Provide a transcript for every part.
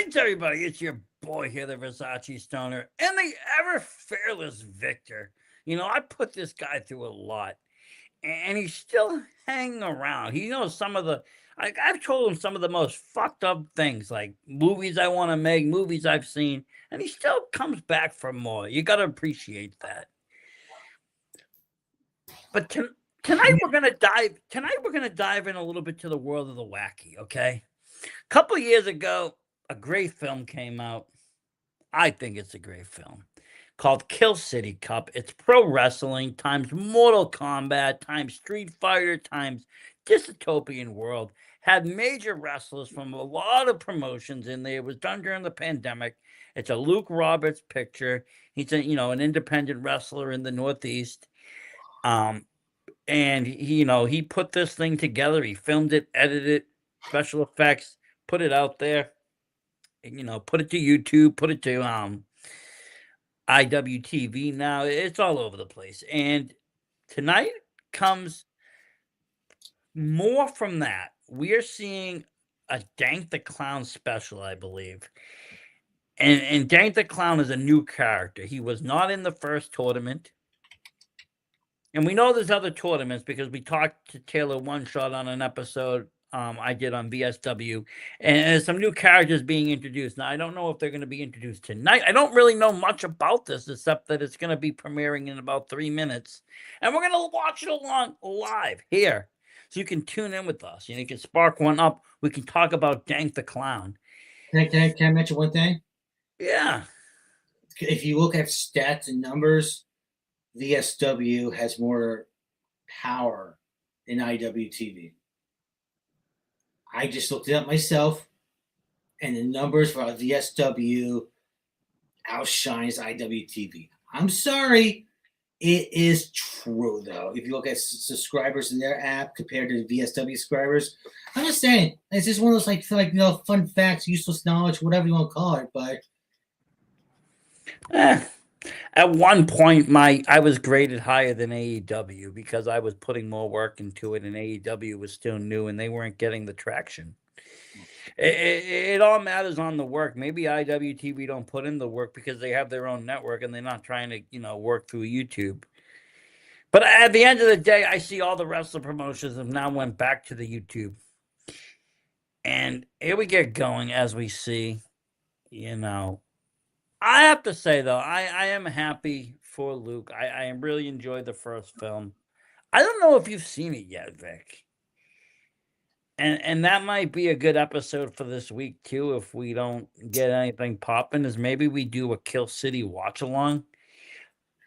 Greetings, everybody. It's your boy here, the Versace Stoner, and the ever fearless Victor. I put this guy through a lot, and he's still hanging around. He knows some of the, I've told him some of the most fucked up things, like movies I want to make, movies I've seen, and he still comes back for more. You got to appreciate that. But tonight we're gonna dive in a little bit to the world of the wacky. Okay, a couple of years ago, a great film came out. I think it's a great film called Kill City Cup. It's pro wrestling times Mortal Kombat times Street Fighter times dystopian world. Had major wrestlers from a lot of promotions in there. It was done during the pandemic. It's a Luke Roberts picture. He's an independent wrestler in the Northeast. And he put this thing together. He filmed it, edited it, special effects, put it out there. Put it to YouTube, put it to IWTV now. It's all over the place. And tonight comes more from that. We are seeing a Dank the Clown special, I believe. And Dank the Clown is a new character. He was not in the first tournament. And we know there's other tournaments because we talked to Taylor One Shot on an episode I did on VSW, and there's some new characters being introduced. Now, I don't know if they're going to be introduced tonight. I don't really know much about this, except that it's going to be premiering in about 3 minutes, and we're going to watch it along live here, so you can tune in with us. You can spark one up. We can talk about Dank the Clown. Can I mention one thing? Yeah. If you look at stats and numbers, VSW has more power than IWTV. I just looked it up myself, and the numbers for VSW outshines IWTV. I'm sorry, it is true though. If you look at subscribers in their app compared to the VSW subscribers, I'm just saying it's just one of those fun facts, useless knowledge, whatever you want to call it. But at one point, I was graded higher than AEW because I was putting more work into it, and AEW was still new, and they weren't getting the traction. It all matters on the work. Maybe IWTV don't put in the work because they have their own network, and they're not trying to, work through YouTube. But at the end of the day, I see all the wrestler promotions have now went back to the YouTube. And here we get going as we see, I have to say, though, I am happy for Luke. I really enjoyed the first film. I don't know if you've seen it yet, Vic. And that might be a good episode for this week, too, if we don't get anything popping, is maybe we do a Kill City watch-along.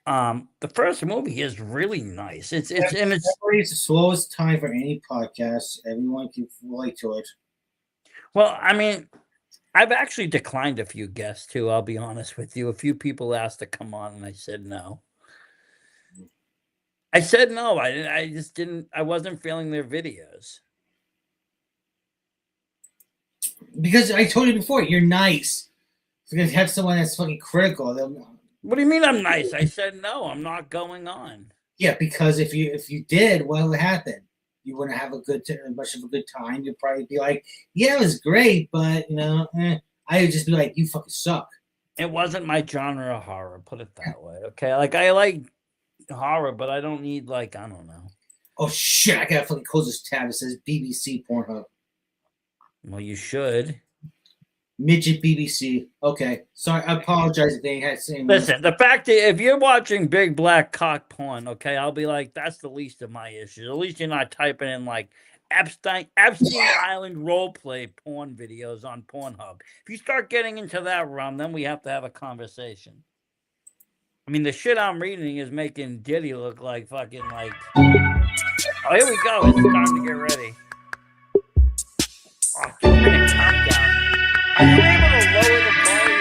The first movie is really nice. It's the slowest time for any podcast. Everyone can relate to it. Well, I mean, I've actually declined a few guests, too, I'll be honest with you. A few people asked to come on, and I said no. I said no. I just didn't. I wasn't feeling their videos. Because I told you before, you're nice. So you have someone that's fucking critical. What do you mean I'm nice? I said no. I'm not going on. Yeah, because if you did, what would happen? You wouldn't have much of a good time. You'd probably be like, yeah, it was great, but, I would just be like, you fucking suck. It wasn't my genre of horror, put it that way, okay? Like, I like horror, but I don't need, I don't know. Oh, shit, I gotta fucking close this tab. It says BBC Pornhub. Well, you should. Midget BBC. Okay. Sorry, I apologize if they had seen. Listen, the fact that if you're watching big black cock porn, okay, I'll be like, that's the least of my issues. At least you're not typing in Epstein Island roleplay porn videos on Pornhub. If you start getting into that realm, then we have to have a conversation. I mean, the shit I'm reading is making Diddy look like fucking like. Oh, here we go. It's time to get ready. Oh, 2-minute countdown. Are you able to lower the volume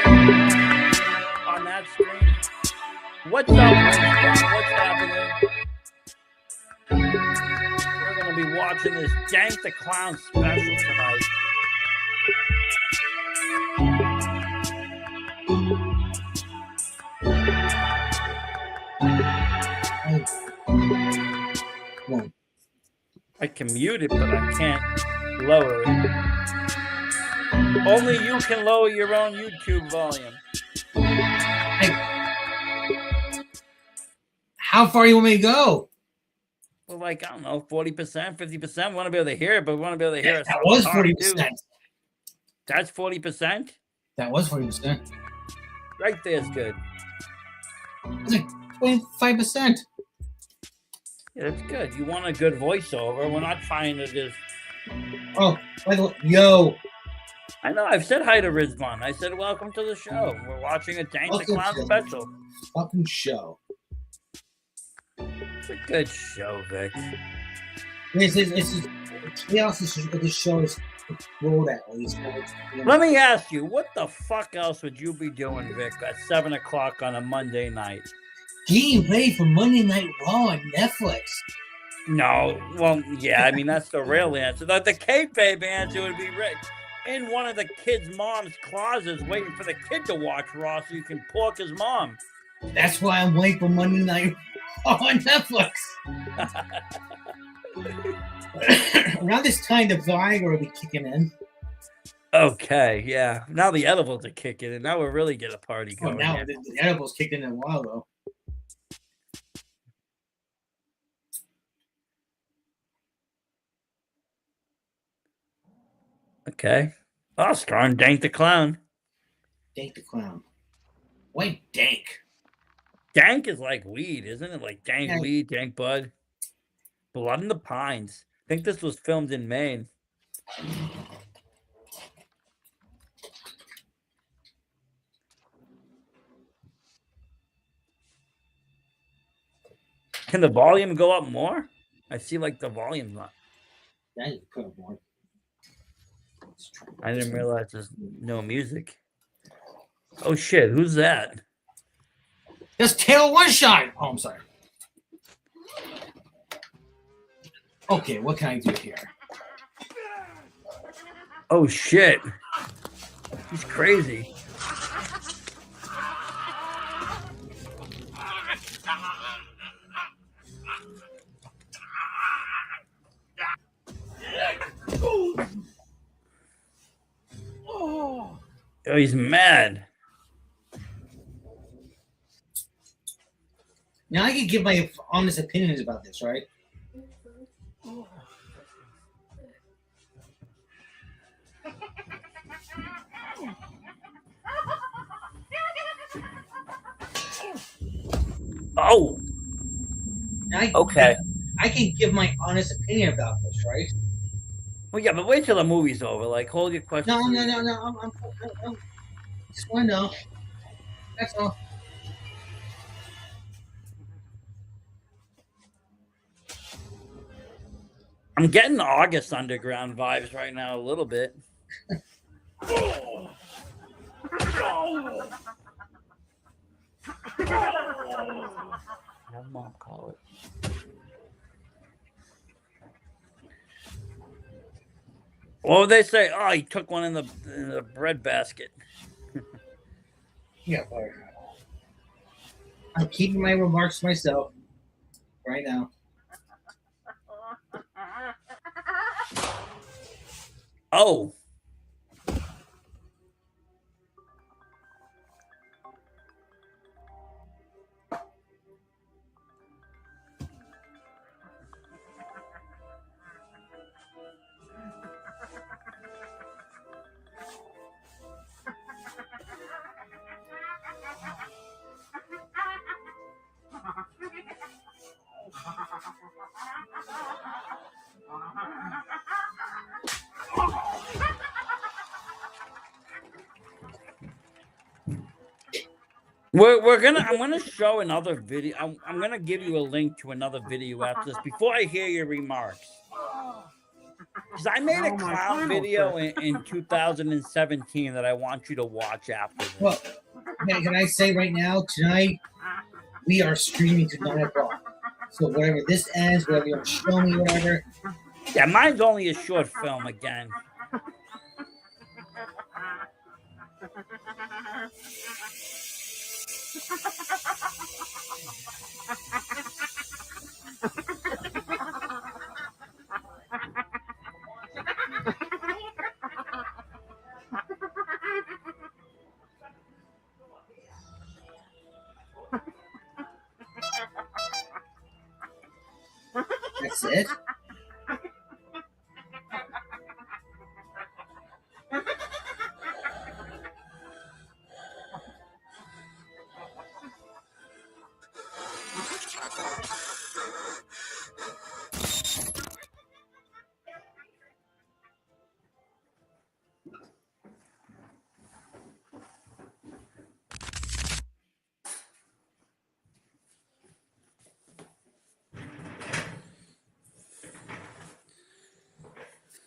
on that screen? What's up, what's happening? We're going to be watching this Dank the Clown special tonight. I can mute it, but I can't lower it. Only you can lower your own YouTube volume. How far you want me to go? Well, like, I don't know, 40%, 50%. We want to be able to hear it, but we want to be able to hear That ourselves was talk, 40%. too. That's 40%? That was 40%. Right there's good. It's like 25%. Yeah, that's good. You want a good voiceover. We're not trying to just... Oh, by the way, yo. I know, I've said hi to Rizvan. I said, welcome to the show. We're watching a Dank the Clown special. Fucking show. It's a good show, Vic. It's chaos of the show is rolled at least. Let me ask you, what the fuck else would you be doing, Vic, at 7 o'clock on a Monday night? Getting ready for Monday Night Raw on Netflix. No, well, yeah, I mean, that's the real answer. The kayfabe answer would be Rick in one of the kid's mom's closets waiting for the kid to watch Raw so you can pork his mom. That's why I'm waiting for Monday Night Raw on Netflix. Around this time, the Viagra will be kicking in. Okay, yeah. Now the edibles are kicking in. Now we'll really get a party going. Oh, now the edibles kicked in a while, though. Okay. Oh, starring Dank the Clown. Dank the Clown. Why dank? Dank is like weed, isn't it? Like dank weed, dank bud. Blood in the Pines. I think this was filmed in Maine. Can the volume go up more? I see like the volume's not. Yeah, you put up more. I didn't realize there's no music. Oh shit, who's that? That's Tail One Shot. Oh, I'm sorry. Okay, what can I do here? Oh shit. He's crazy. Oh, he's mad. Now I can give my honest opinions about this, right? Oh. Okay. I can give my honest opinion about this, right? Well, yeah, but wait till the movie's over. Like, hold your question. No. I'm just want to know. That's all. I'm getting August Underground vibes right now a little bit. Have mom call it. What would they say? Oh, he took one in the bread basket. Yeah, but I'm keeping my remarks to myself right now. Oh. I'm gonna show another video. I'm gonna give you a link to another video after this before I hear your remarks. Because I made a clown video in 2017 that I want you to watch after this. Well, can I say right now, tonight, we are streaming to 9 o'clock. So whatever this ends, whatever you want to show me, whatever. Yeah, mine's only a short film again. That's it.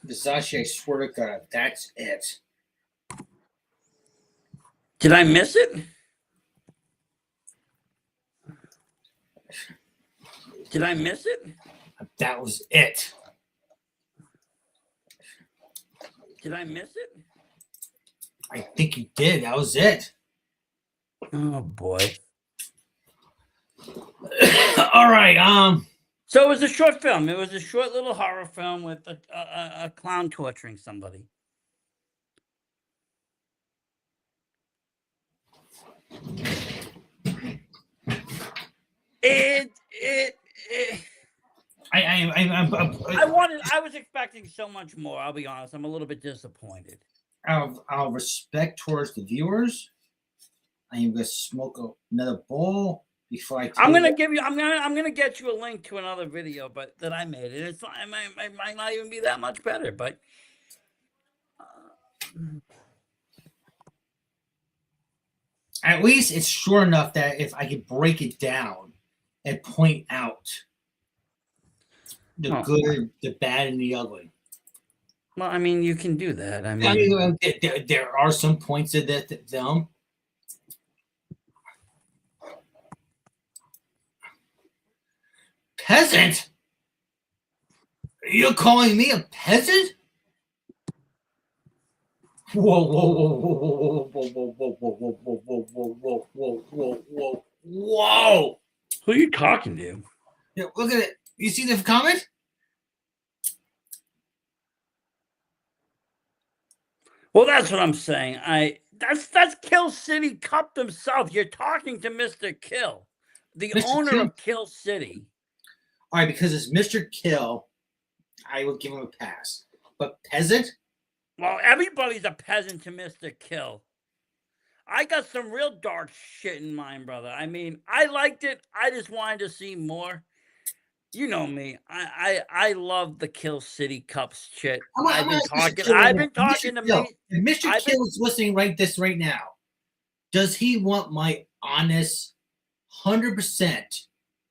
Versace, I swear to God, that's it. Did I miss it? Did I miss it? That was it. Did I miss it? I think you did. That was it. Oh boy. All right. So it was a short film. It was a short little horror film with a clown torturing somebody. It I was expecting so much more. I'll be honest. I'm a little bit disappointed. Out of respect towards the viewers, I am gonna smoke another bowl before I. I'm gonna give you. I'm gonna get you a link to another video, but that I made. And it's it might not even be that much better, but. At least it's sure enough that if I could break it down and point out the good, the bad, and the ugly. Well, I mean, you can do that. I mean there are some points of that film. Peasant? You're calling me a peasant? Whoa, whoa, whoa, whoa, whoa, whoa, whoa, whoa, whoa, whoa, whoa, whoa, whoa, whoa, whoa, whoa. Who are you talking to? Yeah, look at it. You see the comment? Well, that's what I'm saying. That's Kill City Cup himself. You're talking to Mr. Kill, the owner of Kill City. All right, because it's Mr. Kill, I will give him a pass. But peasant? Well, everybody's a peasant to Mr. Kill. I got some real dark shit in mind, brother. I mean, I liked it. I just wanted to see more. You know me. I love the Kill City Cups shit. I've been talking to me. If Mr. Kill is listening right now, does he want my honest 100%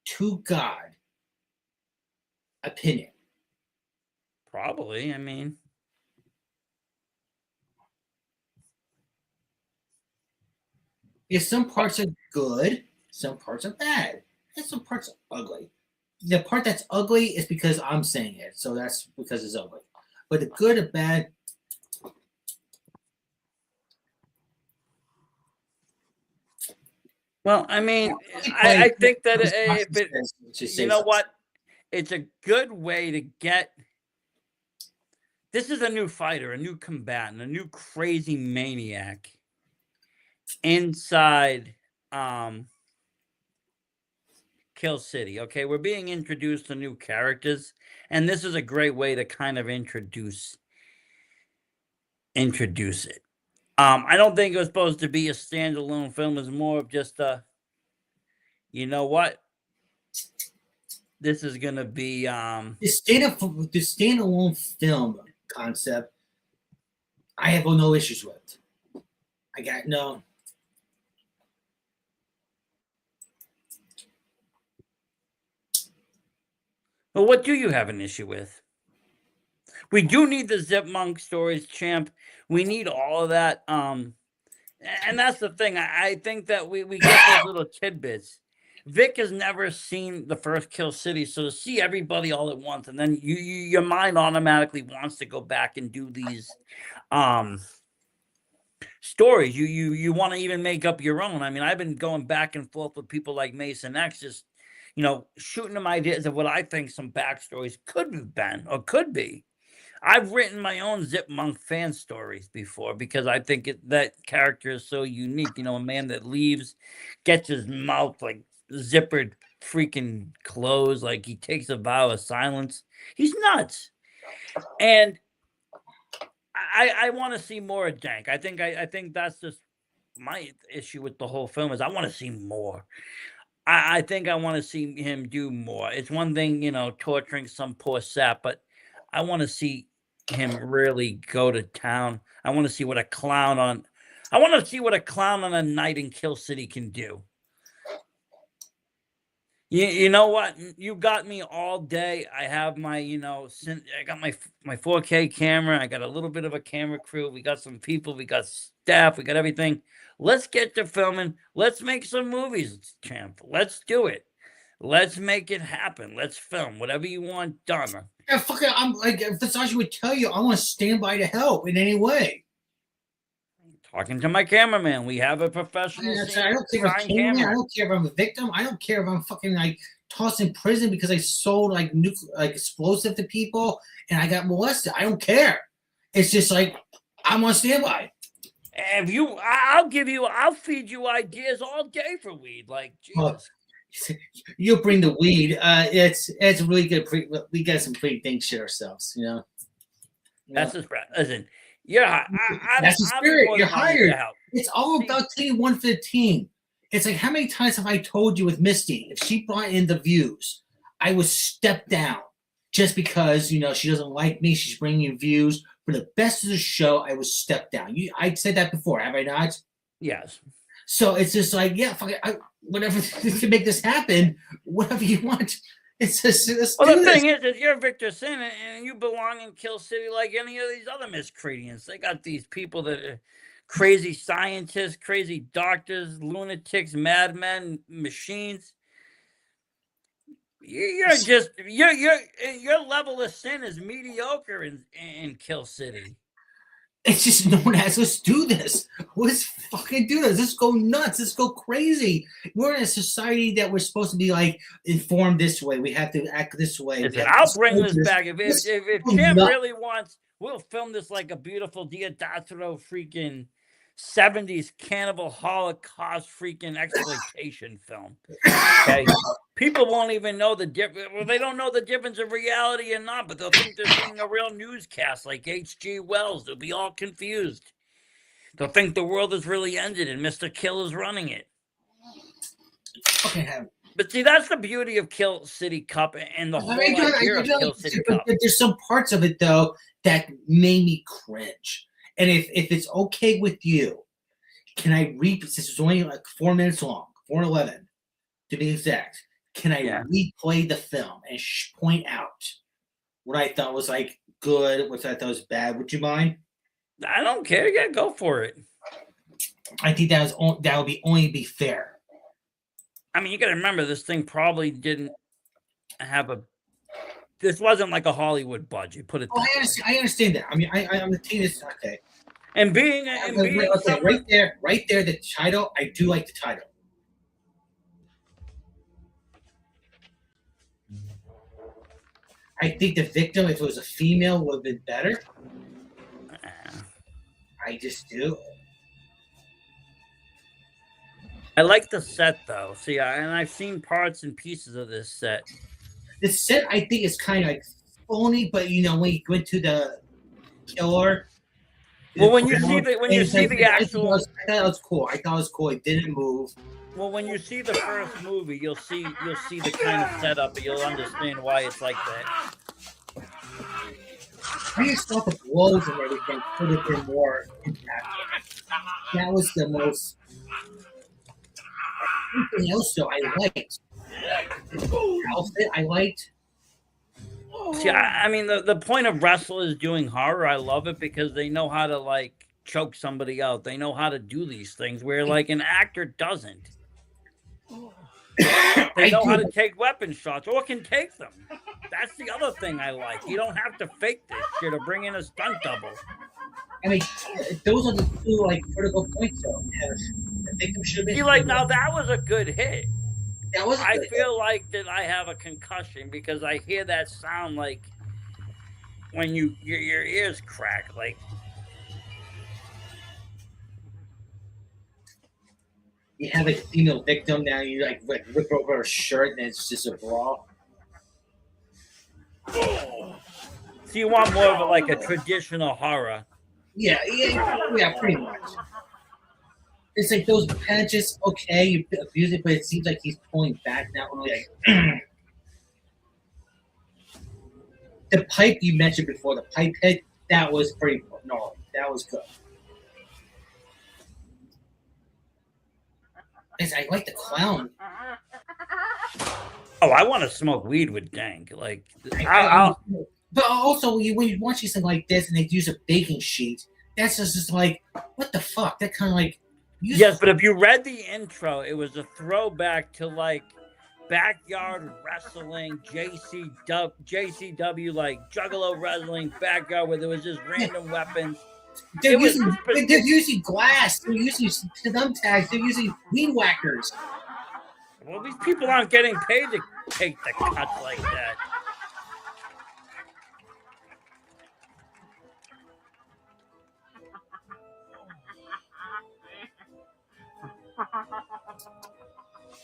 to God opinion? Probably. I mean, if some parts are good, some parts are bad, and some parts are ugly. The part that's ugly is because I'm saying it, so that's because it's ugly. But the good or bad. Well, I mean, I think that if it, you know what, it's a good way to get. This is a new fighter, a new combatant, a new crazy maniac inside Kill City. Okay, we're being introduced to new characters, and this is a great way to kind of introduce it. I don't think it was supposed to be a standalone film. It's more of just a, you know what? This is gonna be the standalone film concept. I have no issues with. I got no. Well, what do you have an issue with? We do need the Zipmunk stories, champ. We need all of that. And that's the thing. I think that we get those little tidbits. Vic has never seen the first Kill City, so to see everybody all at once, and then your mind automatically wants to go back and do these stories. You want to even make up your own. I mean, I've been going back and forth with people like Mason X, just shooting them ideas of what I think some backstories could have been or could be. I've written my own Zipmunk fan stories before because I think that character is so unique. A man that leaves, gets his mouth like zippered freaking clothes, like he takes a vow of silence. He's nuts. And I want to see more of Dank. I think that's just my issue with the whole film is I want to see more. I think I want to see him do more. It's one thing, torturing some poor sap, but I want to see him really go to town. I want to see what a clown on a night in Kill City can do. You know what? You got me all day. I have my, I got my 4K camera. I got a little bit of a camera crew. We got some people. We got staff. We got everything. Let's get to filming. Let's make some movies, champ. Let's do it. Let's make it happen. Let's film whatever you want done. Yeah, fucking, I'm like, if Versace would tell you, I want to stand by to help in any way. Talking to my cameraman. We have a professional. I don't care if I'm camera. I don't care if I'm a victim. I don't care if I'm fucking like tossed in prison because I sold like explosive to people and I got molested. I don't care. It's just like I'm on standby. If I'll feed you ideas all day for weed. Like Jesus. You'll bring the weed. It's really good. We got some pretty things shit ourselves, That's just listen. Yeah, that's the spirit. You're hired. It's all about taking one for the team. It's like how many times have I told you with Misty, if she brought in the views, I would step down just because she doesn't like me. She's bringing you views for the best of the show. I would step down. I said that before, have I not? Yes. So it's just like, yeah, fuck it, whatever to make this happen, whatever you want. It's just well, the thing is you're Victor Sin and you belong in Kill City like any of these other miscreants. They got these people that are crazy scientists, crazy doctors, lunatics, madmen, machines. Your level of sin is mediocre in Kill City. It's just known as let's do this. Let's fucking do this. Let's go nuts. Let's go crazy. We're in a society that we're supposed to be like informed this way. We have to act this way. I'll bring this back. If Champ really wants, we'll film this like a beautiful Diodactylo freaking 70s cannibal Holocaust freaking exploitation film. Okay. People won't even know the difference. Well, they don't know the difference of reality or not, but they'll think they're seeing a real newscast like H.G. Wells. They'll be all confused. They'll think the world has really ended and Mr. Kill is running it. Okay. But see, that's the beauty of Kill City Cup and the whole idea of Kill City Cup. There's some parts of it, though, that made me cringe. And if it's okay with you, can I since it's only like 4 minutes long, 4:11 to be exact, can I replay the film and point out what I thought was like good, what I thought was bad? Would you mind? I don't care. Yeah, go for it. I think that would only be fair. I mean, you got to remember this thing probably didn't have this wasn't like a Hollywood budget. Put it. I understand that. I mean, I'm the team. Okay. And being right there, the title. I do like the title. I think the victim, if it was a female, would have been better. I just do. I like the set though. See, and I've seen parts and pieces of this set. The set, I think, is kind of like phony, but when you go into the killer. Well, when you see the actual, I thought it was cool. It didn't move. Well, when you see the first movie, you'll see the kind of setup, and you'll understand why it's like that. I just thought the blows and everything could have been more impactful. That was the most. Everything else, though, I liked. The outfit, I liked. See, I mean, the point of wrestlers doing horror, I love it because they know how to like choke somebody out. They know how to do these things where like an actor doesn't. They know how to take weapon shots or can take them. That's the other thing I like. You don't have to fake this shit or bring in a stunt double. I mean, those are the two like critical points, though. The victim should have been. See, like now that was a good hit. I feel like that I have a concussion because I hear that sound like when your ears crack. Like, You have like a female victim now. You like rip over her shirt, and it's just a brawl. So you want more of a traditional horror? Yeah, pretty much. It's like those patches, okay, you abuse it, but it seems like he's pulling back now. Like the pipe you mentioned before, the pipe hit, that was pretty gnarly. That was good. I like the clown. Oh, I want to smoke weed with Dank. Like, but also when you watch something like this and they use a baking sheet, that's just like, what the fuck? That kind of like. Yes, but if you read the intro, it was a throwback to like backyard wrestling, JCW, like Juggalo wrestling backyard, where there was just random weapons. They're using glass. They're using thumbtacks. They're using weed whackers. Well, these people aren't getting paid to take the cuts like that.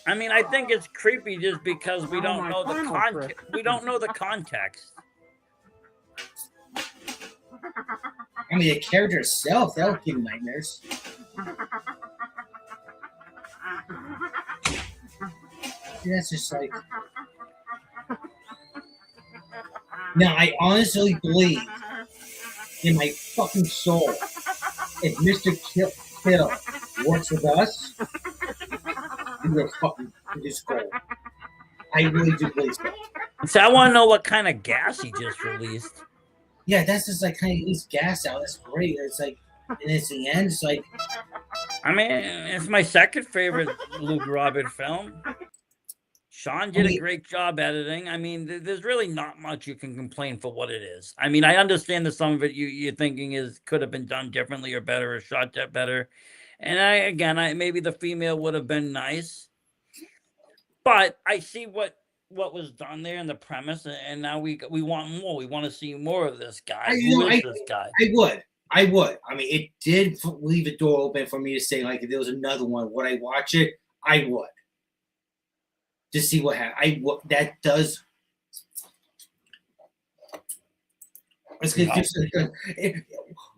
I mean, I think it's creepy just because we don't know the context. We don't know the context. I mean, the character itself, that would give me nightmares. That's just like. Now, I honestly believe in my fucking soul, if Mr. Kill works with us, we're fucking just gold. I really do believe so. So I want to know what kind of gas he just released. Yeah, that's just like kind of he's gas out. That's great. It's like, and it's the end. It's like. I mean, it's my second favorite Luke Robert film. Sean did a great job editing. I mean, there's really not much you can complain for what it is. I mean, I understand that some of it you're thinking could have been done differently or better or shot that better. And maybe the female would have been nice. But I see what was done there in the premise, and now we want more. We want to see more of this guy. Who is this guy? I would. I mean, it did leave a door open for me to say, like, if there was another one, would I watch it? I would. To see what happens. That does.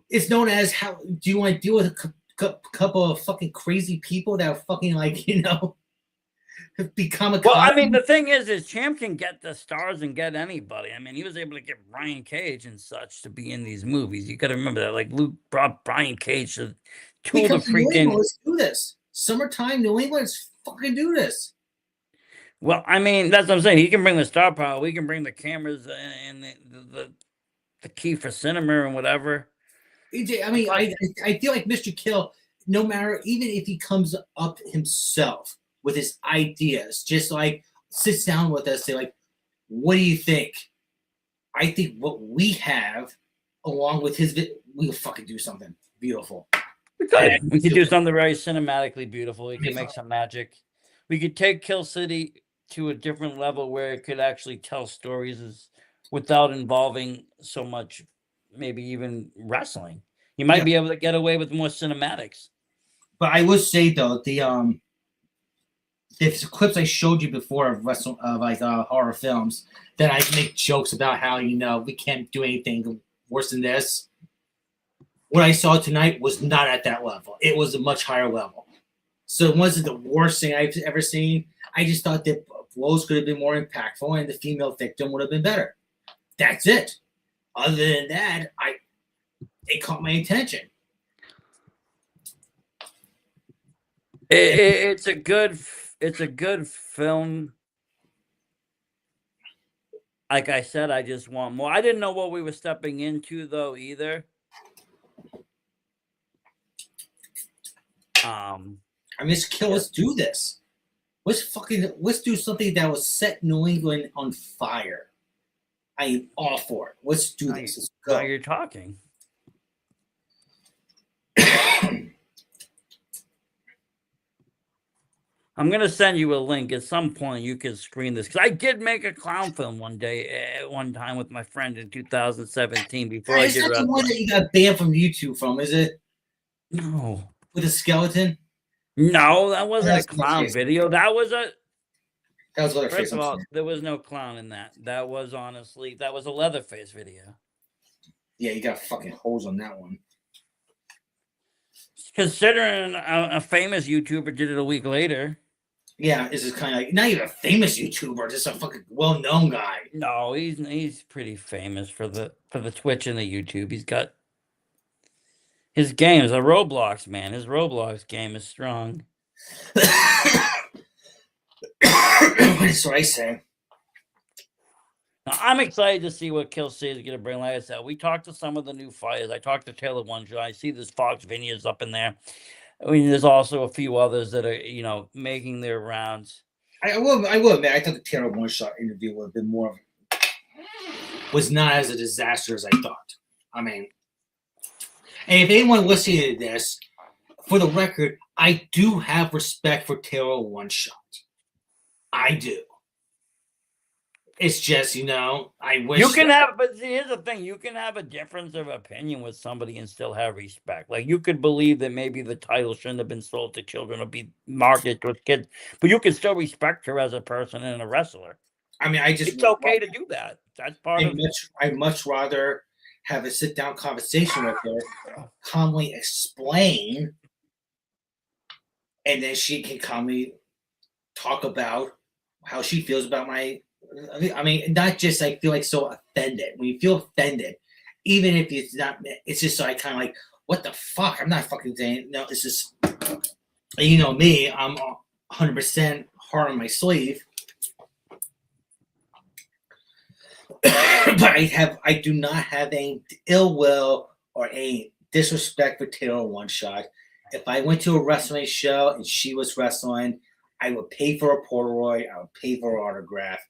It's known as how do you want to deal with a couple of fucking crazy people that are fucking like, become a. Well, I mean, the thing is Champ can get the stars and get anybody. I mean, he was able to get Brian Cage and such to be in these movies. You got to remember that. Like, Luke brought Brian Cage to the freaking. Let's do this. Summertime, New England, let's fucking do this. Well, I mean, that's what I'm saying. He can bring the star power. We can bring the cameras and the key for cinema and whatever. I mean, I feel like Mr. Kill, no matter, even if he comes up himself with his ideas, just like sits down with us, say like, what do you think? I think what we have, along with his, we'll fucking do something beautiful. We could do something very cinematically beautiful. We could make some magic. We could take Kill City to a different level where it could actually tell stories without involving so much, maybe even wrestling. You might be able to get away with more cinematics. But I would say though, the clips I showed you before of horror films, that I make jokes about how we can't do anything worse than this. What I saw tonight was not at that level. It was a much higher level. So it wasn't the worst thing I've ever seen. I just thought that blows could have been more impactful and the female victim would have been better. That's it. Other than that, it caught my attention. It's a good film. Like I said, I just want more. I didn't know what we were stepping into though either. Let's do this. Let's do something that was set New England on fire. I am all for it. Let's do this. Let's go. Now you're talking. I'm going to send you a link at some point. You can screen this because I did make a clown film one time with my friend in 2017. Before I did. It's not the one that you got banned from YouTube from, is it? No. With a skeleton. No, that wasn't a That's clown Leatherface. video. That was a That was Leatherface. First of I'm all, sorry. there was no clown in that. That was honestly that was a Leatherface video. Yeah, you got fucking holes on that one. Considering a famous YouTuber did it a week later. Yeah, this is kind of like not even a famous YouTuber, just a fucking well-known guy. No, he's pretty famous for the Twitch and the YouTube. He's got his games, a Roblox man. His Roblox game is strong. That's what I say. Now, I'm excited to see what Kill City is going to bring. Like I said, we talked to some of the new fighters. I talked to Taylor One Shot. I see this Fox Vineyards up in there. I mean, there's also a few others that are, making their rounds. I will admit, I thought the Taylor One Shot interview would have been more, was not as a disaster as I thought. I mean, and if anyone listening to this, for the record, I do have respect for Taylor One Shot. I do. It's just, I wish You can have, but see, here's the thing: you can have a difference of opinion with somebody and still have respect. Like you could believe that maybe the title shouldn't have been sold to children or be marketed to kids, but you can still respect her as a person and a wrestler. I mean, It's okay to do that. That's part of. I'd much rather have a sit down conversation with her, calmly explain, and then she can calmly talk about how she feels about my. I mean, not just I feel like so offended. When you feel offended, even if it's not, it's just like kind of like, what the fuck? I'm not fucking saying no. It's just, you know me. I'm 100% hard on my sleeve. But I do not have any ill will or any disrespect for Taylor One Shot. If I went to a wrestling show and she was wrestling, I would pay for a Polaroid, I would pay for her autograph,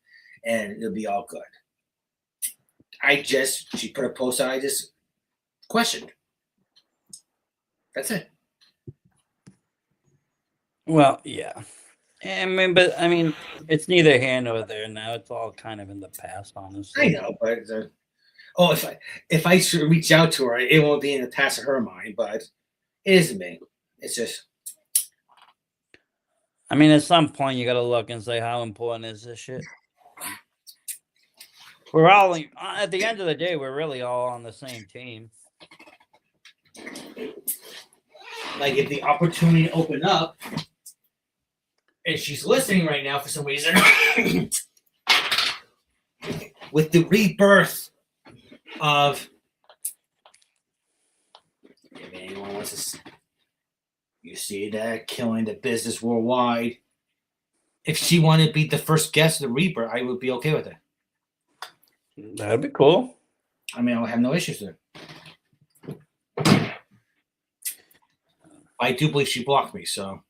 and it'll be all good. She put a post out, I just questioned. That's it. Well, yeah. I mean, it's neither here nor there now. It's all kind of in the past, honestly. I know, but if I should reach out to her, it won't be in the past of her mind. But it isn't me. It's just. I mean, at some point, you got to look and say, how important is this shit? We're all at the end of the day, we're really all on the same team. Like if the opportunity opened up, and she's listening right now for some reason, with the rebirth of, if anyone wants to, you see that killing the business worldwide. If she wanted to be the first guest of the rebirth, I would be okay with it. That'd be cool. I mean, I would have no issues there. I do believe she blocked me, so.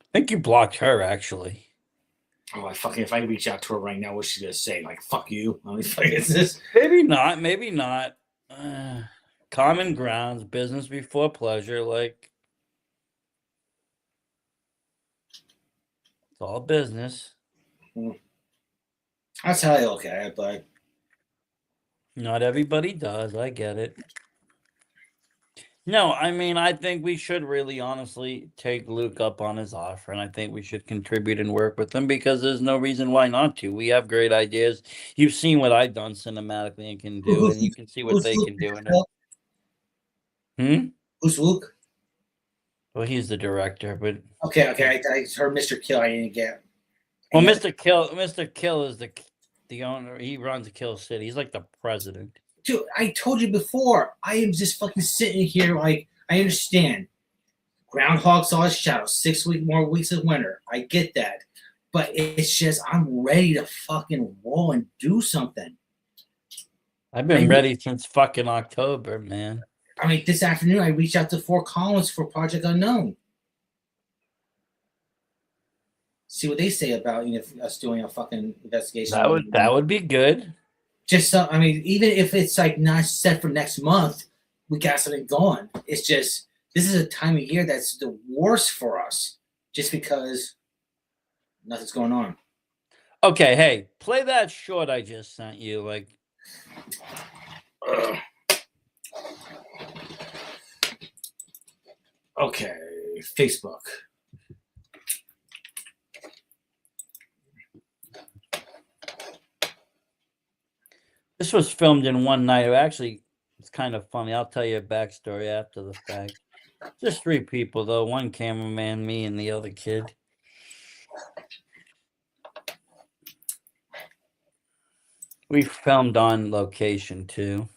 I think you blocked her, actually. Oh, if I reach out to her right now, what's she gonna say? Like, fuck you? I mean, is this? Maybe not. Maybe not. Common grounds, business before pleasure. Like, it's all business. That's how I look at it, but not everybody does. I get it. No, I mean, I think we should really honestly take Luke up on his offer, and I think we should contribute and work with him because there's no reason why not to. We have great ideas. You've seen what I've done cinematically and can do, and you can see what they can do. Who's Luke? Well, he's the director, but okay. I heard Mr. Kill. I didn't get. Well, Mr. Kill is the owner. He runs Kill City. He's like the president. Dude, I told you before. I am just fucking sitting here like I understand. Groundhog saw his shadow. 6 more weeks of winter. I get that, but it's just I'm ready to fucking roll and do something. I've been ready since fucking October, man. I mean, this afternoon I reached out to Fort Collins for Project Unknown. See what they say about us doing a fucking investigation. That would be good. Just I mean, even if it's like not set for next month, we got something going. It's just this is a time of year that's the worst for us, just because nothing's going on. Okay, hey, play that short I just sent you. Like, okay, Facebook. This was filmed in one night. Actually, it's kind of funny. I'll tell you a backstory after the fact. Just 3 people, though. 1 cameraman, me, and the other kid. We filmed on location, too.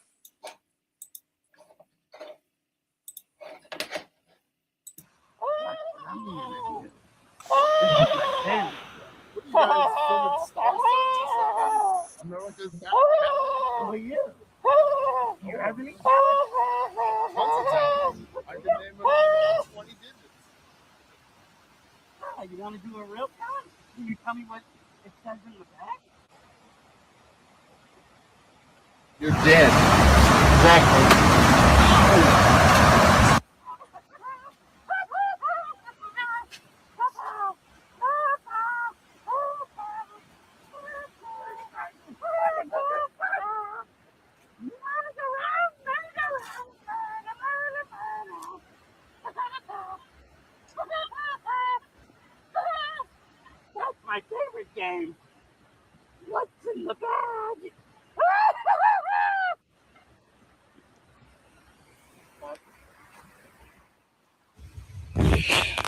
America's Got Talent. Oh, yeah. You have any? Tons of talent. I can name about 20 digits. You want to do a real count? Can you tell me what it says in the back? You're dead. Exactly. That's my favorite game. What's in the bag?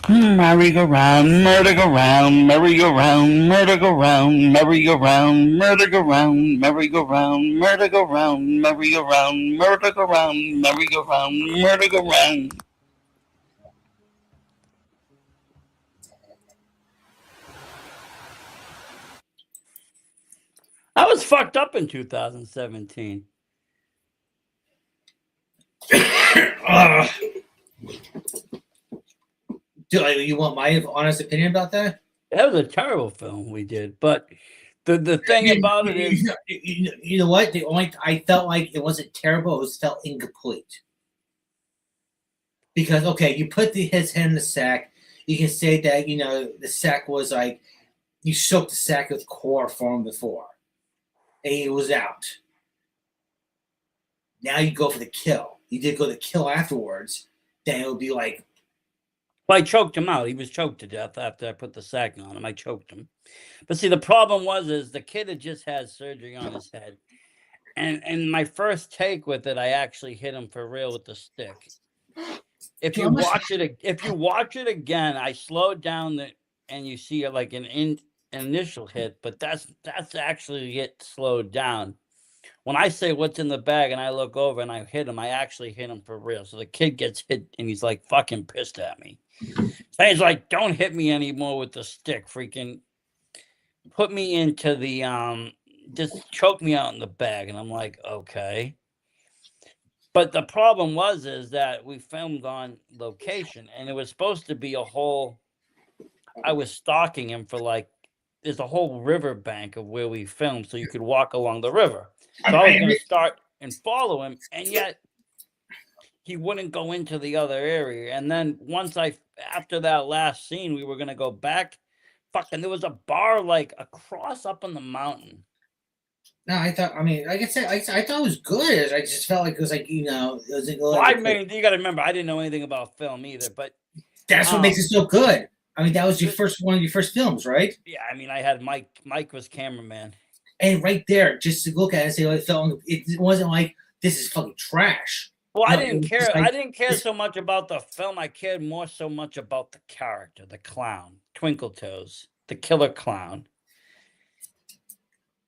Merry-go-round, merry-go-round, merry-go-round, merry-go-round, merry-go-round, merry-go-round, merry-go-round, merry-go-round, merry-go-round, merry-go-round, merry-go-round, merry-go-round. I was fucked up in 2017. You want my honest opinion about that? That was a terrible film we did, but the thing about it is, you know what? I felt like it wasn't terrible. It felt incomplete. Because okay, you put his head in the sack. You can say that the sack was like you soaked the sack with chloroform before, and he was out. Now you go for the kill. You did go to kill afterwards. Then it would be like. well, I choked him out. He was choked to death after I put the sack on him. I choked him. But see, the problem is the kid had just had surgery on his head, and my first take with it, I actually hit him for real with the stick. If you watch it again, I slowed down and you see it like an initial hit, but that's actually it slowed down. When I say what's in the bag and I look over and I hit him, I actually hit him for real. So the kid gets hit and he's like fucking pissed at me. So he's like, "Don't hit me anymore with the stick. Freaking put me into the just choke me out in the bag." And I'm like, okay. But the problem is that we filmed on location and it was supposed to be I was stalking him for like, there's a whole river bank of where we filmed so you could walk along the river. So I was going to start and follow him, and yet he wouldn't go into the other area. And then after that last scene, we were going to go back. Fucking, there was a bar like across up on the mountain. No, like I said, I thought it was good. I just felt like it was like, it was like. Well, I mean, you got to remember, I didn't know anything about film either, but that's what makes it so good. I mean, that was one of your first films, right? Yeah, I mean, I had Mike. Mike was cameraman. And right there, just to look at it and say, it wasn't like this is fucking trash. Well, I didn't care. I didn't care so much about the film. I cared more so much about the character, the clown, Twinkle Toes, the killer clown.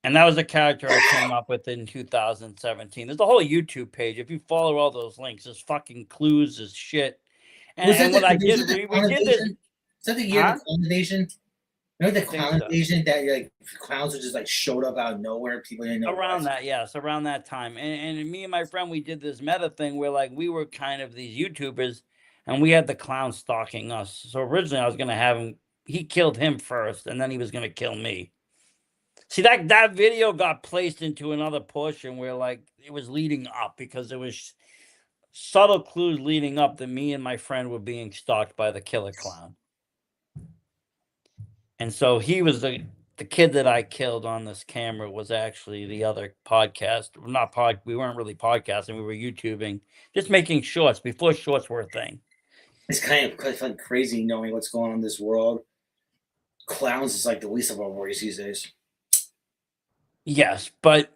And that was a character I came up with in 2017. There's a whole YouTube page. If you follow all those links, there's fucking clues, there's shit. And what I did, we did this. Is that the year of the clown invasion? Remember the clown invasion that like clowns were just like showed up out of nowhere? People didn't know. Around that, yes, around that time. And me and my friend, we did this meta thing where like we were kind of these YouTubers and we had the clown stalking us. So originally I was going to have him, he killed him first and then he was going to kill me. See, that video got placed into another portion where like it was leading up because there was subtle clues leading up that me and my friend were being stalked by the killer clown. And so he was the kid that I killed on this camera was actually the other podcast. We weren't really podcasting, we were YouTubing, just making shorts before shorts were a thing. It's kind of crazy knowing what's going on in this world. Clowns is like the least of our worries these days. Yes, but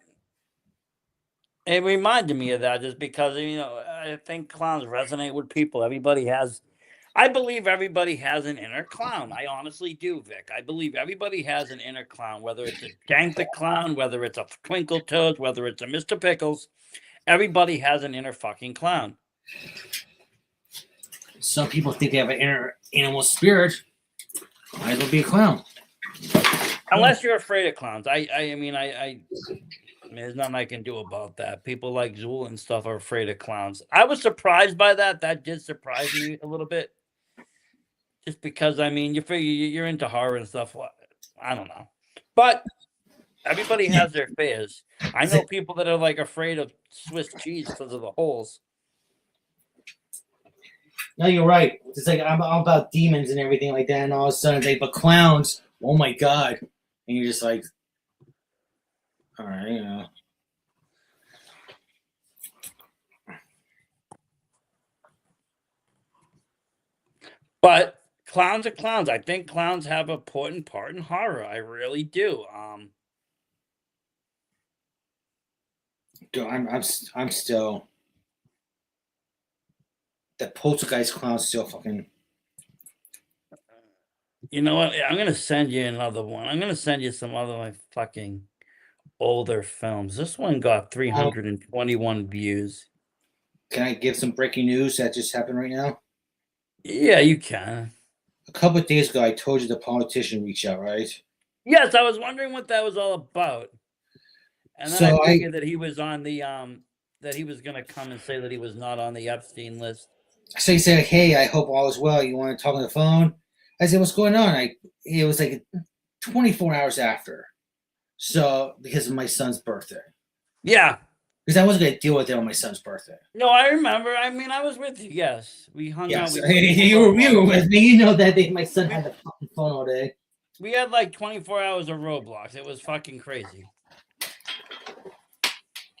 it reminded me of that just because I think clowns resonate with people. I believe everybody has an inner clown. I honestly do, Vic. I believe everybody has an inner clown, whether it's a Dank the Clown, whether it's a Twinkle Toes, whether it's a Mr. Pickles. Everybody has an inner fucking clown. Some people think they have an inner animal spirit. Might as well be a clown. Unless you're afraid of clowns. I mean, there's nothing I can do about that. People like Zool and stuff are afraid of clowns. I was surprised by that. That did surprise me a little bit. Just because, I mean, you figure you're into horror and stuff. I don't know. But everybody has their fears. I know people that are like afraid of Swiss cheese because of the holes. No, you're right. It's like I'm all about demons and everything like that, and all of a sudden it's like, but clowns, oh my god. And you're just like, all right, But clowns are clowns. I think clowns have an important part in horror. I really do. Dude, I'm still the poltergeist clown's still fucking. You know what? I'm gonna send you another one. I'm gonna send you some other like fucking older films. This one got 321 views. Can I give some breaking news that just happened right now? Yeah, you can. A couple of days ago, I told you the politician reached out, right? Yes, I was wondering what that was all about. And then So I figured that he was on the that he was gonna come and say that he was not on the Epstein list. So he said, "Hey, I hope all is well. You want to talk on the phone?" I said, "What's going on?" It was like 24 hours after, so because of my son's birthday. Yeah. Because I wasn't going to deal with it on my son's birthday. No, I remember. I mean, I was with you. Yes, we hung out. You were with me. You know that day my son had the fucking phone all day. We had like 24 hours of Roblox. It was fucking crazy.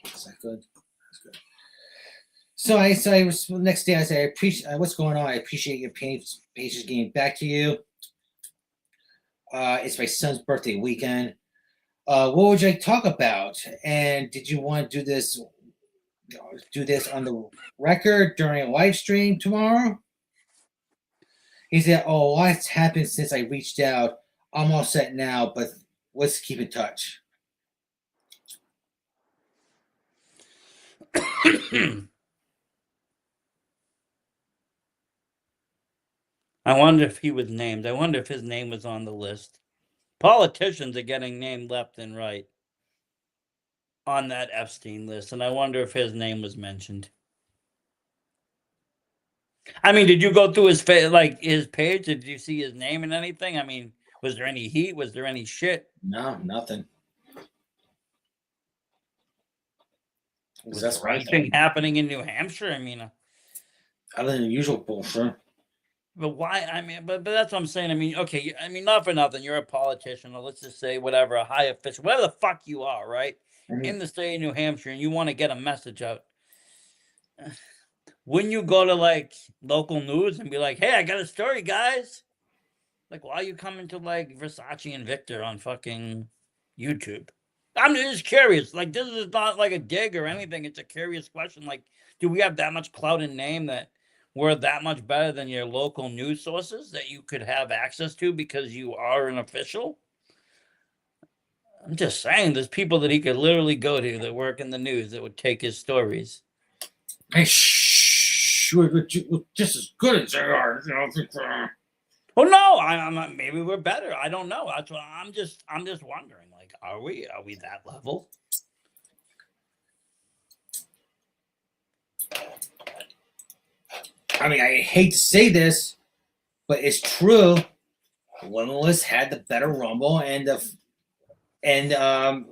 Is that good? That's good. So I was the next day. I said, "I appreciate what's going on. I appreciate your patience getting back to you. It's my son's birthday weekend. What would you like to talk about? And did you want to do this on the record during a live stream tomorrow?" He said, "Oh, what's happened since I reached out? I'm all set now, but let's keep in touch." I wonder if he was named. I wonder if his name was on the list. Politicians are getting named left and right on that Epstein list, and I wonder if his name was mentioned. I mean, did you go through his his page? Did you see his name and anything? I mean, was there any heat? Was there any shit? No, nothing. Was there anything happening in New Hampshire? I mean, other than the usual bullshit. But why? I mean, but that's what I'm saying. I mean, okay. I mean, not for nothing. You're a politician, or let's just say whatever, a high official, whatever the fuck you are, right? Mhm. In the state of New Hampshire, and you want to get a message out. Wouldn't you go to like local news and be like, "Hey, I got a story, guys"? Like, why are you coming to like Versace and Victor on fucking YouTube? I'm just curious. Like, this is not like a dig or anything. It's a curious question. Like, do we have that much clout and name that we're that much better than your local news sources that you could have access to because you are an official? I'm just saying, there's people that he could literally go to that work in the news that would take his stories. Hey, we're just as good as they are. Oh no, I'm not, maybe we're better. I don't know. That's what I'm just wondering. Like, are we that level? I mean, I hate to say this, but it's true. Limitless had the better Rumble, and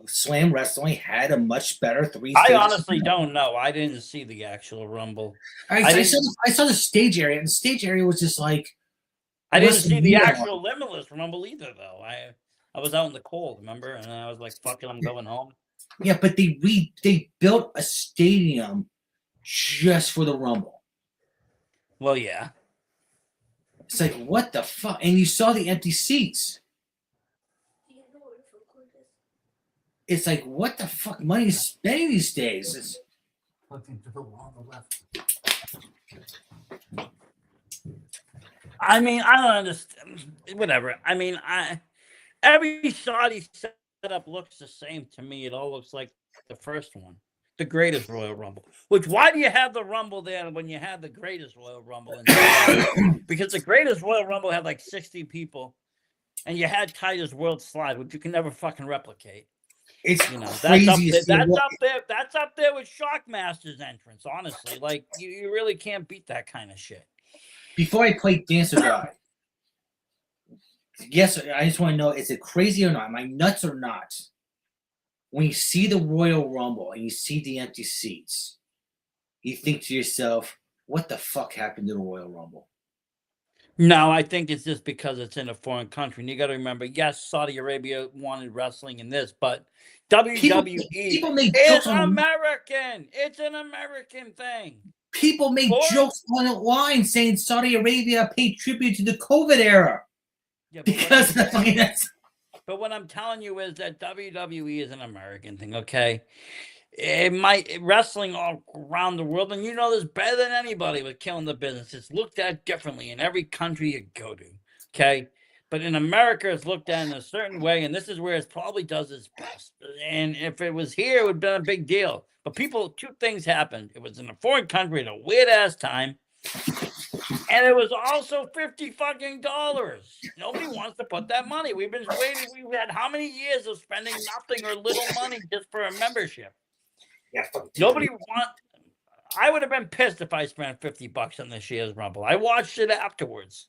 Slam Wrestling had a much better three. I honestly don't know. I didn't see the actual Rumble. I saw the stage area, and the stage area was just like. I didn't see the actual Limitless Rumble either, though. I was out in the cold, remember? And I was like, "Fuck it, I'm going home." Yeah, but they built a stadium just for the Rumble. Well, yeah. It's like, what the fuck? And you saw the empty seats. It's like, what the fuck money is spending these days? It's, I mean, I don't understand. Whatever. I mean, every Saudi setup looks the same to me. It all looks like the first one, the greatest Royal Rumble. Which, why do you have the Rumble there when you have the greatest Royal Rumble? Because the greatest Royal Rumble had like 60 people, and you had Tiger's World Slide, which you can never fucking replicate. it's That's crazy. That's up there with Shockmaster's entrance. Honestly, like you really can't beat that kind of shit. Before I play Dance or Die, yes, I just want to know, is it crazy or not? Am I nuts or not? When you see the Royal Rumble and you see the empty seats, you think to yourself, what the fuck happened to the Royal Rumble? No, I think it's just because it's in a foreign country. And you got to remember, yes, Saudi Arabia wanted wrestling in this, but WWE people make is jokes on American. It's an American thing. people make jokes on the line saying Saudi Arabia paid tribute to the COVID era. Yeah, Because but what I'm telling you is that WWE is an American thing, okay? Wrestling all around the world, and you know this better than anybody with killing the business. It's looked at differently in every country you go to, okay? But in America, it's looked at in a certain way, and this is where it probably does its best. And if it was here, it would have been a big deal. But two things happened. It was in a foreign country at a weird-ass time, and it was also $50 fucking dollars. Nobody wants to put that money. We've been waiting. We've had how many years of spending nothing or little money just for a membership? yeah, Nobody want. I would have been pissed if I spent $50 on this year's Rumble. I watched it afterwards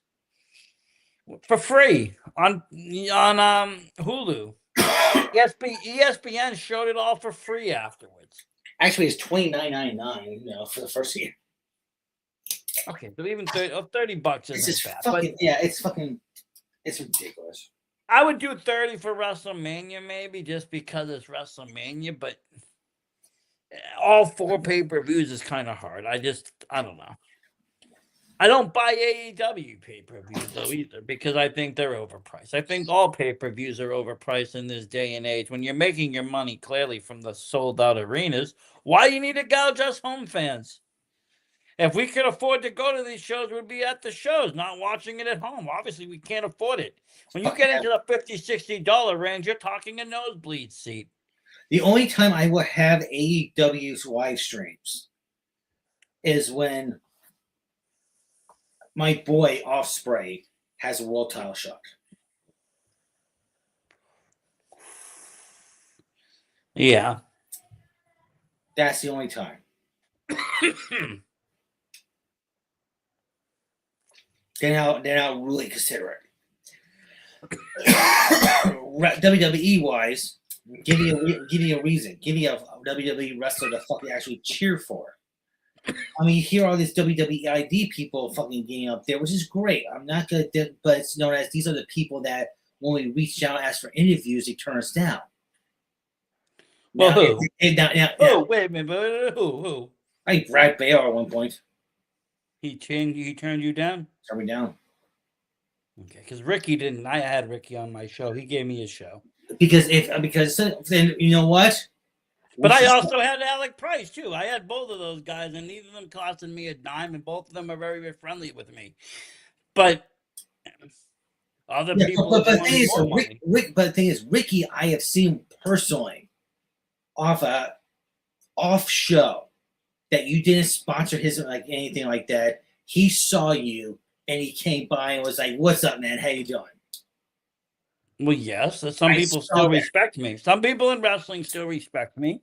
for free on Hulu. ESPN showed it all for free afterwards. Actually, it's $29.99, for the first year. Okay, so even $30 isn't bad. Fucking, it's ridiculous. I would do 30 for WrestleMania, maybe just because it's WrestleMania, but all 4 pay-per-views is kind of hard. I don't know. I don't buy AEW pay-per-views though either because I think they're overpriced. I think all pay-per-views are overpriced in this day and age. When you're making your money clearly from the sold-out arenas, why do you need to gouge us home fans? If we could afford to go to these shows, we'd be at the shows, not watching it at home. Obviously, we can't afford it. When you get into the $50, $60 range, you're talking a nosebleed seat. The only time I will have AEW's live streams is when my boy Offspray has a world title shot. Yeah. That's the only time. Then I'll really consider it. WWE wise, give me a reason. Give me a WWE wrestler to fucking actually cheer for. I mean, you hear all these WWEID people fucking getting up there, which is great. I'm not gonna, but it's known as these are the people that when we reach out and ask for interviews, they turn us down. Well, who? Oh, wait a minute. Who? I Brad Bayer at one point. He turned you down? Turned me down. Okay, because Ricky didn't. I had Ricky on my show. He gave me a show. Because then you know what? But I also had Alec Price too. I had both of those guys, and neither of them costed me a dime, and both of them are very, very friendly with me. But other people. But the thing is, Ricky, I have seen personally off show that you didn't sponsor his like anything like that. He saw you and he came by and was like, "What's up, man? How you doing?" Well, yes, some people still respect me. Some people in wrestling still respect me.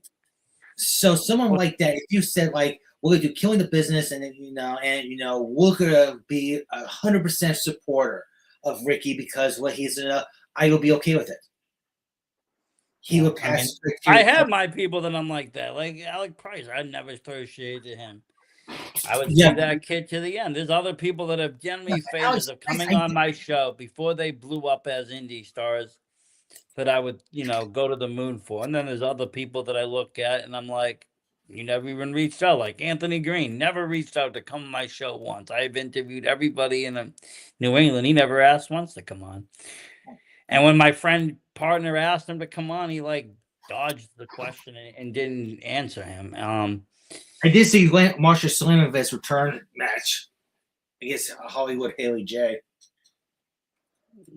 So someone like that, if you said like, "We're gonna do Killing the Business," and we're gonna be 100% supporter of Ricky because what he's I will be okay with it. He would pass. I have my people that I'm like that, like Alec Price. I never associated him. I would see that kid to the end. There's other people that have generally phases of coming on my show before they blew up as indie stars that I would, go to the moon for. And then there's other people that I look at and I'm like, You never even reached out. Like Anthony Green never reached out to come on my show once. I've interviewed everybody in New England. He never asked once to come on. And when my friend partner asked him to come on, he like dodged the question and didn't answer him. I did see Marsha Slimovic's return match against Hollywood Haley J.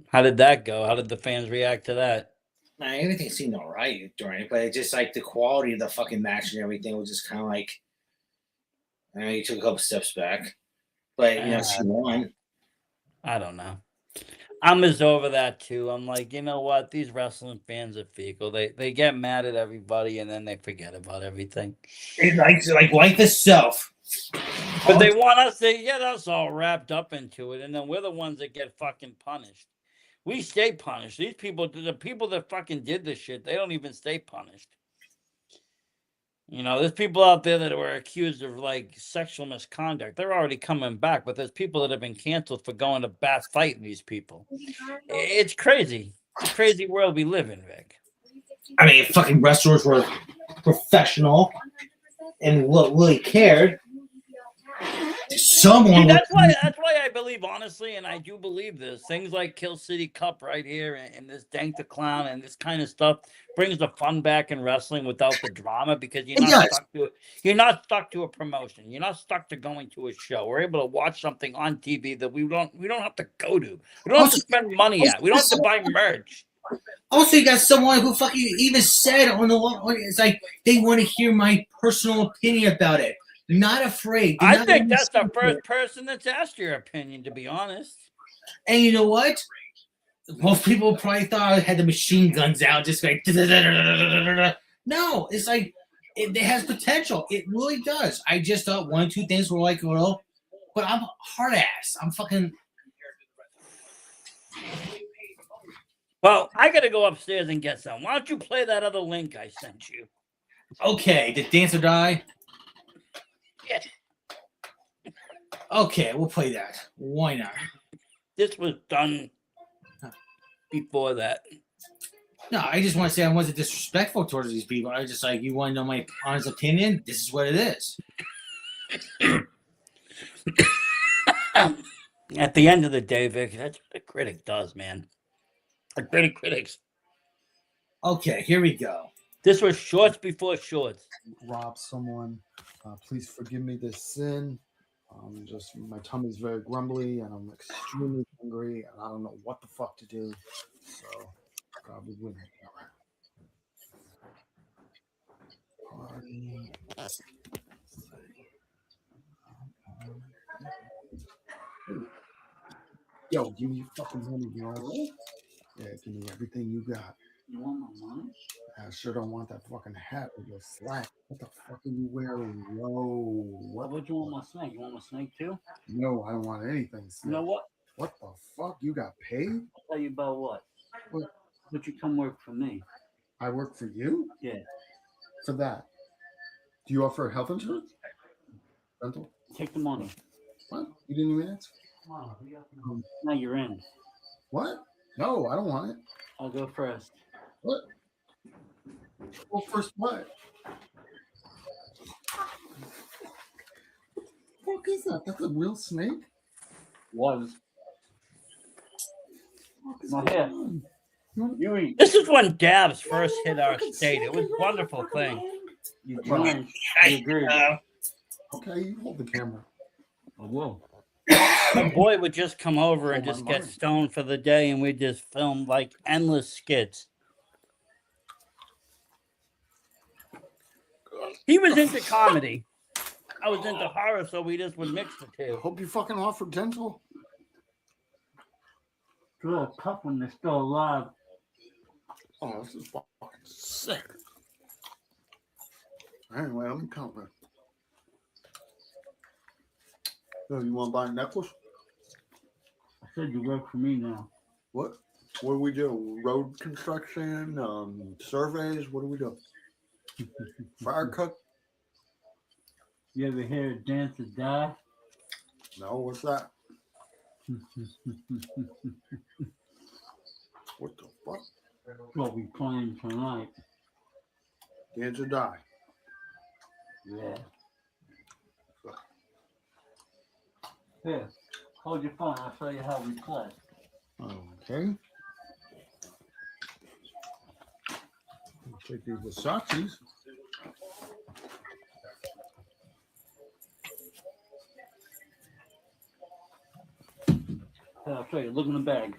How did that go? How did the fans react to that? Everything seemed all right during it, but it just like the quality of the fucking match and everything was just kind of like, you took a couple steps back, but she won. I don't know. I'm as over that too. I'm like, you know what? These wrestling fans are fecal. They get mad at everybody and then they forget about everything. It's like life itself. But they want us to get us all wrapped up into it, and then we're the ones that get fucking punished. We stay punished. These people, the people that fucking did this shit, they don't even stay punished. There's people out there that were accused of like sexual misconduct. They're already coming back, but there's people that have been canceled for going to bat fighting these people. It's crazy. It's a crazy world we live in, Vic. I mean, fucking wrestlers were professional and really cared. See, that's why I believe, honestly, and I do believe this. Things like Kill City Cup right here and this Dank the Clown and this kind of stuff brings the fun back in wrestling without the drama, because you're not stuck to a promotion. You're not stuck to going to a show. We're able to watch something on TV that we don't have to go to. We don't have to spend money at. We don't have to buy merch. Also, you got someone who fucking even said on the it's like they want to hear my personal opinion about it. Not afraid. I think that's the first person that's asked your opinion, to be honest. And you know what? Most people probably thought I had the machine guns out, just like no. It's like it has potential. It really does. I just thought one or two things were like, well, but I'm hard ass. I'm fucking. Well, I gotta go upstairs and get some. Why don't you play that other link I sent you? Okay, did Dance or Die? Yeah. Okay, we'll play that. Why not? This was done before that. No, I just want to say I wasn't disrespectful towards these people. I was just like, you want to know my honest opinion? This is what it is. At the end of the day, Vic, that's what a critic does, man. A critics. Okay, here we go. This was shorts before shorts. Rob someone. Please forgive me this sin. Just my tummy's very grumbly and I'm extremely hungry and I don't know what the fuck to do. So God be with me. Party. Yo, give me your fucking money, bro. Yeah, give me everything you got. You want my money? I sure don't want that fucking hat with your slack. What the fuck are you wearing? Yo, What would you want my snake? You want my snake too? No, I don't want anything. You know what? What the fuck? You got paid? I'll tell you about what? What? Would you come work for me? I work for you? Yeah. For that. Do you offer health insurance? Rental? Take the money. What? You didn't even answer? Now you're in. What? No, I don't want it. I'll go first. What? Well, first what? What the fuck is that? That's a real snake? Was. What Here. You eat. This is when Dabs first hit our state. It was a wonderful thing. You joined. You agreed. Okay, you hold the camera. I will. My boy would just come over and just get stoned for the day, and we'd just film like endless skits. He was into comedy. I was into horror, so we just would mix the two. Hope you fucking offer dental. It's a little tough when they're still alive. Oh, this is fucking sick. Anyway, let me count that. So you want to buy a necklace? I said you work for me now. What? What do we do? Road construction, surveys. What do we do? Fire cook? You ever hear Dance or Die? No, what's that? What the fuck? What we playing tonight? Dance or Die. Yeah. Here, hold your phone. I'll show you how we play. Okay. Take these Versace's. Here, I'll show you. Look in the bag.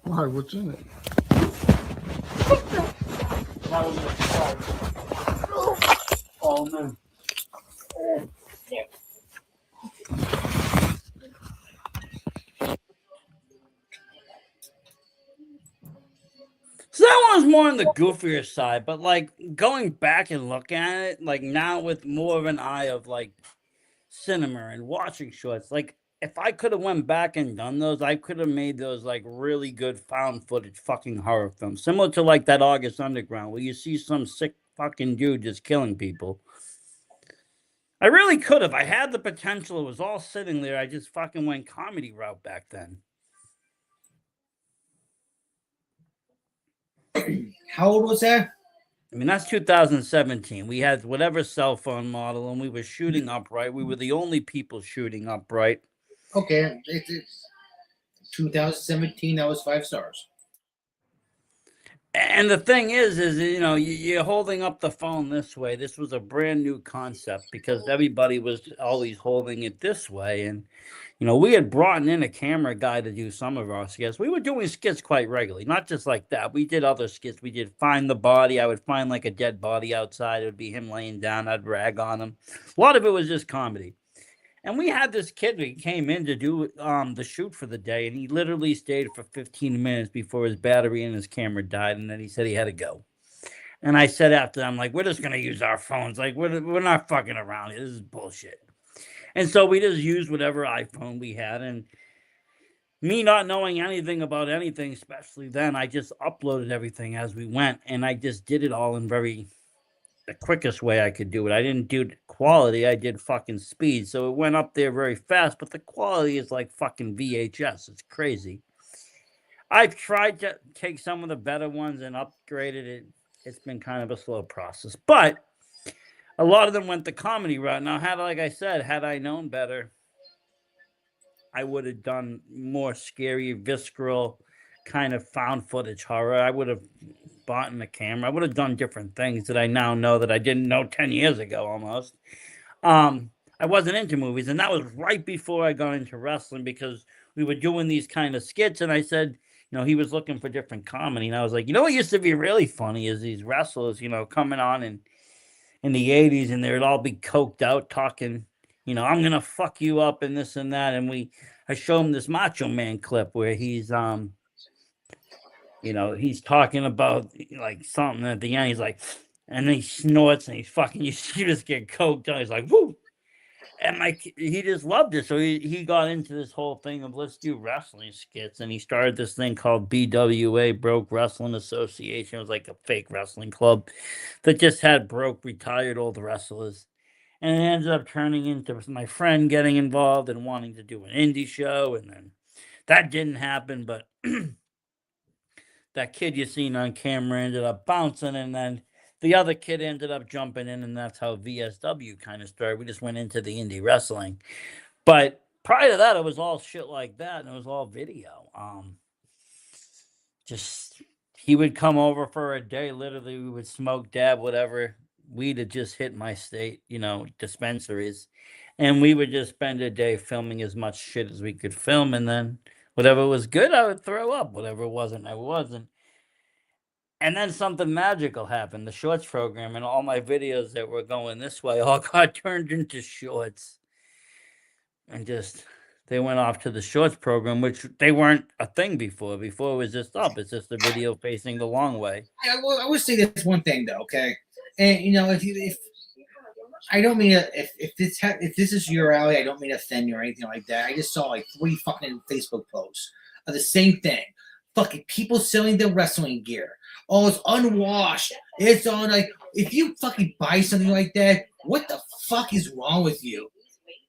Why? What's in it? That was the start. All new. So that one's more on the goofier side, but like going back and looking at it, like now with more of an eye of like cinema and watching shorts, like if I could have went back and done those, I could have made those like really good found footage fucking horror films, similar to like that August Underground, where you see some sick fucking dude just killing people. I really could have. I had the potential. It was all sitting there. I just fucking went comedy route back then. How old was that? I mean, that's 2017. We had whatever cell phone model, and we were shooting upright. We were the only people shooting upright. Okay, it's 2017. That was 5 stars. And the thing is you know, you're holding up the phone this way. This was a brand new concept because everybody was always holding it this way. And, you know, we had brought in a camera guy to do some of our skits. We were doing skits quite regularly, not just like that. We did other skits. We did Find the Body. I would find like a dead body outside. It would be him laying down. I'd rag on him. A lot of it was just comedy. And we had this kid that came in to do the shoot for the day, and he literally stayed for 15 minutes before his battery in his camera died, and then he said he had to go. And I said after that, I'm like, we're just going to use our phones. Like, we're not fucking around here. This is bullshit. And so we just used whatever iPhone we had, and me not knowing anything about anything, especially then, I just uploaded everything as we went, and I just did it all in the quickest way I could do it. I didn't do quality, I did fucking speed. So it went up there very fast, but the quality is like fucking VHS. It's crazy. I've tried to take some of the better ones and upgraded it. It's been kind of a slow process, but a lot of them went the comedy route. Now, like I said, had I known better, I would have done more scary, visceral kind of found footage horror. I would have bought in a camera. I would have done different things that I now know that I didn't know 10 years ago almost. I wasn't into movies, and that was right before I got into wrestling because we were doing these kind of skits, and I said, you know, he was looking for different comedy, and I was like, you know what used to be really funny is these wrestlers, you know, coming on in the 80s, and they'd all be coked out talking, you know, I'm gonna fuck you up and this and that, and I show him this Macho Man clip where he's you know, he's talking about like something at the end. He's like, and then he snorts and he's fucking, you just get coked out. He's like, woo. And like, he just loved it. So he got into this whole thing of let's do wrestling skits. And he started this thing called BWA, Broke Wrestling Association. It was like a fake wrestling club that just had broke, retired old wrestlers. And it ended up turning into my friend getting involved and wanting to do an indie show. And then that didn't happen, but that kid you seen on camera ended up bouncing, and then the other kid ended up jumping in, and that's how VSW kind of started. We just went into the indie wrestling. But prior to that, it was all shit like that, and it was all video. Just he would come over for a day, literally, we would smoke, dab, whatever. Weed had just hit my state, you know, dispensaries. And we would just spend a day filming as much shit as we could film, and then whatever was good, I would throw up. Whatever wasn't, I wasn't. And then something magical happened. The shorts program and all my videos that were going this way all got turned into shorts. And just, they went off to the shorts program, which they weren't a thing before. Before it was just up. It's just the video facing the long way. I would say this one thing though, okay? And you know, if I don't mean if this is your alley, I don't mean to offend you or anything like that. I just saw like 3 fucking Facebook posts of the same thing. Fucking people selling their wrestling gear. Oh, it's unwashed. It's on like if you fucking buy something like that, what the fuck is wrong with you?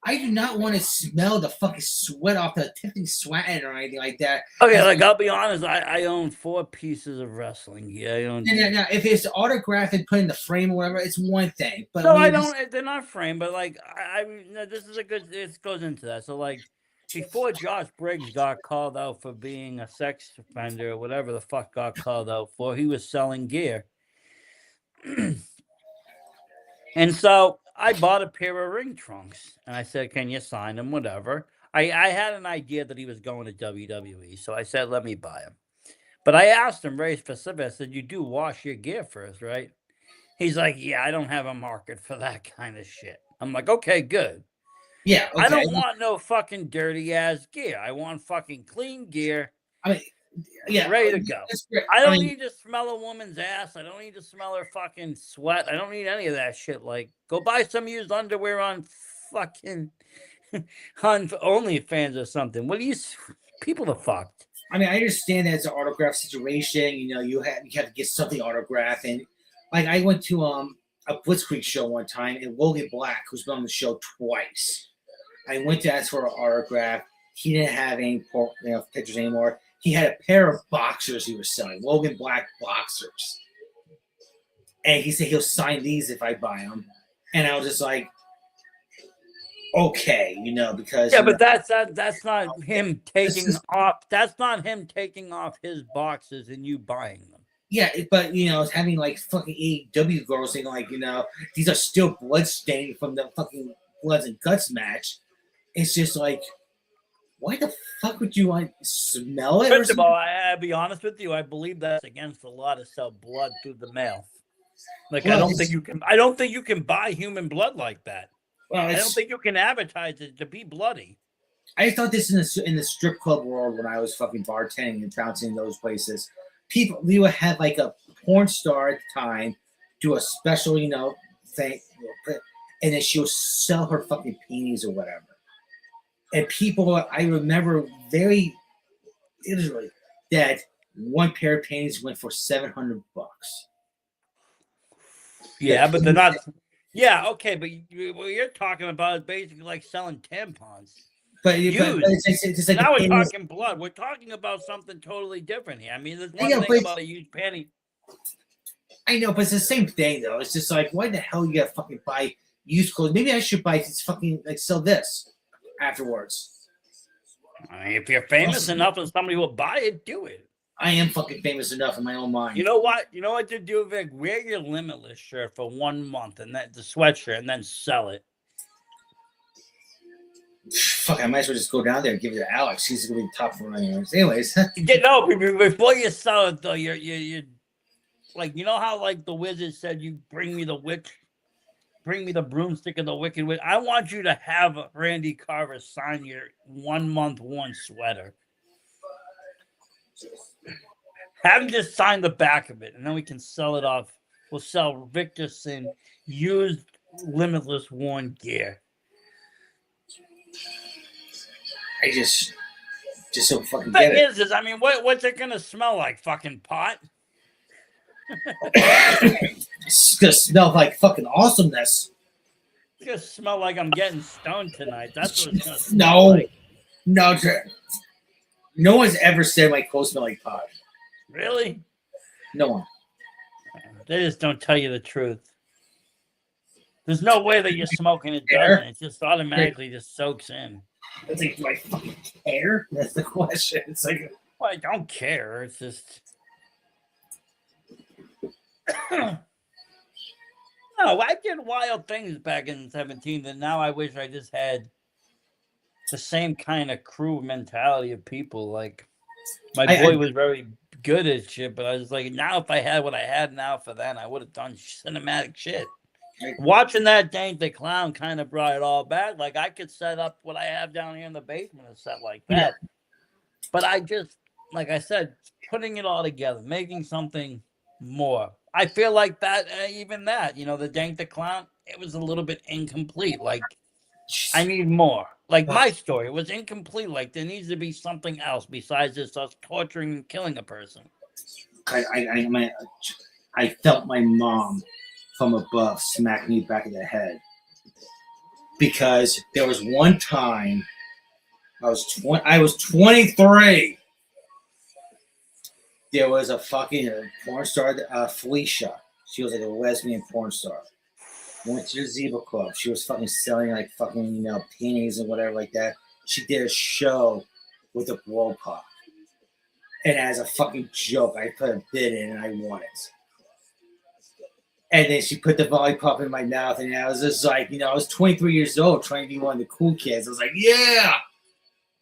I do not want to smell the fucking sweat off the Tiffany sweating or anything like that. Okay, like I'll be honest, I own 4 pieces of wrestling gear. I own. Now, if it's autographed and put in the frame or whatever, it's one thing. But No, when I you just- don't. They're not framed, but like no, this is a good. It goes into that. So like, before Josh Briggs got called out for being a sex offender or whatever the fuck got called out for, he was selling gear. And so I bought a pair of ring trunks, and I said, "Can you sign them?" Whatever. I had an idea that he was going to WWE, so I said, "Let me buy them." But I asked him very specific. I said, "You do wash your gear first, right?" He's like, "Yeah, I don't have a market for that kind of shit." I'm like, "Okay, good. yeah, okay. I don't want no fucking dirty ass gear. I want fucking clean gear, I mean, yeah, ready to go. that's great. I don't mean, need to smell a woman's ass. I don't need to smell her fucking sweat. I don't need any of that shit. Like, go buy some used underwear on fucking on OnlyFans or something. What do you people are fucked?" I mean, I understand that it's an autograph situation. You know, you have to get something autographed, and like I went to a Blitzkrieg show one time, and Logan Black, who's been on the show twice, I went to ask for an autograph. He didn't have any pictures anymore. He had a pair of boxers he was selling, Logan Black boxers, and he said he'll sign these if I buy them. And I was just like, okay, because Yeah, but that's not him taking off. That's not him taking off his boxes and you buying them. yeah, but it's having like fucking AEW girls saying like, these are still blood stained from the fucking Bloods and Guts match. It's just like, why the fuck would you want to smell it? First of all, I'll be honest with you. I believe that's against the law to sell blood through the mail. Like, Well, I don't think you can. I don't think you can buy human blood like that. Well, I don't think you can advertise it to be bloody. I thought this in the strip club world when I was fucking bartending and bouncing in those places. We would have like a porn star at the time do a special, thing, and then she'll sell her fucking panties or whatever. And people, I remember very easily that one pair of panties went for $700. Yeah, but they're not. Yeah, okay, but what you're talking about is basically like selling tampons. But it's like now we're talking blood. We're talking about something totally different here. I mean, there's one thing about a used panty. I know, but it's the same thing though. It's just like, why the hell you gotta fucking buy used clothes? Maybe I should buy this fucking sell this afterwards. I mean, if you're famous enough and somebody will buy it, do it. I am fucking famous enough in my own mind. You know what? You know what to do, Vic? Wear your Limitless shirt for 1 month and then the sweatshirt and then sell it. Fuck, I might as well just go down there and give it to Alex. He's gonna be top for anyways. Before you sell it though, you're like, you know how like the wizard said, "You bring me the witch, bring me the broomstick of the wicked witch." I want you to have Randy Carver sign your 1 month worn sweater. Have him just sign the back of it, and then we can sell it off. We'll sell Victorson used Limitless worn gear. I just so fucking The get thing it. is, I mean, what's it gonna smell like? Fucking pot? It's gonna smell like fucking awesomeness. It's gonna smell like I'm getting stoned tonight. That's what it's gonna smell No, like. no one's ever said my clothes smell like pot. Really? No one. They just don't tell you the truth. There's no way that you're smoking it doesn't. It just automatically just soaks in. It's like, do I fucking care? That's the question. It's like, Well, I don't care. It's just no. I did wild things back in 17, and now I wish I just had the same kind of crew mentality of people. Like my boy was very good at shit, but I was like, now if I had what I had now for then, I would have done cinematic shit. Watching that Dank the Clown kind of brought it all back. Like I could set up what I have down here in the basement and set like that. Yeah. But I just, like I said, putting it all together, making something more. I feel like that, even that, the Dank the Clown, it was a little bit incomplete. Like I need more. Like my story was incomplete. Like there needs to be something else besides just us torturing and killing a person. I felt my mom from above smack me back in the head. because there was one time I was 23. There was a fucking porn star, Felicia. She was like a lesbian porn star. Went to the Zebra Club. She was fucking selling like fucking panties and whatever like that. She did a show with a blow pop, and as a fucking joke, I put a bid in and I won it. And then she put the lollipop in my mouth, and I was just like, I was 23 years old, trying to be one of the cool kids. I was like, yeah.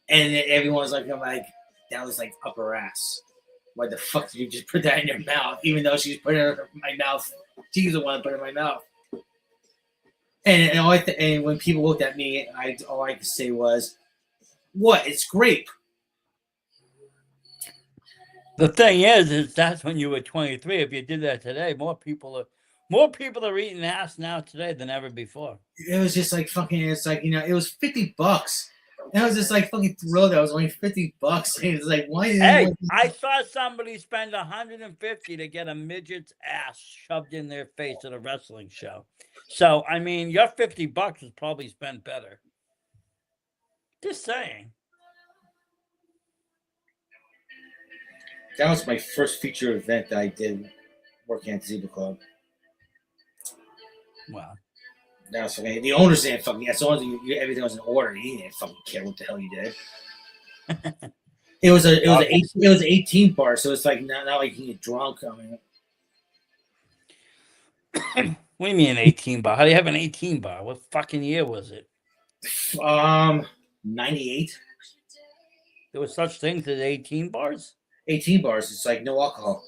And then everyone was like, I'm like, that was like upper ass. Why the fuck did you just put that in your mouth? Even though she's putting it in my mouth, she's the one that put it in my mouth. And when people looked at me, all I could say was, "What? It's grape." The thing is that's when you were 23. If you did that today, more people are eating ass now today than ever before. It was just like fucking. It's like it was $50. And I was just like fucking thrilled that it was only $50. And it's like, why? Hey, I saw somebody spend $150 to get a midget's ass shoved in their face at a wrestling show. So I mean, your $50 was probably spent better. Just saying. That was my first feature event that I did working at the Zebra Club. Wow. That was fucking. The owners didn't fucking. As long as everything was in order, he didn't fucking care what the hell you did. It was 18 bar, so it's like not like you get drunk. I mean, What do you mean 18 bar? How do you have an 18 bar? What fucking year was it? 98. There was such things as 18 bars? 18 bars. It's like no alcohol.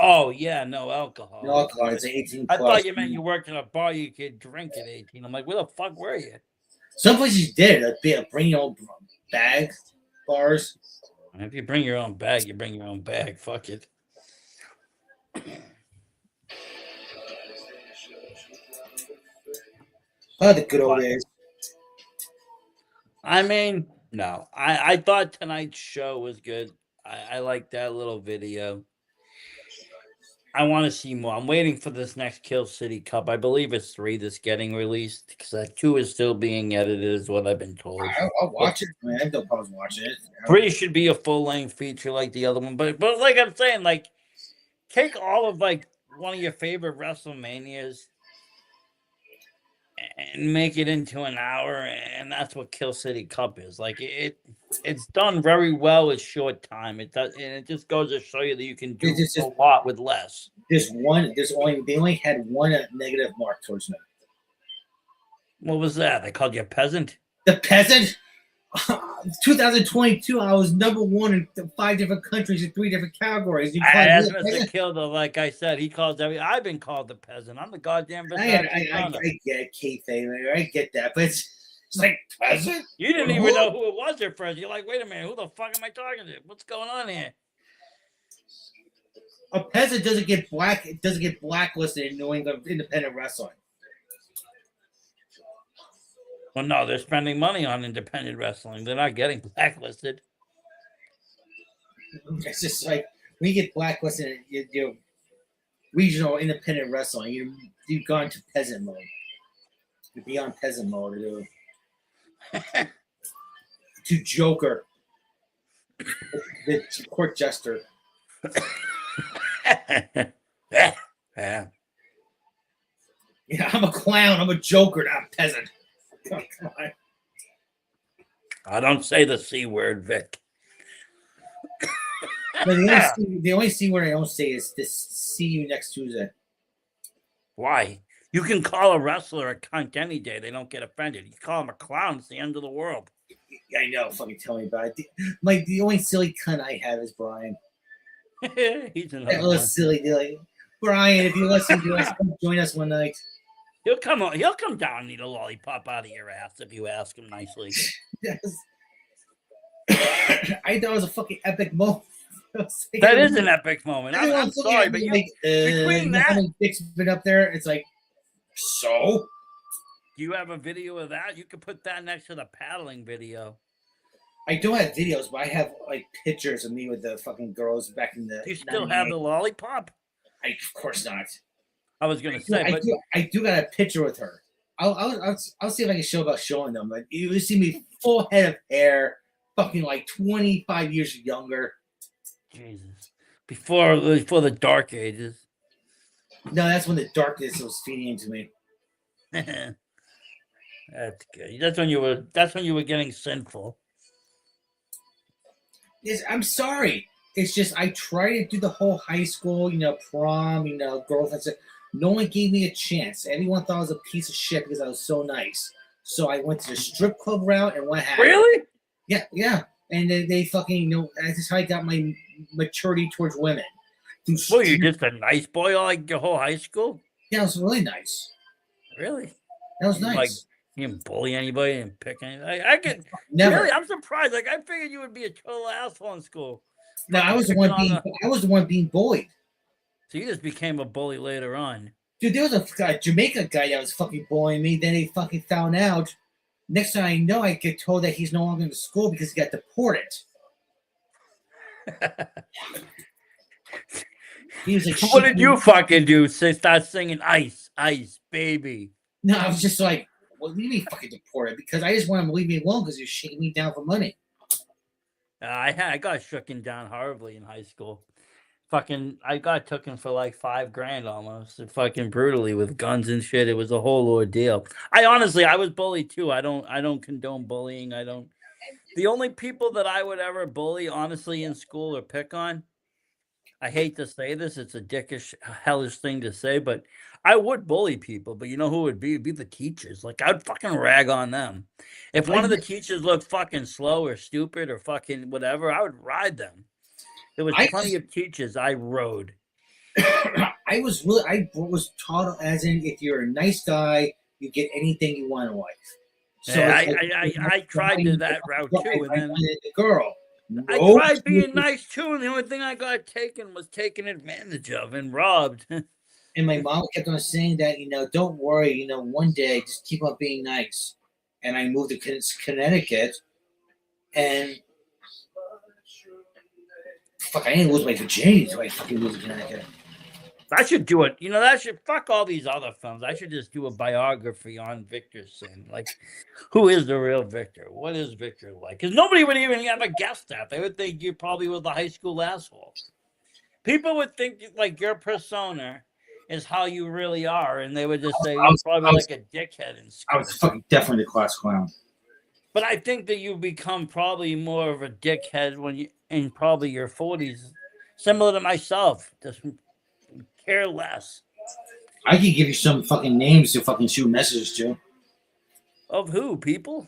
Oh yeah, no alcohol. No alcohol. It's 18 I plus. thought you meant you worked in a bar you could drink at 18. I'm like, where the fuck were you? Some places did. Like, bring your own bag bars. If you bring your own bag, you bring your own bag. Fuck it. Oh, the good old days. I mean, no. I thought tonight's show was good. I like that little video. I want to see more. I'm waiting for this next Kill City Cup. I believe it's 3 that's getting released because 2 is still being edited, is what I've been told. I'll watch it, man. I have no problems watching it. 3 should be a full-length feature like the other one. But like I'm saying, like, take all of like one of your favorite WrestleManias and make it into an hour, and that's what Kill City Cup is. Like it's done very well in short time. It does, and it just goes to show you that you can do a lot with less. They only had one negative mark towards me. What was that? They called you a peasant? The peasant? 2022, I was #1 in 5 different countries in 3 different categories. That's Mr. Kilda, like I said, he calls I've been called the peasant. I'm the goddamn I get it, kayfabe. I get that, but it's like peasant. You didn't even know who it was at first. You're like, wait a minute, who the fuck am I talking to? What's going on here? A peasant doesn't get blacklisted in New England independent wrestling. Well, no, they're spending money on independent wrestling. They're not getting blacklisted. It's just like when you get blacklisted in regional independent wrestling, you've gone to peasant mode. You're beyond peasant mode. To Joker, the court jester. Yeah. Yeah, I'm a clown. I'm a Joker, not a peasant. Come on. I don't say the C word, Vic. No, the only C word I don't say is this. See you next Tuesday. Why? You can call a wrestler a cunt any day. They don't get offended. You call him a clown, it's the end of the world. I know. Fucking tell me about it. The only silly cunt I have is Brian. He's That another little one. silly deal. Brian, if you listen to us, come join us one night. He'll come down and eat a lollipop out of your ass if you ask him nicely. Yes. I thought it was a fucking epic moment. That is an epic moment. I'm sorry, but between that, how many dicks been up there? It's like, so. Do you have a video of that? You could put that next to the paddling video. I don't have videos, but I have like pictures of me with the fucking girls back in the. Do you still have the lollipop? Of course not. I was gonna say, I do got a picture with her. I'll see if I can show about showing them. Like you see me full head of hair, fucking like 25 years younger. Jesus. Before the dark ages. No, that's when the darkness was feeding into me. That's good. That's when you were getting sinful. I'm sorry. It's just I tried to do the whole high school, prom, girlfriends. No one gave me a chance. Everyone thought I was a piece of shit because I was so nice. So I went to the strip club route, and what happened? Really? Yeah. And they fucking, that's how I got my maturity towards women. Well, you're just a nice boy all like your whole high school? Yeah, it was really nice. Really? That was You nice. Like, you didn't bully anybody and pick anybody? I get Never. Really, I'm surprised. Like, I figured you would be a total asshole in school. No, I was the one being bullied. So you just became a bully later on. Dude, there was a Jamaica guy that was fucking bullying me. Then he fucking found out. Next thing I know, I get told that he's no longer in the school because he got deported. He was like, what did you fucking do? Start singing "Ice, Ice, Baby"? No, I was just like, "What do you mean fucking deported?" Because I just want him to leave me alone because you're shaking me down for money. I got shooken down horribly in high school. I got taken for like $5,000 almost, fucking brutally with guns and shit. It was a whole ordeal. I was bullied too. I don't condone bullying. The only people that I would ever bully, honestly, in school or pick on, I hate to say this, it's a dickish, hellish thing to say, but I would bully people. But you know who it would be? It'd be the teachers. Like, I'd fucking rag on them. If one of the teachers looked fucking slow or stupid or fucking whatever, I would ride them. There was plenty of teachers I rode. I was taught as in if you're a nice guy, you get anything you want in life. So yeah, I tried that route too, and then the girl. I tried being nice too, and the only thing I got taken advantage of and robbed. And my mom kept on saying that, don't worry, one day just keep on being nice. And I moved to Connecticut, and fuck, I didn't lose my virginity until I fucking moved to Connecticut. I should do it. That should fuck all these other films. I should just do a biography on Victor's sin. Like, who is the real Victor? What is Victor like? Because nobody would even ever guess that. They would think you probably was the high school asshole. People would think like your persona is how you really are, and they would just say you're probably like a dickhead in school. I was fucking definitely the class clown. But I think that you become probably more of a dickhead when you in probably your 40s, similar to myself. Just care less. I could give you some fucking names to fucking shoot messages to. Of who? People?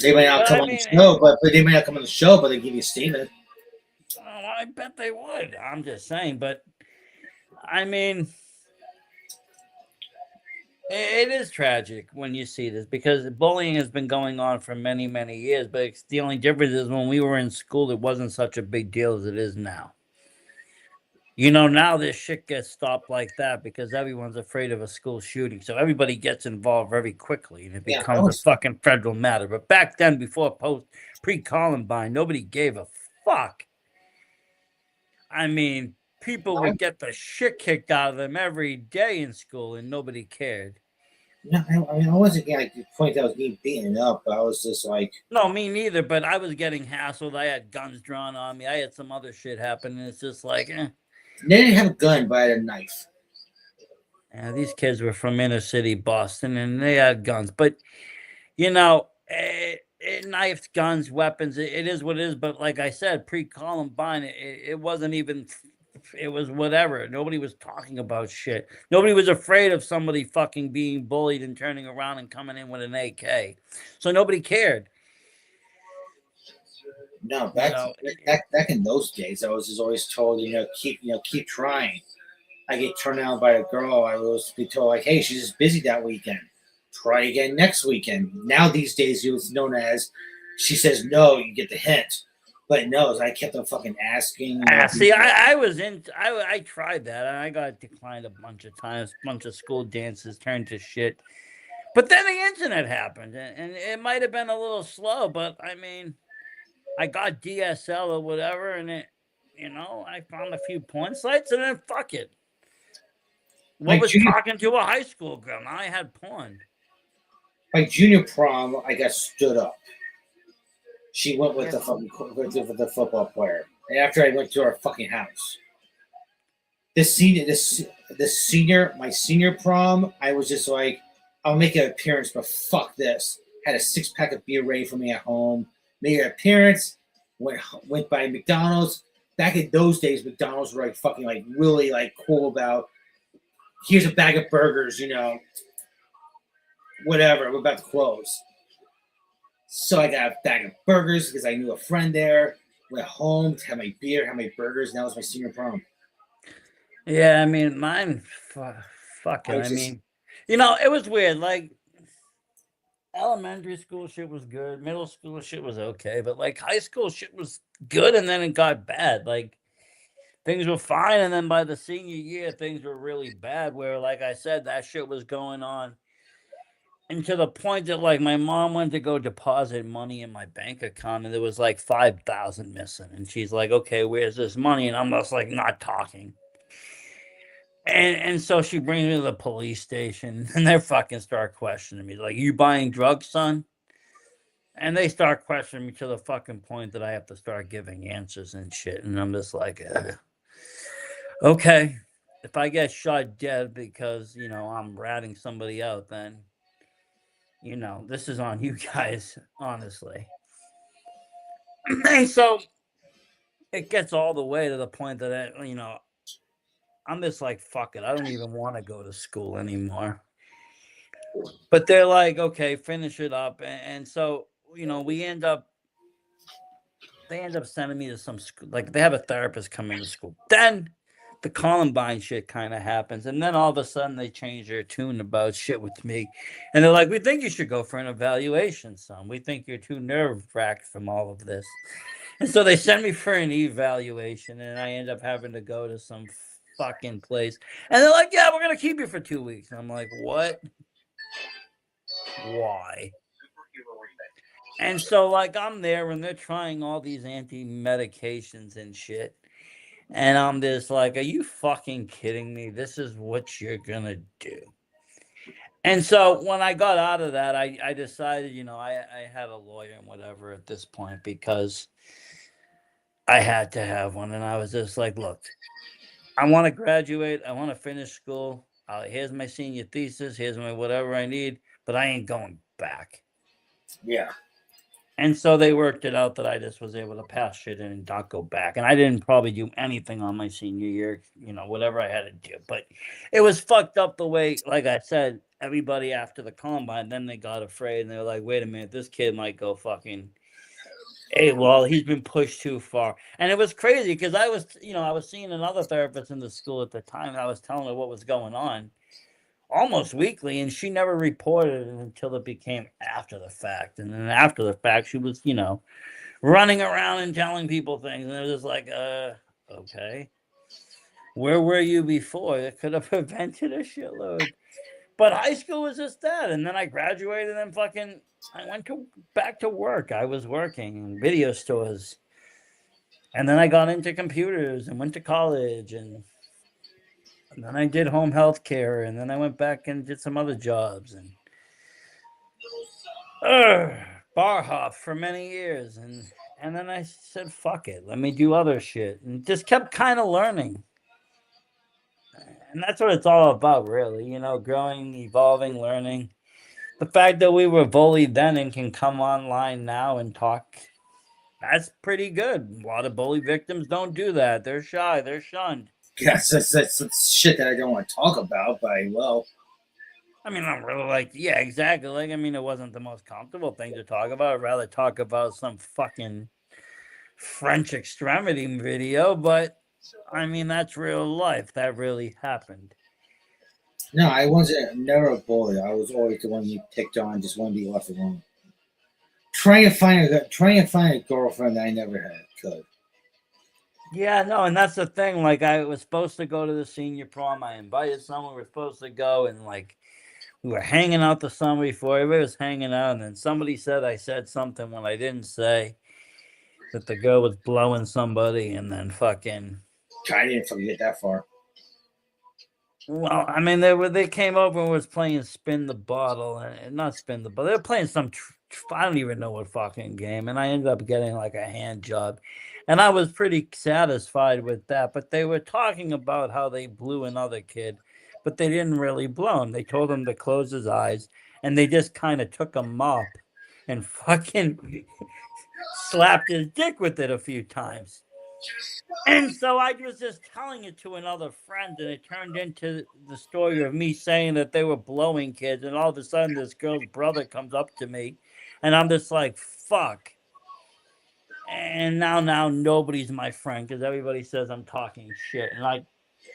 They might not come on the show, but they might not come on the show, but they give you a statement. Oh, I bet they would. I'm just saying, but I mean, it is tragic when you see this because bullying has been going on for many, many years. But the only difference is when we were in school, it wasn't such a big deal as it is now. Now this shit gets stopped like that because everyone's afraid of a school shooting. So everybody gets involved very quickly and it becomes a fucking federal matter. But back then, before pre-Columbine, nobody gave a fuck. I mean, people would get the shit kicked out of them every day in school and nobody cared. No, I wasn't like the point that I was being beaten up, but I was just like... No, me neither, but I was getting hassled. I had guns drawn on me. I had some other shit happen, and it's just like, They didn't have a gun, but I had a knife. Yeah, these kids were from inner city Boston, and they had guns. But, knives, guns, weapons, it is what it is. But like I said, pre-Columbine, it wasn't even... It was whatever. Nobody was talking about shit. Nobody was afraid of somebody fucking being bullied and turning around and coming in with an AK. So nobody cared. No, back in those days, I was just always told, keep trying. I get turned down by a girl. I was be told like, hey, she's just busy that weekend. Try again next weekend. Now these days, it's known as, she says no, you get the hint. But no, I kept on fucking asking. See, I tried that and I got declined a bunch of times. A bunch of school dances turned to shit. But then the internet happened and it might have been a little slow, but I mean, I got DSL or whatever and I found a few porn sites and then fuck it. What My was junior- talking to a high school girl? Now I had porn. My junior prom, I got stood up. She went with Yeah. the fucking with the football player. And after I went to our fucking house. My senior prom, I was just like, I'll make an appearance, but fuck this. Had a 6-pack of beer ready for me at home. Made an appearance. Went by McDonald's. Back in those days, McDonald's were like fucking like really like cool about. Here's a bag of burgers, whatever. We're about to close. So I got a bag of burgers because I knew a friend there. Went home to have my beer, have my burgers, and that was my senior prom. Yeah, I mean, mine, fucking, I I just- mean, it was weird. Like, elementary school shit was good, middle school shit was okay, but like high school shit was good, and then it got bad. Like, things were fine, and then by the senior year, things were really bad. Where, like I said, that shit was going on, and to the point that like my mom went to go deposit money in my bank account, and there was like 5,000 missing, and she's like, "Okay, where's this money?" And I'm just like not talking. And so she brings me to the police station, and they fucking start questioning me, like, "You buying drugs, son?" And they start questioning me to the fucking point that I have to start giving answers and shit. And I'm just like, okay, if I get shot dead because I'm ratting somebody out, then this is on you guys, honestly. And so it gets all the way to the point that I'm just like, fuck it, I don't even want to go to school anymore. But they're like, okay, finish it up. And so, they end up sending me to some school. Like, they have a therapist come into school. Then the Columbine shit kind of happens. And then all of a sudden they change their tune about shit with me. And they're like, we think you should go for an evaluation, son. We think you're too nerve-wracked from all of this. And so they send me for an evaluation, and I end up having to go to some fucking place. And they're like, yeah, we're going to keep you for 2 weeks. And I'm like, what? Why? And so, like, I'm there and they're trying all these anti-medications and shit. And I'm just like, are you fucking kidding me? This is what you're gonna do. And so when I got out of that, I decided, I had a lawyer and whatever at this point because I had to have one. And I was just like, look, I want to graduate. I want to finish school. Here's my senior thesis. Here's my whatever I need. But I ain't going back. Yeah. And so they worked it out that I just was able to pass shit in and not go back. And I didn't probably do anything on my senior year, whatever I had to do. But it was fucked up the way, like I said, everybody after the Combine, then they got afraid and they were like, wait a minute, this kid might go fucking, hey, well, he's been pushed too far. And it was crazy because I was seeing another therapist in the school at the time. And I was telling her what was going on almost weekly, and she never reported it until it became after the fact. And then after the fact, she was, running around and telling people things. And it was just like, okay. Where were you before? It could have prevented a shitload. But high school was just that. And then I graduated and I went back to work. I was working in video stores. And then I got into computers and went to college and then I did home health care, and then I went back and did some other jobs, and bar hop for many years, and then I said, fuck it, let me do other shit, and just kept kind of learning. And that's what it's all about, really, growing, evolving, learning. The fact that we were bullied then and can come online now and talk, that's pretty good. A lot of bully victims don't do that. They're shy, they're shunned. Yes, that's shit that I don't want to talk about, but I will. I mean, I'm really like, yeah, exactly. Like, I mean, it wasn't the most comfortable thing to talk about. I'd rather talk about some fucking French extremity video, but I mean, that's real life. That really happened. No, I wasn't never a bully. I was always the one you picked on, just want to be left alone. Trying to find a girlfriend that I never had could. Yeah, no, and that's the thing. Like, I was supposed to go to the senior prom. I invited someone. We were supposed to go, and like, we were hanging out the summer before. Everybody was hanging out, and then somebody said I said something when I didn't say that the girl was blowing somebody, and then fucking. I didn't fucking get that far. Well, I mean, they came over and was playing spin the bottle, and not spin the bottle. They were playing some I don't even know what fucking game, and I ended up getting like a hand job, and I was pretty satisfied with that. But they were talking about how they blew another kid, but they didn't really blow him. They told him to close his eyes, and they just kind of took a mop and fucking slapped his dick with it a few times. And so I was just telling it to another friend, and it turned into the story of me saying that they were blowing kids, and all of a sudden this girl's brother comes up to me, and I'm just like, fuck. And now nobody's my friend because everybody says I'm talking shit. And like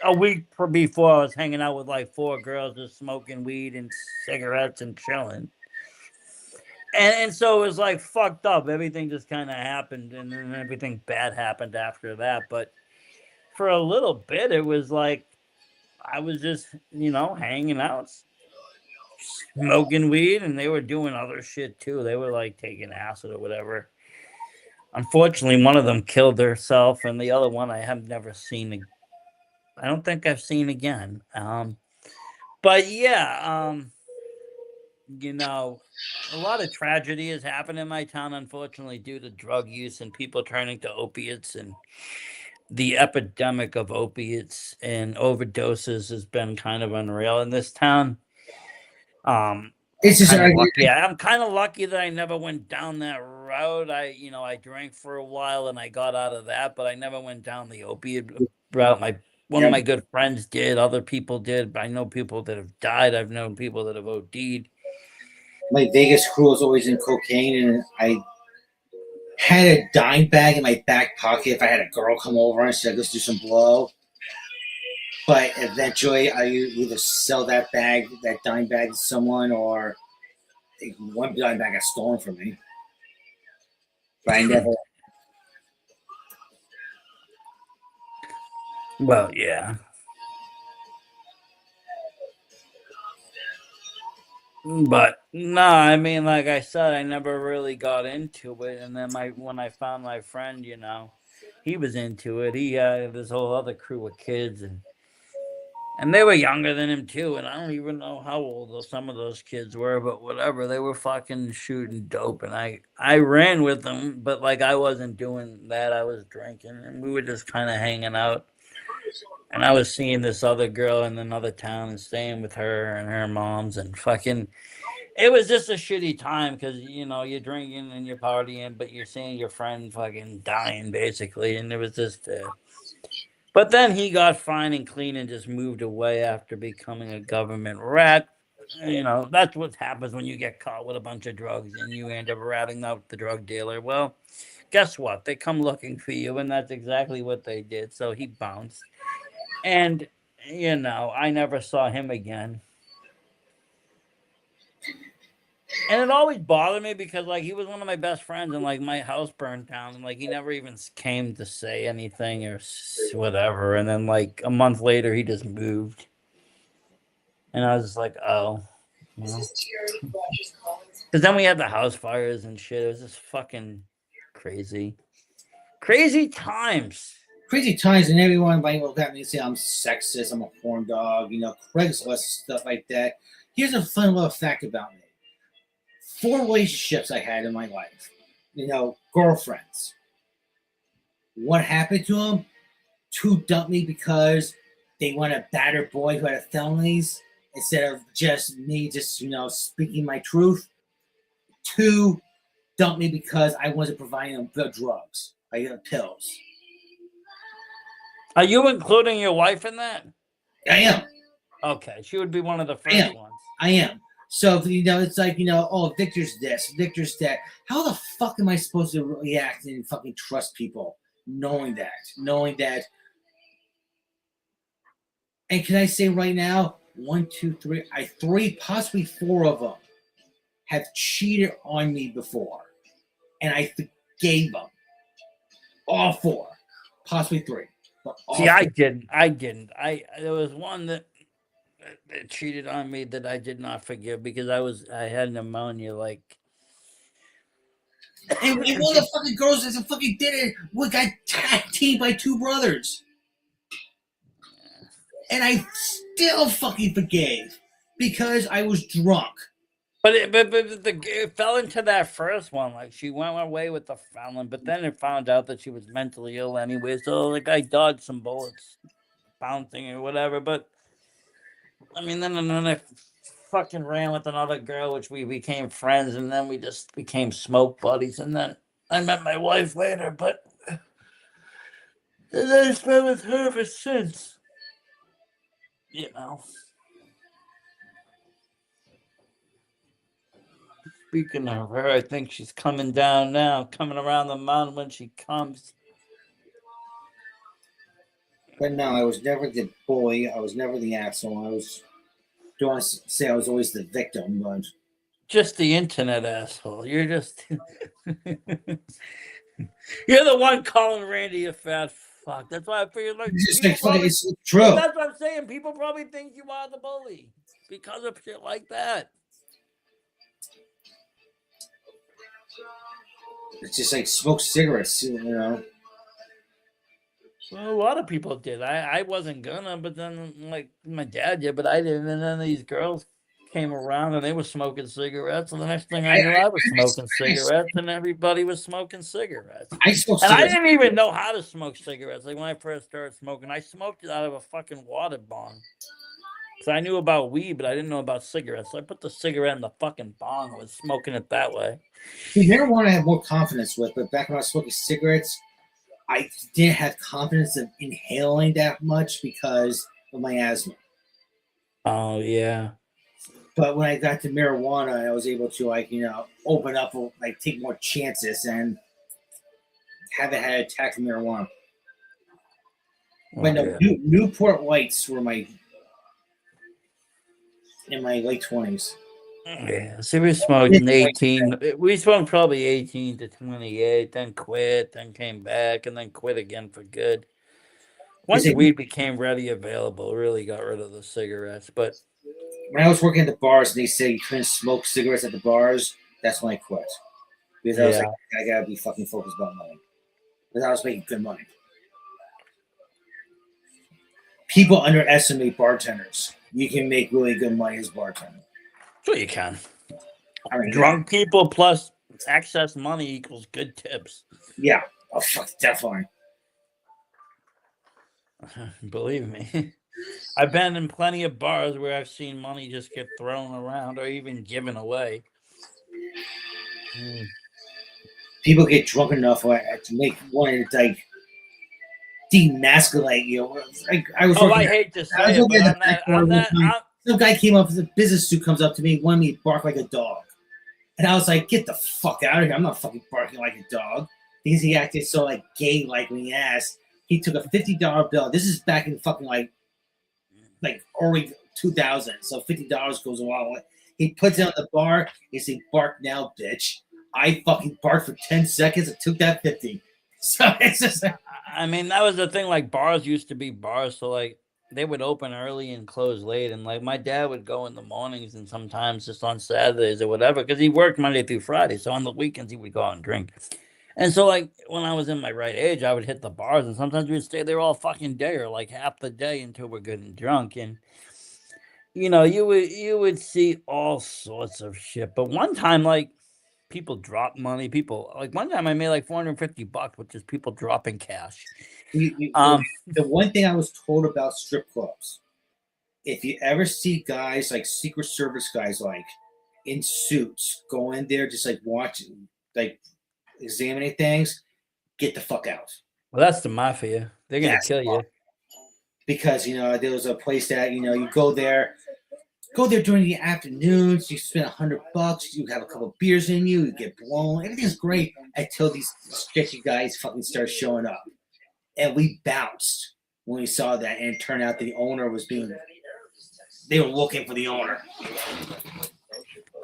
a week before, I was hanging out with like 4 girls just smoking weed and cigarettes and chilling. And so it was like fucked up. Everything just kind of happened, and then everything bad happened after that. But for a little bit, it was like I was just, hanging out, smoking weed, and they were doing other shit too. They were like taking acid or whatever. Unfortunately, one of them killed herself, and the other one I have never seen. I don't think I've seen again. But yeah, a lot of tragedy has happened in my town, unfortunately, due to drug use and people turning to opiates, and the epidemic of opiates and overdoses has been kind of unreal in this town. It's just I'm kind of lucky that I never went down that road. I drank for a while and I got out of that, but I never went down the opiate route. One of my good friends did, other people did, but I know people that have died. I've known people that have OD'd. my Vegas crew was always in cocaine, and I had a dime bag in my back pocket if I had a girl come over and said, let's do some blow. But eventually, I either sell that dime bag to someone, or one dime bag got stolen from me. But I never. Well, yeah. But no, I mean, like I said, I never really got into it. And then when I found my friend, he was into it. He had this whole other crew of kids, and they were younger than him too. And I don't even know how old some of those kids were, but whatever. They were fucking shooting dope, and I ran with them, but like I wasn't doing that. I was drinking, and we were just kind of hanging out. And I was seeing this other girl in another town and staying with her and her moms, and fucking it was just a shitty time because you're drinking and you're partying, but you're seeing your friend fucking dying basically, and it was just. But then he got fine and clean and just moved away after becoming a government rat. That's what happens when you get caught with a bunch of drugs and you end up ratting out the drug dealer. Well, guess what? They come looking for you, and that's exactly what they did. So he bounced, and I never saw him again. And it always bothered me because like he was one of my best friends, and like my house burned down, and like he never even came to say anything or whatever. And then like a month later, he just moved, and I was just like, oh, because then we had the house fires and shit. It was just fucking crazy, crazy times. Crazy times, and everyone might look at me and say I'm sexist, I'm a horn dog, Craigslist, stuff like that. Here's a fun little fact about me. 4 relationships I had in my life, girlfriends. What happened to them? 2 dumped me because they want a battered boy who had felonies instead of just me speaking my truth. 2 dumped me because I wasn't providing them good drugs, like pills. Are you including your wife in that? I am. Okay, she would be one of the first ones. I am. So, it's like, oh, Victor's this, Victor's that. How the fuck am I supposed to react and fucking trust people knowing that? And can I say right now, 1, 2, 3, possibly 4 of them have cheated on me before. And I forgave them. All 4. Possibly 3. See, I didn't. There was one that cheated on me that I did not forgive because I had pneumonia. Like, and one of the fucking girls that fucking did it, we got tag teamed by 2 brothers. And I still fucking forgave because I was drunk. But it fell into that first one. Like, she went away with the felon, but then it found out that she was mentally ill anyway. So the guy dodged some bullets, bouncing or whatever. But I mean, then I fucking ran with another girl, which we became friends, and then we just became smoke buddies. And then I met my wife later, but and I've been with her ever since. You know. Speaking of her, I think she's coming down now, coming around the mountain when she comes. But no, I was never the bully. I was never the asshole. Don't want to say I was always the victim, but Just the internet asshole. You're just. You're the one calling Randy a fat fuck. That's why I figured, like, it's just people like fucking, probably- it's true. that's what I'm saying. People probably think you are the bully because of shit like that. It's just like smoke cigarettes, you know. Well, a lot of people did. I wasn't gonna, but then, like, my dad did, but I didn't. And then these girls came around and they were smoking cigarettes. And the next thing I knew, I was smoking cigarettes, and everybody was smoking cigarettes. I smoked And I cigarettes. didn't even know how to smoke cigarettes. Like, when I first started smoking, I smoked it out of a fucking water bong. So I knew about weed, but I didn't know about cigarettes. So I put the cigarette in the fucking bong and was smoking it that way. See, marijuana I have more confidence with, but back when I was smoking cigarettes, I didn't have confidence of inhaling that much because of my asthma. Oh, yeah. But when I got to marijuana, I was able to, like, you know, open up, like, take more chances and haven't had attacks of marijuana. But no, Newport Lights were in my late 20s. Yeah, so we smoked in 18. We smoked probably 18 to 28, then quit, then came back, and then quit again for good. Once weed became ready available, really got rid of the cigarettes. But when I was working at the bars and they said you couldn't smoke cigarettes at the bars, that's when I quit. Because I was like, I gotta be fucking focused about money. Because I was making good money. People underestimate bartenders. You can make really good money as a bartender. sure you can. I mean, Drunk people plus excess money equals good tips. yeah. Oh, fuck, definitely. Believe me. I've been in plenty of bars where I've seen money just get thrown around or even given away. People get drunk enough to make one, like, demasculate you. I was I hate to say it, but some guy came up with a business suit, comes up to me, wanted me to bark like a dog. And I was like, get the fuck out of here. I'm not fucking barking like a dog. Because he acted so, like, gay-like when he asked. He took a $50 bill. This is back in fucking, like early 2000. So $50 goes a while. He puts it on the bar. He said, bark now, bitch. I fucking barked for 10 seconds and took that 50. So it's just... I mean, that was the thing. Like, bars used to be bars. So, like, they would open early and close late. And, like, my dad would go in the mornings and sometimes just on Saturdays or whatever. Because he worked Monday through Friday. So on the weekends, he would go out and drink. And so, like, when I was in my right age, I would hit the bars, and sometimes we'd stay there all fucking day or like half the day until we're good and drunk. And you know, you would see all sorts of shit. But one time, like, people drop money. People, like, one time I made like $450, which is people dropping cash. The one thing I was told about strip clubs, if you ever see guys like Secret Service guys, like in suits, go in there just like watching, like examining things, get the fuck out. Well, that's the mafia. They're gonna kill you. Because, you know, there was a place that, you know, you go there during the afternoons, you spend $100, you have a couple of beers in you, you get blown, everything's great until these sketchy guys fucking start showing up. And we bounced when we saw that, and it turned out the owner was they were looking for the owner.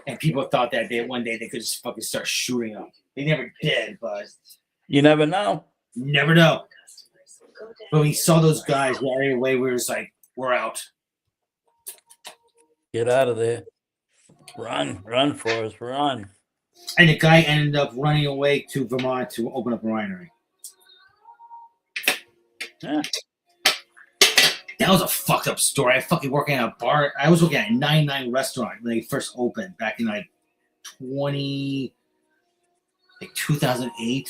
And people thought that one day they could just fucking start shooting up. They never did, but you never know. Never know. But we saw those guys running away. We were just like, we're out. Get out of there. Run for us, run. And the guy ended up running away to Vermont to open up a winery. Yeah. That was a fucked up story. I fucking working at a bar. I was working at a 99 restaurant when they first opened back in like 2008.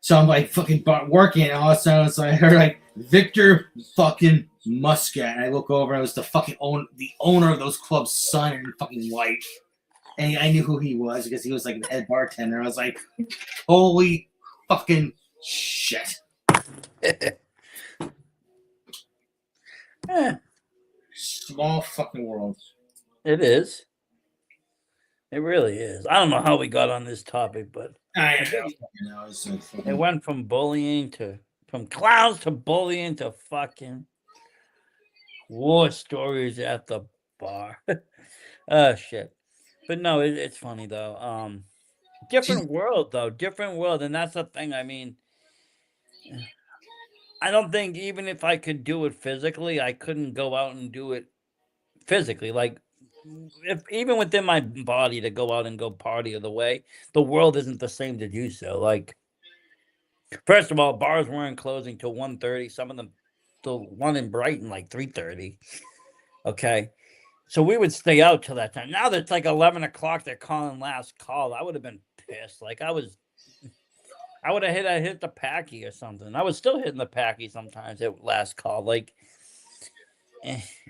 So I'm like fucking working, and all of a sudden so I heard like Victor fucking Muscat, and I look over and it was the fucking the owner of those clubs' son and fucking wife. And I knew who he was because he was like the head bartender. I was like, holy fucking shit. Small fucking world. It is. It really is. I don't know how we got on this topic, but it went from clowns to bullying to fucking war stories at the bar. Oh shit. But no, it's funny though. Different world though, different world, and that's the thing. I mean, I don't think even if I could do it physically, I couldn't go out and do it physically. Like, if even within my body to go out and go party of the way, the world isn't the same to do so. Like, first of all, bars weren't closing till 1:30. Some of them, the one in Brighton, like 3:30. Okay. So we would stay out till that time. Now that it's like 11 o'clock, they're calling last call. I would have been pissed. Like I would have hit the packy or something. I was still hitting the packy sometimes at last call. Like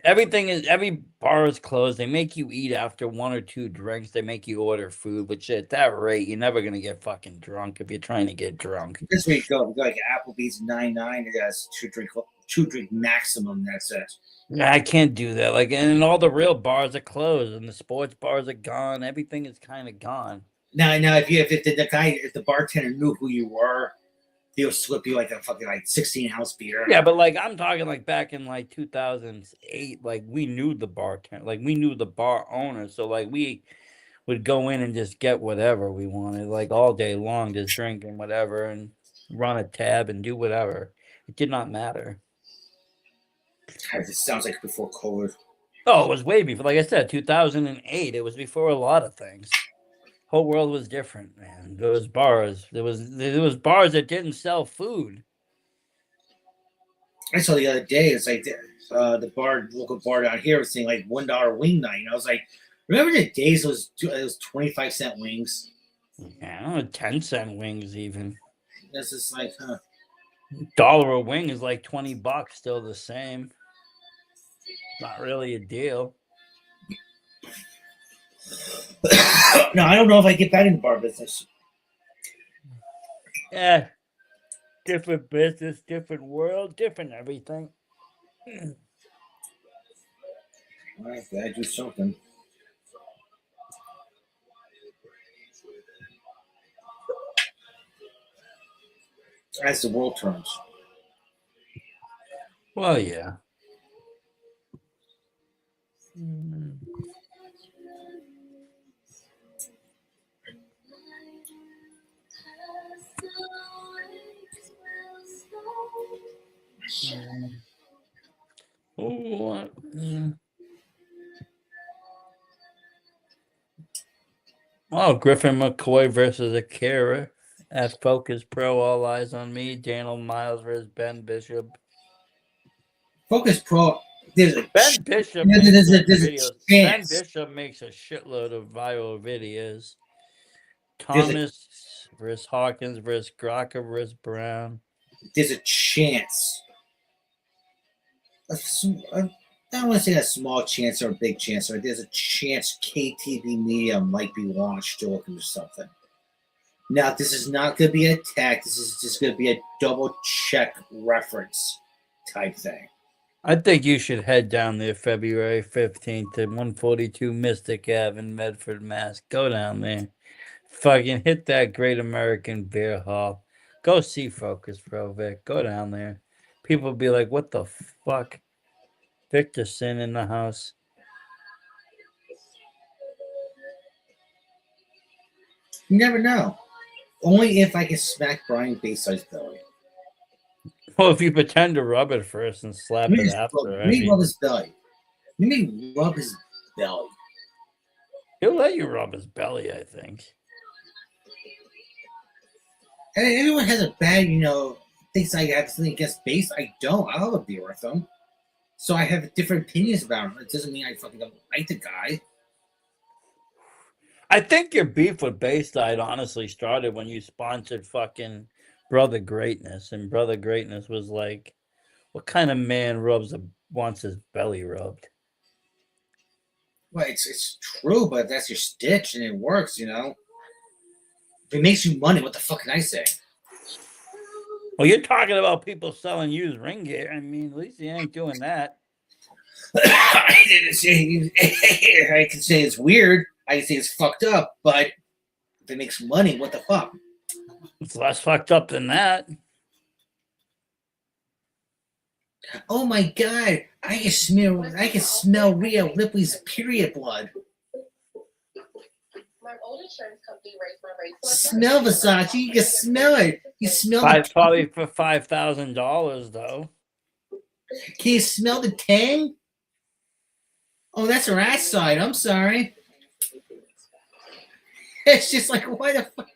every bar is closed. They make you eat after one or two drinks. They make you order food, which at that rate, you're never gonna get fucking drunk if you're trying to get drunk. This week go like Applebee's 99. It has two drink maximum. That's it. I can't do that. Like, and all the real bars are closed, and the sports bars are gone. Everything is kind of gone. Now, if the bartender knew who you were, he'll slip you like a fucking 16-ounce beer. Yeah, but like I'm talking like back in like 2008, like we knew the bartender, like we knew the bar owner, so like we would go in and just get whatever we wanted, like all day long, just drinking whatever and run a tab and do whatever. It did not matter. This sounds like before COVID. Oh, it was way before. Like I said, 2008. It was before a lot of things. Whole world was different, man. There was bars. There was bars that didn't sell food. I saw the other day. It's like the local bar down here was saying like $1 wing night. And I was like, remember the days it was 25-cent wings? Yeah, 10-cent wings even. This is like, huh? Dollar a wing is like $20, still the same. Not really a deal. No, I don't know if I get back in the bar business. Yeah. Different business, different world, different everything. I gotta do something. As the world turns. Well, yeah. Oh, Griffin McCoy versus Akira at Focus Pro. All eyes on me. Daniel Miles versus Ben Bishop. Focus Pro. There's a Ben Bishop. Ben Bishop makes a shitload of viral videos. Thomas versus Hawkins versus Crocker versus Brown. There's a chance. I don't want to say a small chance or a big chance, or there's a chance KTV Media might be launched to look into something. Now, this is not going to be an attack. This is just going to be a double check reference type thing. I think you should head down there February 15th to 142 Mystic Ave in Medford, Mass. Go down there. Fucking hit that Great American Beer Hall. Go see Focus Pro, Vic. Go down there. People be like, what the fuck? Victor Sin in the house. You never know. Only if I can smack Brian Bayside's belly. Well, if you pretend to rub it first and slap it after. Let me rub his belly. Let me rub his belly. He'll let you rub his belly, I think. And everyone has a bad, thinks I have something against bass. I don't. I love a beer with him. So I have different opinions about him. It doesn't mean I fucking don't like the guy. I think your beef with Bayside honestly started when you sponsored fucking Brother Greatness, and Brother Greatness was like, "What kind of man wants his belly rubbed?" Well, it's true, but that's your stitch and it works, you know. If it makes you money, what the fuck can I say? Well, you're talking about people selling used ring gear. I mean, at least you ain't doing that. I didn't say I can say it's weird. I can say it's fucked up, but if it makes money, what the fuck? It's less fucked up than that. Oh my god, I can smell Rhea Ripley's period blood. My old insurance company raised my rates. Smell Versace, you can smell it. You smell the Probably for $5,000 though. Can you smell the tang? Oh, that's her ass side. I'm sorry. It's just like, why the fuck?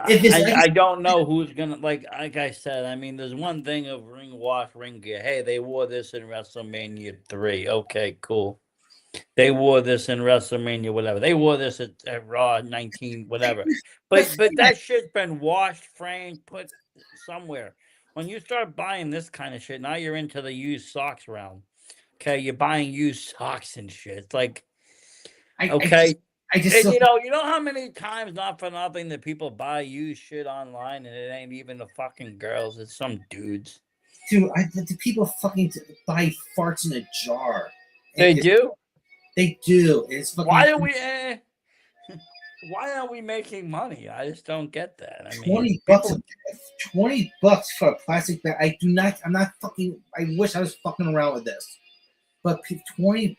I don't know who's gonna like I said. I mean, there's one thing of ring wash, ring gear. Hey, they wore this in WrestleMania 3. Okay, cool. They wore this in WrestleMania, whatever. They wore this at Raw 19, whatever. But that shit's been washed, framed, put somewhere. When you start buying this kind of shit, now you're into the used socks realm. Okay, you're buying used socks and shit. It's like, okay. And you know how many times, not for nothing, that people buy used shit online and it ain't even the fucking girls, it's some dudes. Dude, the people fucking buy farts in a jar. They do? They do. It's fucking. Why are we making money? I just don't get that. I mean, $20 for a plastic bag. I'm not fucking. I wish I was fucking around with this, but $20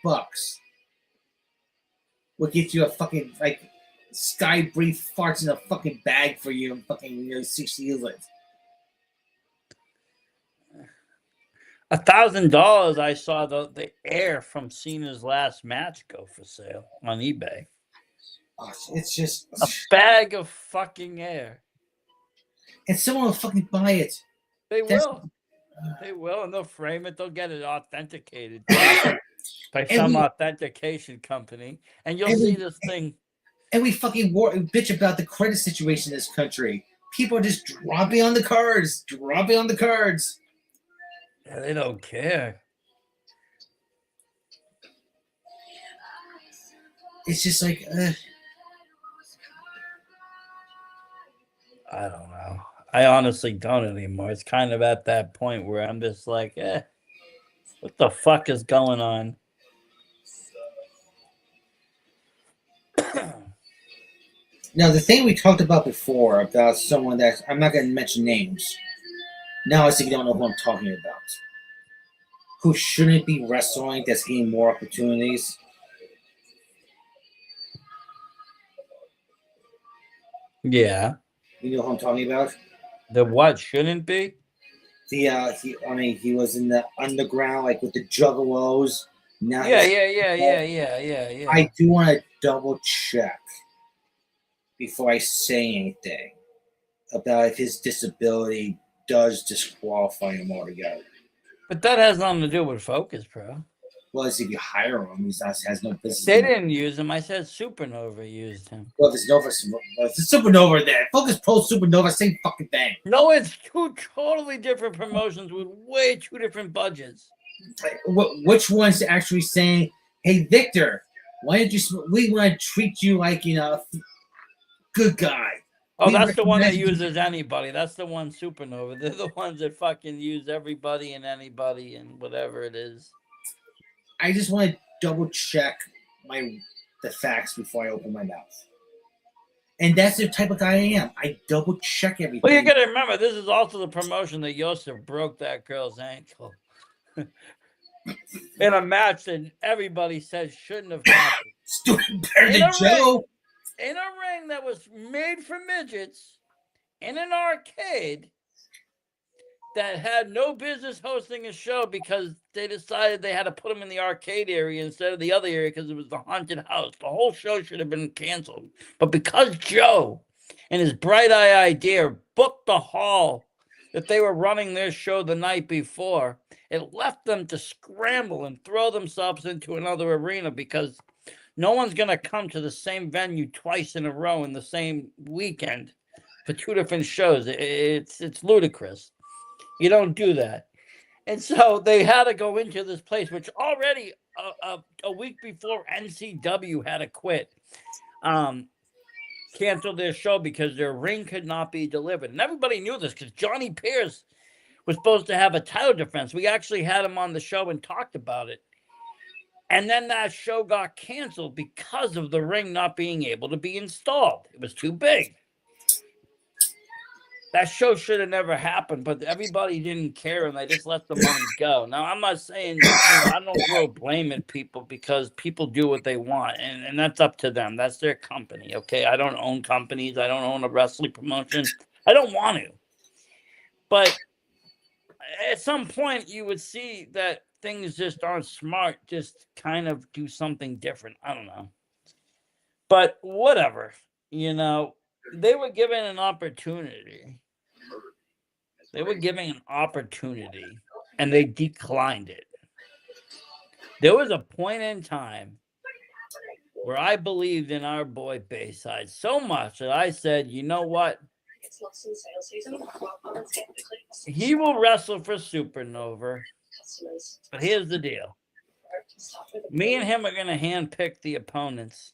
will get you a fucking like sky brief farts in a fucking bag for you and fucking 60 years later. $1,000. I saw the air from Cena's last match go for sale on eBay. Oh, it's just a bag of fucking air, and someone will fucking buy it. They will, and they'll frame it. They'll get it authenticated by some authentication company, and you'll see this thing. And we fucking bitch about the credit situation in this country. People are just dropping on the cards. Yeah, they don't care. It's just like, I don't know. I honestly don't anymore. It's kind of at that point where I'm just like, what the fuck is going on? Now, the thing we talked about before about someone that I'm not going to mention names. Now I think you don't know who I'm talking about. Who shouldn't be wrestling that's getting more opportunities. Yeah. You know who I'm talking about? The what shouldn't be? He was in the underground, like with the Juggalos. Now yeah. I do want to double check before I say anything about if his disability does disqualify him altogether. But that has nothing to do with Focus Pro. Well, as if you hire him, he has no business. They didn't use him. I said Supernova used him. Well, there's Supernova there. Focus Pro, Supernova, same fucking thing. No, it's two totally different promotions with way too different budgets. Which one's actually saying, "Hey, Victor, why don't we want to treat you like good guy"? Oh, that's the one that uses anybody. That's the one Supernova. They're the ones that fucking use everybody and anybody and whatever it is. I just want to double check the facts before I open my mouth. And that's the type of guy I am. I double check everything. Well, you got to remember, this is also the promotion that Yosef broke that girl's ankle in a match that everybody said shouldn't have happened. Stupid better than Joe. In a ring that was made for midgets, in an arcade that had no business hosting a show because they decided they had to put them in the arcade area instead of the other area because it was the haunted house. The whole show should have been canceled. But because Joe and his bright eye idea booked the hall that they were running their show the night before, it left them to scramble and throw themselves into another arena because no one's going to come to the same venue twice in a row in the same weekend for two different shows. It's ludicrous. You don't do that. And so they had to go into this place, which already a week before NCW had to quit, canceled their show because their ring could not be delivered. And everybody knew this because Johnny Pierce was supposed to have a title defense. We actually had him on the show and talked about it. And then that show got canceled because of the ring not being able to be installed. It was too big. That show should have never happened, but everybody didn't care and they just let the money go. Now, I'm not saying, I don't throw blame at people because people do what they want, and that's up to them. That's their company, okay? I don't own companies. I don't own a wrestling promotion. I don't want to. But at some point, you would see that things just aren't smart. Just kind of do something different. I don't know. But whatever, they were given an opportunity. They were given an opportunity, and they declined it. There was a point in time where I believed in our boy Bayside so much that I said, you know what? He will wrestle for Supernova. But here's the deal. Me and him are going to handpick the opponents.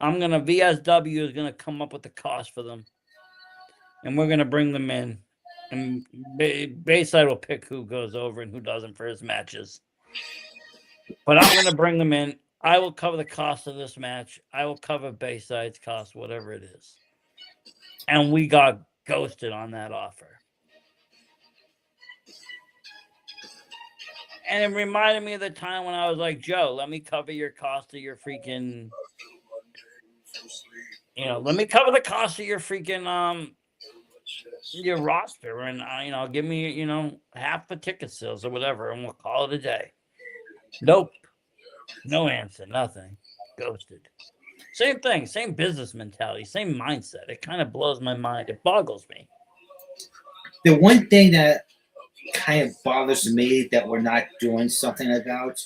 VSW is going to come up with the cost for them. And we're going to bring them in. And Bayside will pick who goes over and who doesn't for his matches. But I'm going to bring them in. I will cover the cost of this match. I will cover Bayside's cost, whatever it is. And we got ghosted on that offer. And it reminded me of the time when I was like, Joe, let me cover your cost of your freaking... let me cover the cost of your freaking... your roster and give me half the ticket sales or whatever and we'll call it a day. Nope, no answer, nothing. Ghosted. Same thing, same business mentality, same mindset. It kind of blows my mind. It boggles me. The one thing that kind of bothers me that we're not doing something about,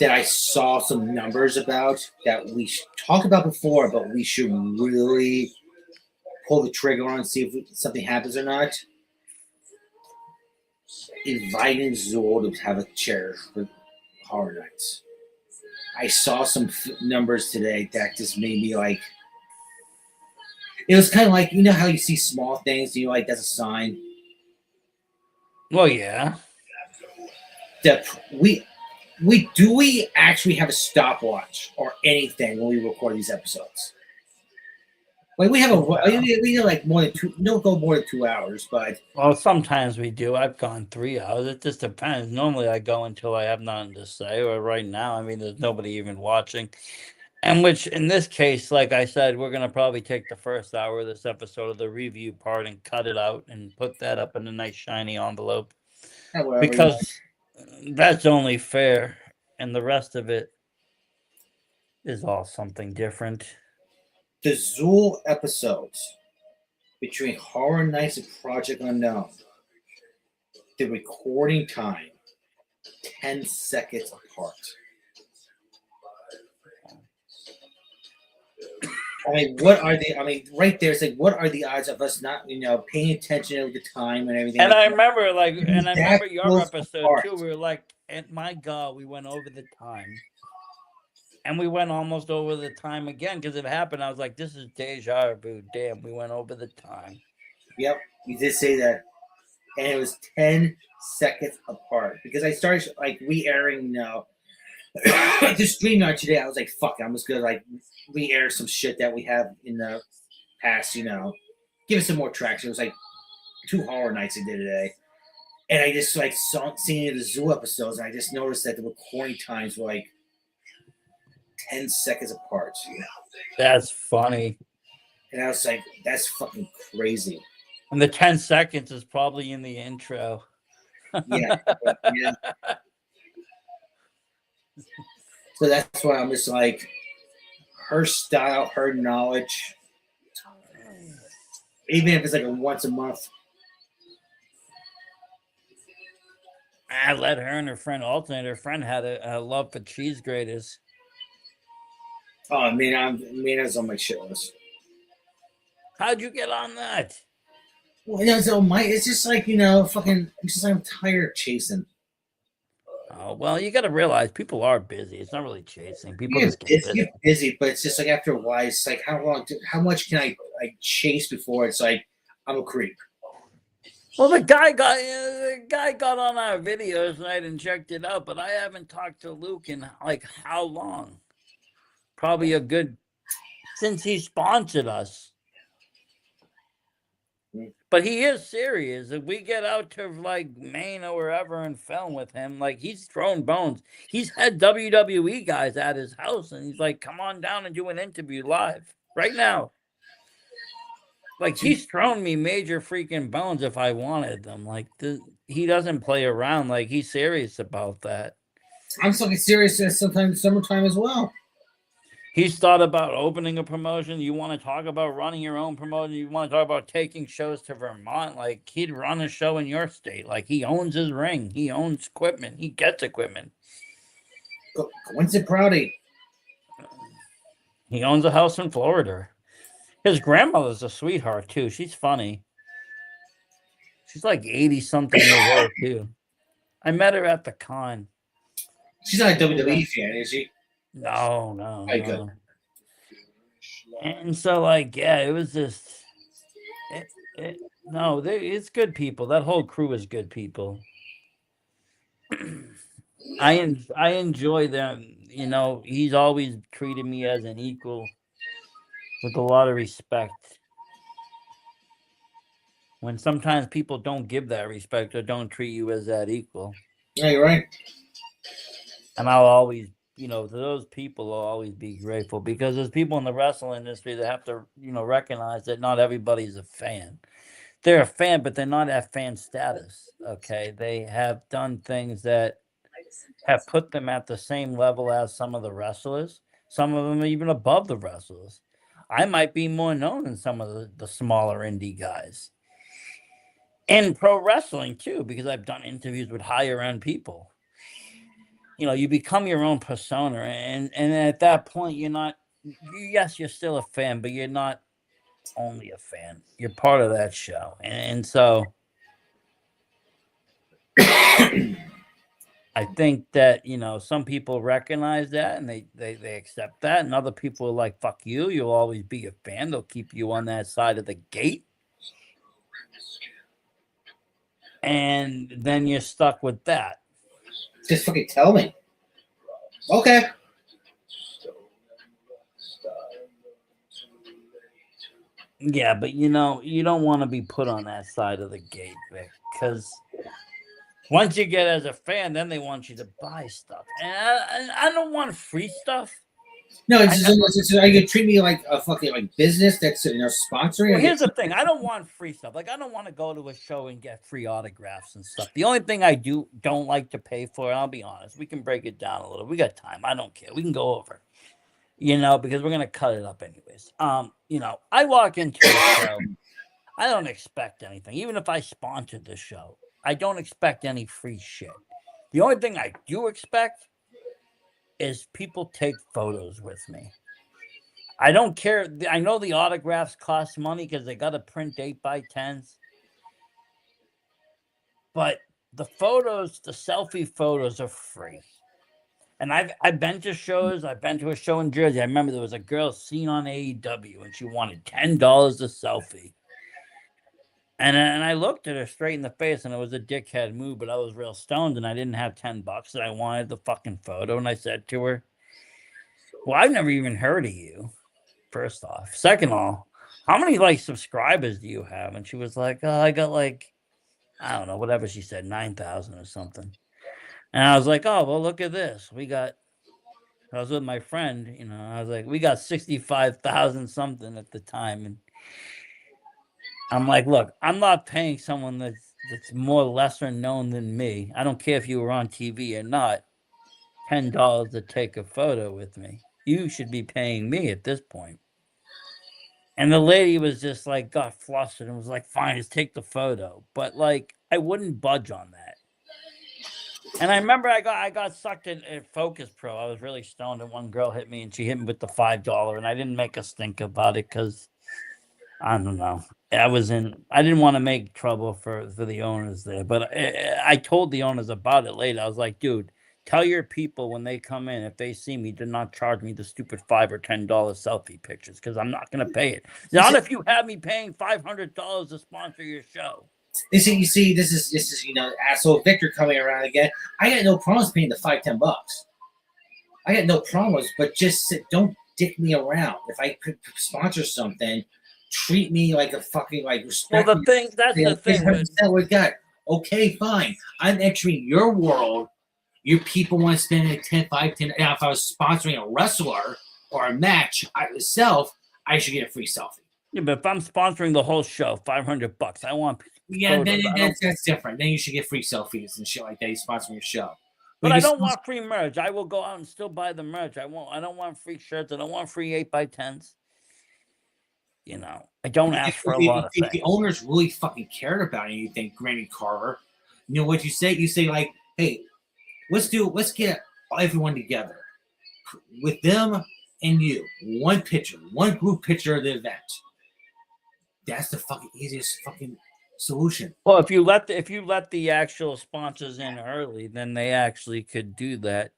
that I saw some numbers about, that we talked about before, but we should really pull the trigger on and see if something happens or not. Inviting Zool to have a chair for Horror Nights. I saw some numbers today that just made me like. It was kind of like, how you see small things, that's a sign. Well, yeah. That we actually have a stopwatch or anything when we record these episodes? Like we have we like more than two. Don't go more than 2 hours, but sometimes we do. I've gone 3 hours. It just depends. Normally, I go until I have nothing to say. Or right now, there's nobody even watching. And which, in this case, like I said, we're gonna probably take the first hour of this episode of the review part and cut it out and put that up in a nice shiny envelope because that's only fair, and the rest of it is all something different. The Zool episodes between Horror Nights and Project Unknown, the recording time, 10 seconds apart. What are they? Right there, it's like, what are the odds of us not, paying attention to the time and everything? And I remember, your episode apart. too. We were like, and my God, we went over the time. And we went almost over the time again because it happened. I was like, this is deja vu. Damn, we went over the time. Yep, you did say that. And it was 10 seconds apart because I started re-airing the StreamYard today. I was like, fuck, I'm just gonna re-air some shit that we have in the past, give it some more traction. It was like 2 Horror Nights I did today. And I just seeing the Zoo episodes, and I just noticed that the recording times were 10 seconds apart. That's funny. And I was like, that's fucking crazy. And the 10 seconds is probably in the intro. Yeah. So that's why I'm just like, her style, her knowledge, even if it's a once a month I let her and her friend alternate. Her friend had a love for cheese graters. Oh, Mina's on my shit list. How'd you get on that? Well, it's just like fucking. It's just like I'm tired of chasing. Oh, well, you got to realize people are busy. It's not really chasing. People You're just get busy, busy. you're busy, but it's just like after a while, it's like how much can I chase before it's like I'm a creep. Well, the guy got on our videos tonight and checked it out, but I haven't talked to Luke in like how long? Probably a good since he sponsored us. But he is serious. If we get out to like Maine or wherever and film with him, like he's thrown bones. He's had WWE guys at his house, and he's like, "Come on down and do an interview live right now." Like he's thrown me major freaking bones if I wanted them. Like he doesn't play around. Like he's serious about that. I'm fucking serious. Sometimes summertime as well. He's thought about opening a promotion. You want to talk about running your own promotion? You want to talk about taking shows to Vermont? Like he'd run a show in your state. Like he owns his ring. He owns equipment. He gets equipment. When's it Proudy? He owns a house in Florida. His grandmother's a sweetheart too. She's funny. She's like 80 something years old too. I met her at the con. She's not a WWE fan, is she? No. Okay, good. And so, like, yeah, it was just, it's good people. That whole crew is good people. I enjoy them. You know, he's always treated me as an equal with a lot of respect. When sometimes people don't give that respect or don't treat you as that equal. Yeah, you're right. And I'll always, to those people, I'll always be grateful because there's people in the wrestling industry that have to, recognize that not everybody's a fan. They're a fan, but they're not at fan status. Okay. They have done things that have put them at the same level as some of the wrestlers. Some of them are even above the wrestlers. I might be more known than some of the smaller indie guys. In pro wrestling too, because I've done interviews with higher end people. You become your own persona, and at that point, yes, you're still a fan, but you're not only a fan. You're part of that show, and so I think that some people recognize that and they accept that, and other people are like, "Fuck you! You'll always be a fan. They'll keep you on that side of the gate." And then you're stuck with that. Just fucking tell me. Okay. Yeah, but you don't want to be put on that side of the gate, Vic, because once you get as a fan, then they want you to buy stuff, and I don't want free stuff. No, it's you treat me like a fucking business that's sponsoring. Well, here's the thing: I don't want free stuff. Like I don't want to go to a show and get free autographs and stuff. The only thing I don't like to pay for, and I'll be honest, we can break it down a little. We got time. I don't care. We can go over, because we're gonna cut it up anyways. I walk into a show. I don't expect anything, even if I sponsored the show. I don't expect any free shit. The only thing I do expect is people take photos with me. I don't care. I know the autographs cost money because they got to print 8x10s. But the photos, the selfie photos are free. And I've been to shows. I've been to a show in Jersey. I remember there was a girl seen on AEW and she wanted $10 a selfie. And I looked at her straight in the face, and it was a dickhead move, but I was real stoned, and I didn't have $10, and I wanted the fucking photo, and I said to her, "Well, I've never even heard of you, first off. Second of all, how many, subscribers do you have?" And she was like, "Oh, I got, I don't know, whatever she said, 9,000 or something." And I was like, "Oh, well, look at this. I was with my friend, I was like, we got 65,000 something at the time, and I'm like, look, I'm not paying someone that's more lesser known than me. I don't care if you were on TV or not. $10 to take a photo with me. You should be paying me at this point." And the lady was just got flustered and was like, "Fine, just take the photo." But I wouldn't budge on that. And I remember I got sucked at Focus Pro. I was really stoned, and one girl hit me, and she hit me with the $5, and I didn't make a stink about it because I don't know. I didn't want to make trouble for the owners there, but I told the owners about it later. I was like, dude, tell your people when they come in, if they see me, do not charge me the stupid $5 or $10 selfie pictures because I'm not going to pay it. Not if you have me paying $500 to sponsor your show. You see, this is asshole Victor coming around again. I got no problems paying the $5-10. I got no problems, but just don't dick me around. If I could sponsor something, treat me like a fucking respect. Well, that's the thing. We got okay, fine. I'm entering your world. Your people want to spend like 10, 5, 10. Now, if I was sponsoring a wrestler or a match myself, I should get a free selfie. Yeah, but if I'm sponsoring the whole show, $500, I want. Yeah, then that's different. Then you should get free selfies and shit like that. You sponsor your show. But I don't want free merch. I will go out and still buy the merch. I don't want free shirts. I don't want free 8x10s. I don't ask for a lot of things. If the owners really fucking cared about anything, Granny Carver, you know what you say? You say like, hey, let's get everyone together with them and you. One picture, one group picture of the event. That's the fucking easiest fucking solution. Well, if you let the actual sponsors in early, then they actually could do that.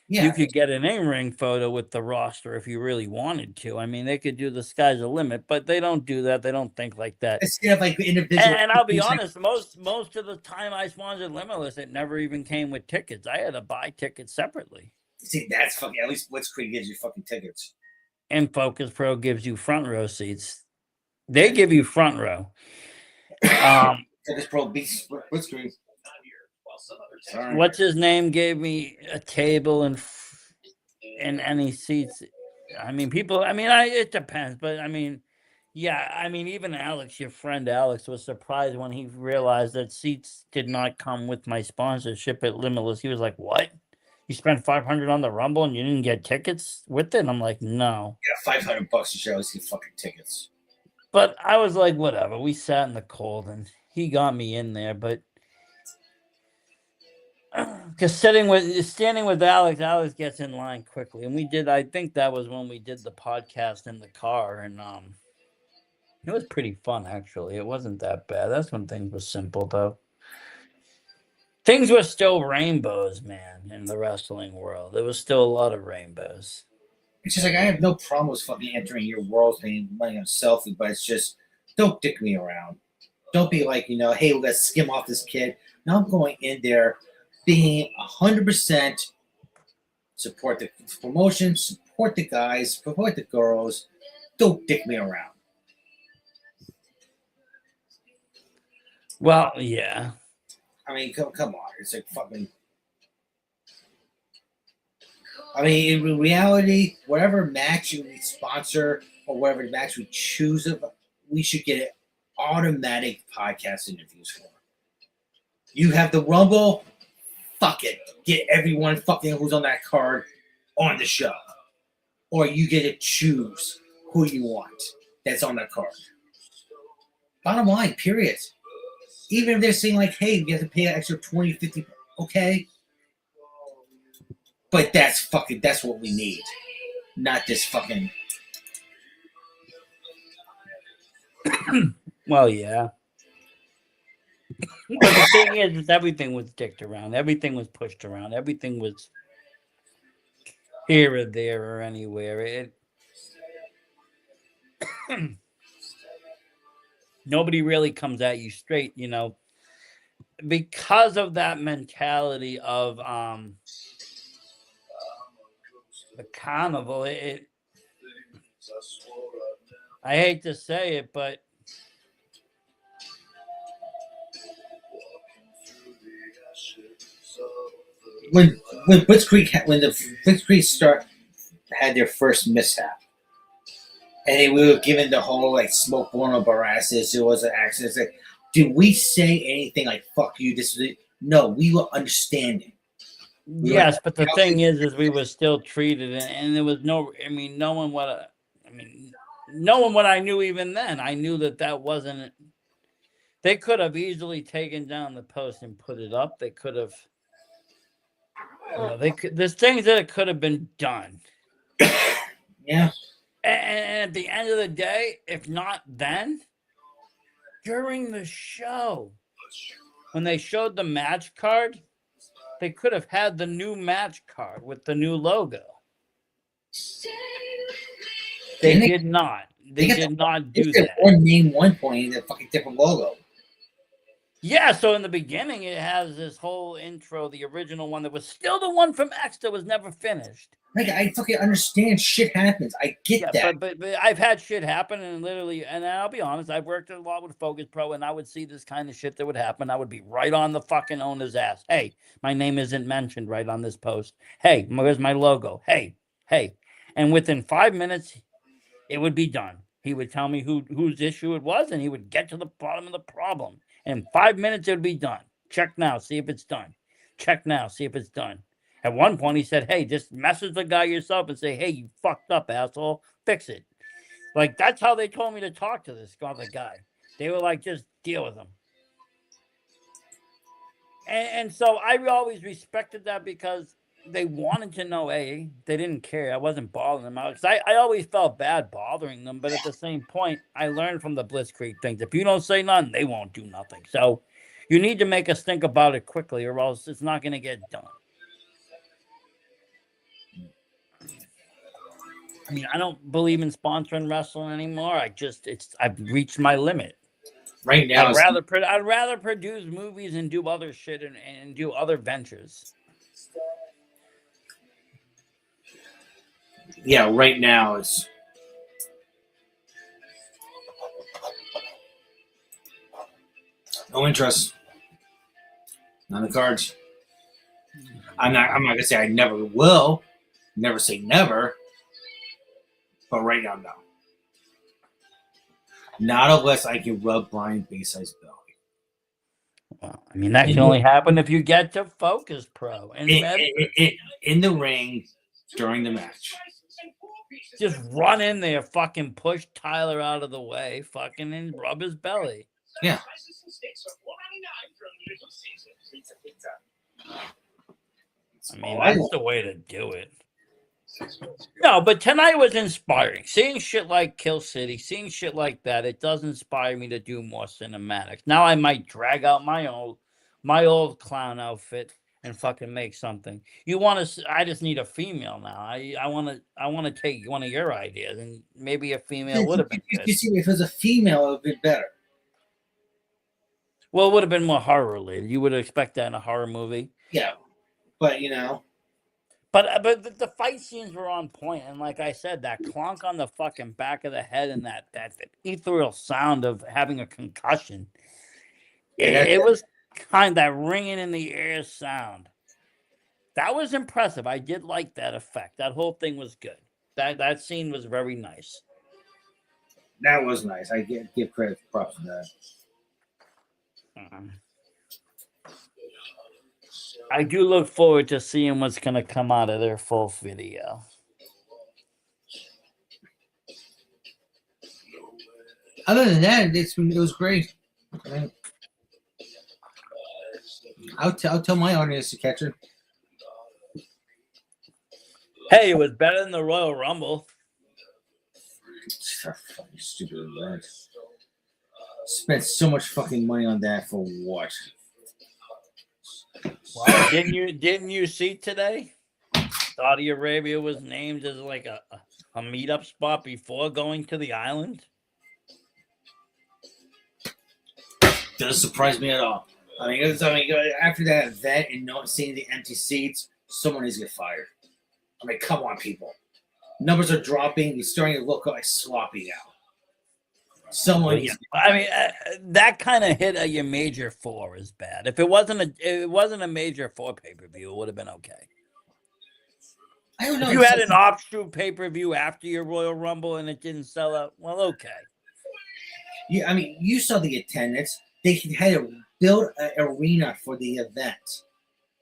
Yeah. You could get an in-ring photo with the roster if you really wanted to. I mean, they could do the sky's the limit, but they don't do that. They don't think like that. Instead of like individual. And I'll be honest, most of the time I sponsored Limitless, it never even came with tickets. I had to buy tickets separately. See, that's fucking. At least Blitzkrieg gives you fucking tickets. And Focus Pro gives you front row seats. They give you front row. Focus Pro beats Blitzkrieg. What's his name gave me a table and any seats. I mean, people. I mean, it depends, but I mean, yeah. I mean, even Alex, your friend Alex, was surprised when he realized that seats did not come with my sponsorship at Limitless. He was like, "What? You spent $500 on the Rumble and you didn't get tickets with it?" And I'm like, "No." Yeah, $500 to show us get fucking tickets. But I was like, whatever. We sat in the cold, and he got me in there, but. Because standing with Alex gets in line quickly, and we did. I think that was when we did the podcast in the car, and it was pretty fun actually. It wasn't that bad. That's when things were simple, though. Things were still rainbows, man, in the wrestling world. There was still a lot of rainbows. It's just like I have no problem with fucking entering your world, paying money on selfie, but it's just don't dick me around. Don't be like hey, we got to skim off this kid. Now I'm going in there. Being 100% support the promotion, support the guys, support the girls. Don't dick me around. Well, yeah. I mean, come on. It's like fucking. I mean, in reality, whatever match we sponsor or whatever match we choose, we should get automatic podcast interviews for. You have the Rumble. Fuck it. Get everyone fucking who's on that card on the show. Or you get to choose who you want that's on that card. Bottom line, period. Even if they're saying like, hey, you have to pay an extra 20, 50, okay. But that's what we need. Not this fucking. Well, yeah. But the thing is everything was dicked around. Everything was pushed around. Everything was here or there or anywhere. Nobody really comes at you straight, because of that mentality of the carnival. I hate to say it, but when the Blitzkrieg had their first mishap, and we were given the whole like smoke blown up our asses, it was an accident. It's like, did we say anything like "fuck you"? This was it? No, we were understanding. Yes, but the thing is we were still treated, and there was no. I mean, knowing what I knew even then, I knew that wasn't. They could have easily taken down the post and put it up. They could have. There's things that could have been done. Yeah. And at the end of the day, if not then, during the show, when they showed the match card, they could have had the new match card with the new logo. They did not. They did not do that. One name, one point, and a fucking different logo. Yeah, so in the beginning, it has this whole intro, the original one that was still the one from X that was never finished. Like, I fucking understand shit happens. I get that. But I've had shit happen, and literally, and I'll be honest, I've worked a lot with Focus Pro, and I would see this kind of shit that would happen. I would be right on the fucking owner's ass. Hey, my name isn't mentioned right on this post. Hey, where's my logo? Hey. And within 5 minutes, it would be done. He would tell me whose issue it was, and he would get to the bottom of the problem. And in 5 minutes, it would be done. Check now, see if it's done. Check now, see if it's done. At one point, he said, hey, just message the guy yourself and say, hey, you fucked up, asshole. Fix it. Like, that's how they told me to talk to this other guy. They were like, just deal with him. And so I always respected that because they wanted to know, they didn't care. I wasn't bothering them out. Because I always felt bad bothering them. But at the same point, I learned from the Blitzkrieg things. If you don't say nothing, they won't do nothing. So you need to make us think about it quickly or else it's not going to get done. I mean, I don't believe in sponsoring wrestling anymore. I've reached my limit. Right now, I'd rather produce movies and do other shit and do other ventures. Yeah, right now it's no interest. Not on the cards. I'm not gonna say I never will. Never say never. But right now, no. Not unless I can rub Brian Bayside's belly. Well, I mean, that can only happen if you get to Focus Pro. And in the ring during the match. Just run in there, fucking push Tyler out of the way, fucking and rub his belly. Yeah. I mean, that's the way to do it. No, but tonight was inspiring. Seeing shit like Kill City, seeing shit like that, it does inspire me to do more cinematics. Now I might drag out my old clown outfit and fucking make something. I just need a female now. I want to take one of your ideas, and maybe a female would have been good. You see, if it was a female, it would have been better. Well, it would have been more horror related. You would expect that in a horror movie. Yeah, but you know. But the fight scenes were on point, and like I said, that clunk on the fucking back of the head and that ethereal sound of having a concussion, it was kind of that ringing in the air sound. That was impressive. I did like that effect. That whole thing was good. That scene was very nice. That was nice. I give credit for props to that. I do look forward to seeing what's going to come out of their full video. Other than that, it was great. I'll tell my audience to catch it. Hey, it was better than the Royal Rumble. Fucking stupid event. Spent so much fucking money on that for what? Well, didn't you see today? Saudi Arabia was named as like a meetup spot before going to the island. Doesn't surprise me at all. I mean, after that event and not seeing the empty seats, someone needs to get fired. I mean, come on, people. Numbers are dropping. You're starting to look like sloppy now. Someone. I mean, that kind of hit your major 4 is bad. If it wasn't a major 4 pay-per-view, it would have been okay. I don't know. If you had an offshoot pay-per-view after your Royal Rumble and it didn't sell out, well, okay. Yeah, I mean, you saw the attendance. They had to build an arena for the event.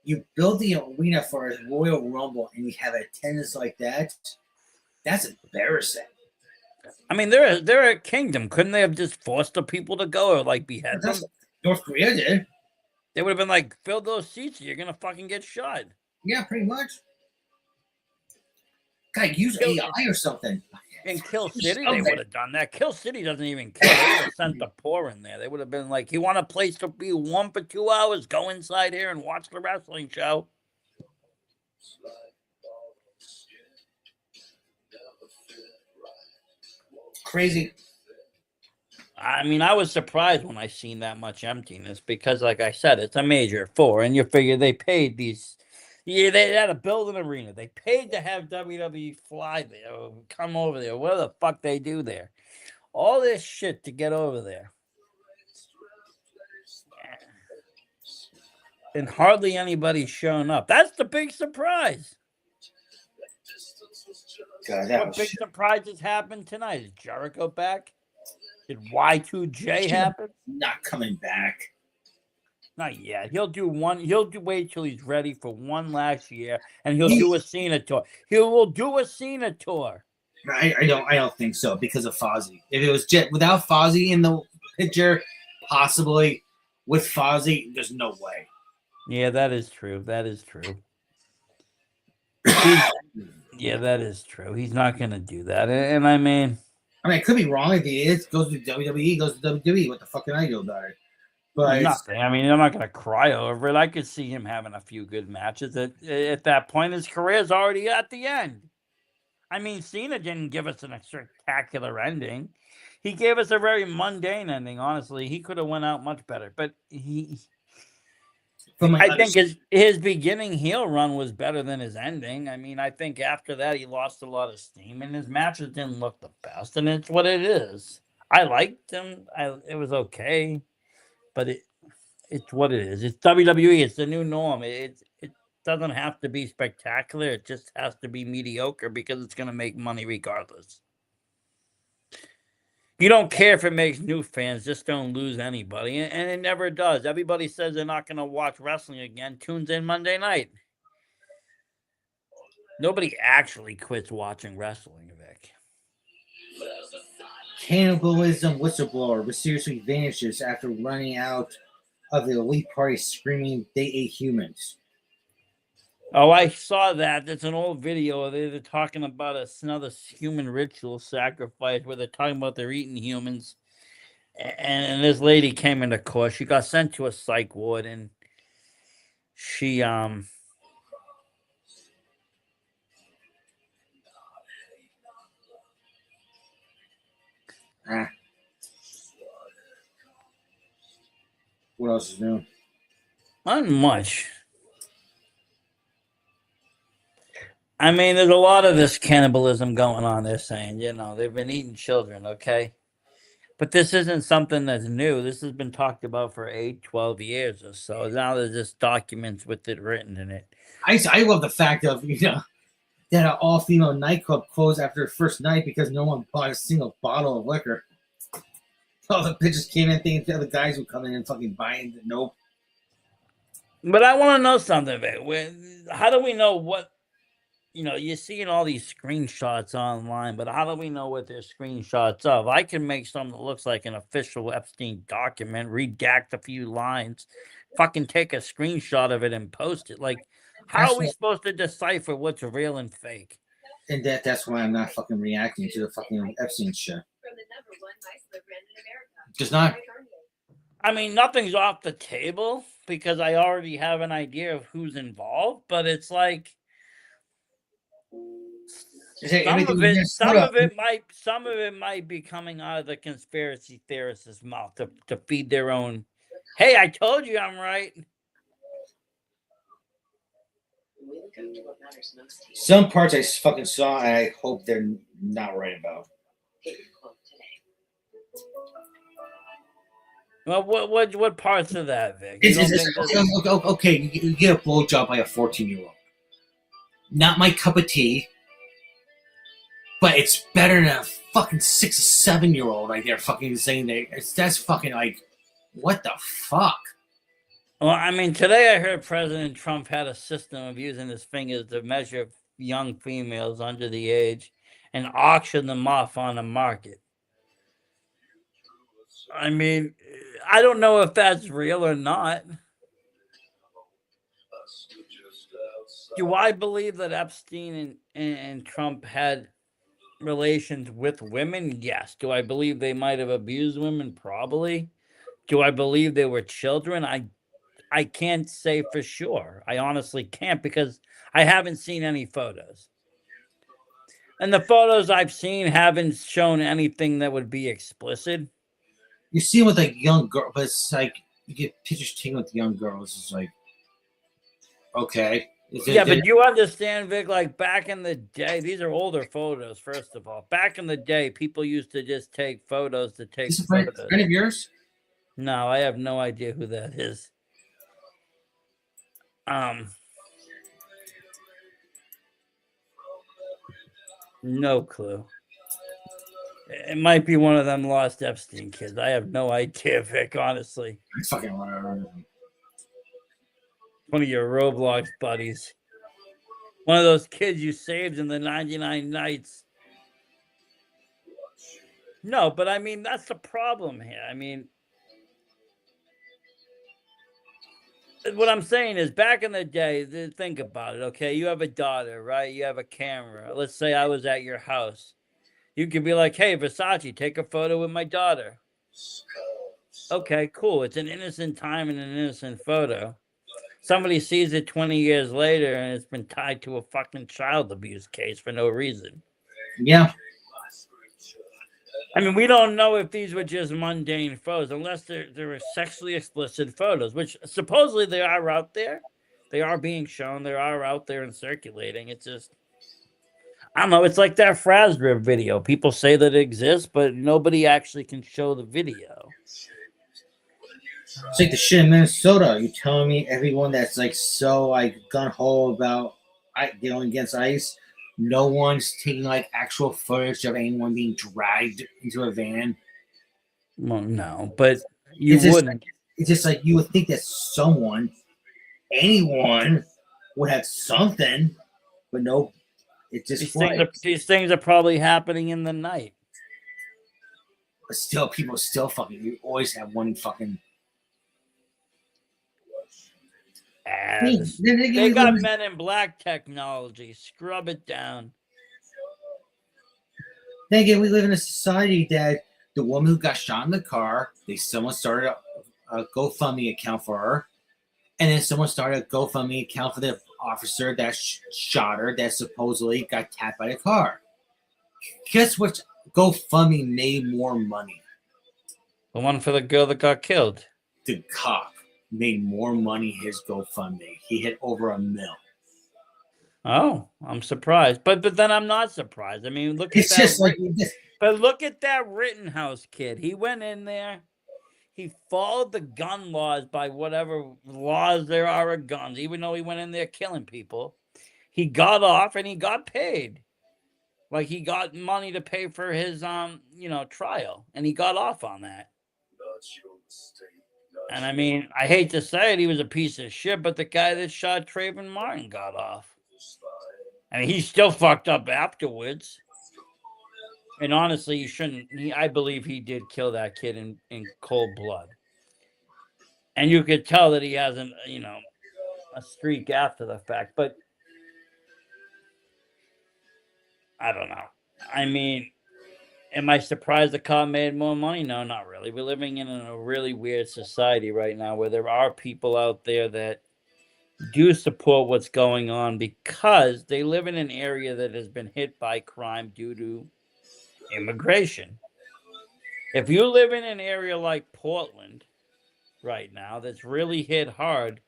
You build the arena for a Royal Rumble and you have attendance like that. That's embarrassing. I mean, they're a kingdom. Couldn't they have just forced the people to go or like behead them? North Korea did. They would have been like, fill those seats. You're gonna fucking get shot. Yeah, pretty much. God, use AI or something. In Kill City, they Something. would have done that. Kill City doesn't even care. They would have sent the poor in there. They would have been like, "You want a place to be warm for 2 hours? Go inside here and watch the wrestling show." Crazy. I mean, I was surprised when I seen that much emptiness because, like I said, it's a major four, and you figure they paid these. Yeah, they had to build an arena. They paid to have WWE fly there, or come over there. What the fuck they do there? All this shit to get over there, and hardly anybody's shown up. That's the big surprise. God, that What was big shit. surprises happened tonight? Is Jericho back? Did Y2J happen? Not coming back. Not yet. He'll do one. Wait till he's ready for one last year, and he'll do a Cena tour. He will do a Cena tour. I don't think so because of Fozzy. If it was without Fozzy in the picture, possibly. With Fozzy, there's no way. Yeah, that is true. That is true. Yeah, that is true. He's not going to do that. And I mean, I could be wrong. If he is, goes to WWE, goes to WWE. What the fuck can I do about it? But nothing. I mean, I'm not going to cry over it. I could see him having a few good matches. At that point, his career's already at the end. I mean, Cena didn't give us a spectacular ending. He gave us a very mundane ending, honestly. He could have went out much better. But I think his beginning heel run was better than his ending. I mean, I think after that he lost a lot of steam, and his matches didn't look the best, and it's what it is. I liked him. It was okay, but it's what it is. It's WWE. It's the new norm. It doesn't have to be spectacular. It just has to be mediocre because it's going to make money regardless. You don't care if it makes new fans, just don't lose anybody. And it never does. Everybody says they're not going to watch wrestling again, tunes in Monday night. Nobody actually quits watching wrestling, Vic. Cannibalism whistleblower mysteriously vanishes after running out of the elite party screaming they ate humans. Oh, I saw that. There's an old video. They're talking about another human ritual sacrifice where they're talking about they're eating humans. And this lady came into court. She got sent to a psych ward, and she What else is new? not much. I mean, there's a lot of this cannibalism going on. They're saying, they've been eating children, okay? But this isn't something that's new. This has been talked about for 8, 12 years or so. Now there's just documents with it written in it. I love the fact of, that an all-female nightclub closed after the first night because no one bought a single bottle of liquor. All the bitches came in thinking the other guys would come in and fucking buy it. Nope. But I want to know something, Vic. How do we know what, you're seeing all these screenshots online, but how do we know what they're screenshots of? I can make something that looks like an official Epstein document, redact a few lines, fucking take a screenshot of it and post it. Like, how are we supposed to decipher what's real and fake? And that's why I'm not fucking reacting to the fucking Epstein shit. Just not. I mean, nothing's off the table because I already have an idea of who's involved, but it's like some of it might be coming out of the conspiracy theorist's mouth to feed their own. Hey, I told you I'm right. Some parts I fucking saw, and I hope they're not right about. Well, what parts of that, Vic? Okay, you get a blowjob by a 14-year-old. Not my cup of tea, but it's better than a fucking 6 or 7-year-old right there fucking saying that's fucking like, what the fuck? Well, I mean, today I heard President Trump had a system of using his fingers to measure young females under the age and auction them off on the market. I mean, I don't know if that's real or not. Do I believe that Epstein and Trump had relations with women? Yes. Do I believe they might have abused women? Probably. Do I believe they were children? I can't say for sure. I honestly can't because I haven't seen any photos. And the photos I've seen haven't shown anything that would be explicit. You see him with like young girl, but it's like you get pictures taken with young girls. It's like, okay. Yeah, but you understand, Vic, like back in the day, these are older photos, first of all. Back in the day, people used to just take photos to take Is this a friend photos. of yours? No, I have no idea who that is. No clue. It might be one of them lost Epstein kids. I have no idea, Vic, honestly. It's fucking whatever. One of your Roblox buddies. One of those kids you saved in the 99 Nights. No, but I mean, that's the problem here. I mean, what I'm saying is back in the day, think about it, okay? You have a daughter, right? You have a camera. Let's say I was at your house. You could be like, hey, Versace, take a photo with my daughter. Okay, cool. It's an innocent time and an innocent photo. Somebody sees it 20 years later and it's been tied to a fucking child abuse case for no reason. Yeah. I mean, we don't know if these were just mundane photos, unless they're sexually explicit photos, which supposedly they are out there. They are being shown. They are out there and circulating. It's just, I don't know. It's like that Frasdriv video. People say that it exists, but nobody actually can show the video. It's like the shit in Minnesota. You telling me everyone that's like so like gun ho about dealing against ICE, no one's taking like actual footage of anyone being dragged into a van? Well, no, but you It's just wouldn't. it's just like you would think that anyone would have something, but no, it just These things are probably happening in the night. But still, people still fucking. You always have one fucking. They got Men in Black technology. Scrub it down. Then again, we live in a society that the woman who got shot in the car, someone started a GoFundMe account for her, and then someone started a GoFundMe account for the officer that shot her, that supposedly got tapped by the car. Guess what? GoFundMe made more money. The one for the girl that got killed. The cop made more money his GoFundMe. He hit over $1 million. Oh, I'm surprised, but then I'm not surprised. I mean, look at It's just like but look at that Rittenhouse kid. He went in there. He followed the gun laws by whatever laws there are of guns, even though he went in there killing people. He got off and he got paid. Like he got money to pay for his trial, and he got off on that. And I mean, I hate to say it, he was a piece of shit, but the guy that shot Trayvon Martin got off. I mean, he's still fucked up afterwards. And honestly, you shouldn't. I believe he did kill that kid in cold blood. And you could tell that he hasn't, a streak after the fact. But I don't know. I mean, am I surprised the cop made more money? No, not really. We're living in a really weird society right now where there are people out there that do support what's going on because they live in an area that has been hit by crime due to immigration. If you live in an area like Portland right now that's really hit hard,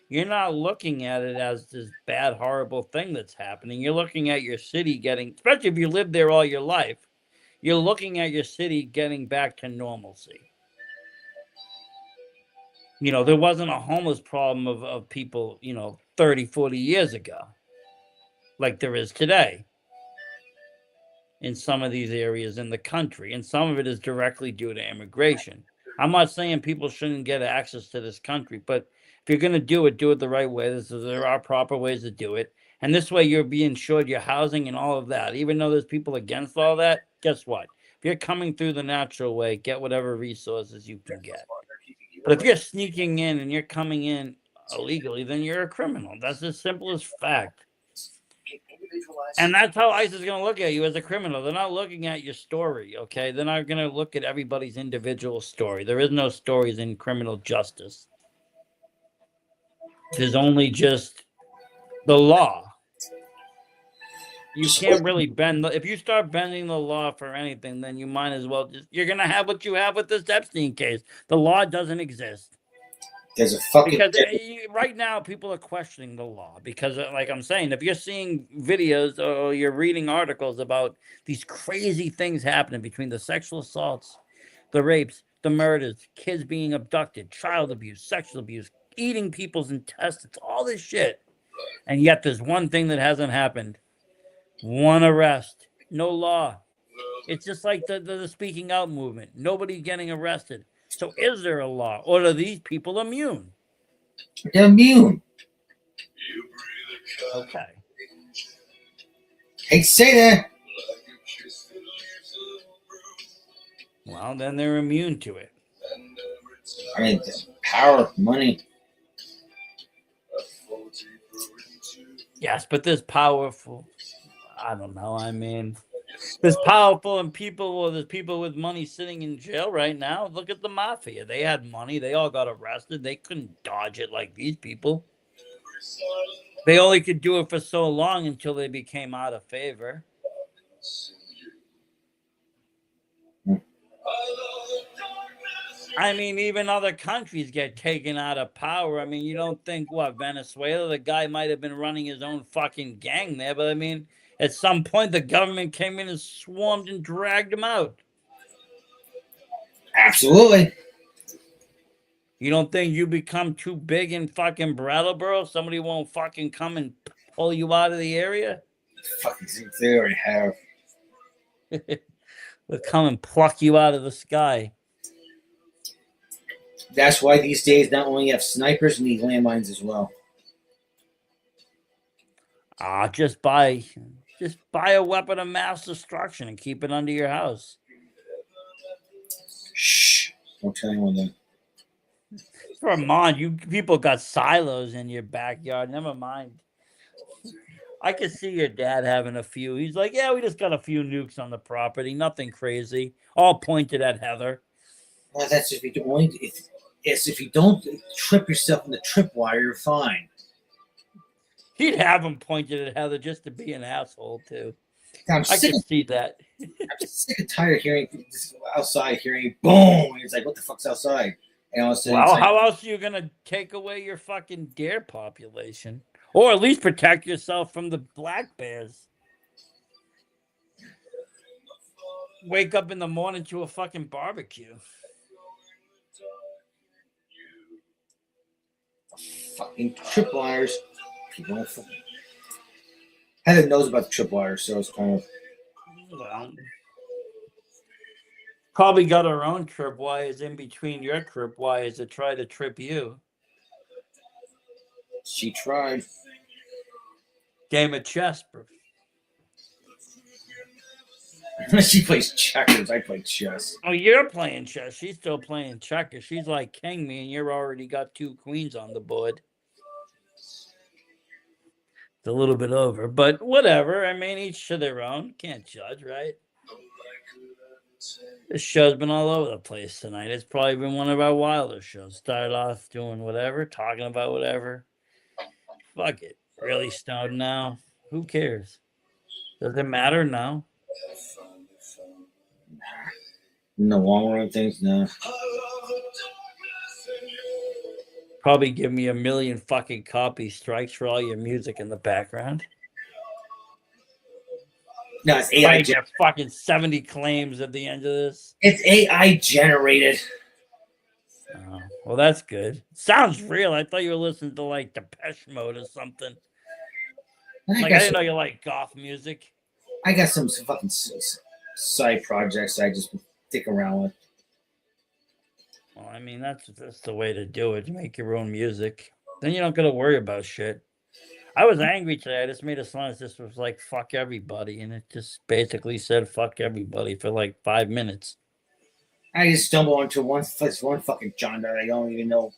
you're not looking at it as this bad, horrible thing that's happening. You're looking at your city getting, especially if you lived there all your life, you're looking at your city getting back to normalcy. There wasn't a homeless problem of people, 30, 40 years ago, like there is today in some of these areas in the country. And some of it is directly due to immigration. I'm not saying people shouldn't get access to this country, but if you're going to do it the right way. There are proper ways to do it. And this way you're being assured your housing and all of that. Even though there's people against all that, guess what? If you're coming through the natural way, get whatever resources you can get. But if you're sneaking in and you're coming in illegally, then you're a criminal. That's the simplest fact. And that's how ICE is going to look at you, as a criminal. They're not looking at your story, okay? They're not going to look at everybody's individual story. There is no stories in criminal justice. There's only just the law. You can't really bend. If you start bending the law for anything, then you might as well you're going to have what you have with this Epstein case. The law doesn't exist. There's a fucking Because right now people are questioning the law because, like I'm saying, if you're seeing videos or you're reading articles about these crazy things happening between the sexual assaults, the rapes, the murders, kids being abducted, child abuse, sexual abuse, eating people's intestines, all this shit, and yet there's one thing that hasn't happened: one arrest, no law. It's just like the speaking out movement. Nobody getting arrested. So is there a law, or are these people immune? They're immune. Okay. Hate to say that. Well, then they're immune to it. I mean, power, money. Yes, but there's powerful. I don't know. I mean, there's powerful and people. Well, there's people with money sitting in jail right now. Look at the mafia. They had money. They all got arrested. They couldn't dodge it like these people. They only could do it for so long until they became out of favor. I mean, even other countries get taken out of power. I mean, you don't think, Venezuela, the guy might have been running his own fucking gang there, but I mean, at some point the government came in and swarmed and dragged him out. Absolutely. You don't think you become too big in fucking Brattleboro, somebody won't fucking come and pull you out of the area? Fucking they already have. They'll come and pluck you out of the sky. That's why these days not only have snipers, you need landmines as well. Just buy a weapon of mass destruction and keep it under your house. Shh. Don't tell anyone that. Vermont, you people got silos in your backyard. Never mind. I could see your dad having a few. He's like, yeah, we just got a few nukes on the property. Nothing crazy. All pointed at Heather. Well, that's if you don't. If you don't trip yourself in the tripwire, you're fine. He'd have them pointed at Heather just to be an asshole too. I can see that. I'm sick and tired of hearing this outside, hearing boom, and it's like, what the fuck's outside? And all of a sudden, Well, like, how else are you gonna take away your fucking deer population, or at least protect yourself from the black bears? Wake up in the morning to a fucking barbecue. fucking tripwires. People don't fucking. Heather knows about the tripwires, so it's kind of. Well, probably got her own tripwires in between your tripwires to try to trip you. She tried. Game of chess, bro. She plays checkers. I play chess. Oh, you're playing chess. She's still playing checkers. She's like king me, and you're already got 2 queens on the board. It's a little bit over, but whatever. I mean, each to their own. Can't judge, right? This show's been all over the place tonight. It's probably been one of our wilder shows. Started off doing whatever, talking about whatever. Fuck it. Really stoned now. Who cares? Does it matter now? In the long run, things, no. Probably give me 1 million fucking copy strikes for all your music in the background. No, it's AI. I get fucking 70 claims at the end of this. It's AI generated. Oh, well, that's good. Sounds real. I thought you were listening to like Depeche Mode or something. I didn't know you like goth music. I got some fucking side projects I just stick around with. Well, I mean, that's the way to do it. Make your own music. Then you don't got to worry about shit. I was angry today. I just made a song that just was like, fuck everybody. And it just basically said, fuck everybody for like 5 minutes. I just stumble onto one fucking genre I don't even know.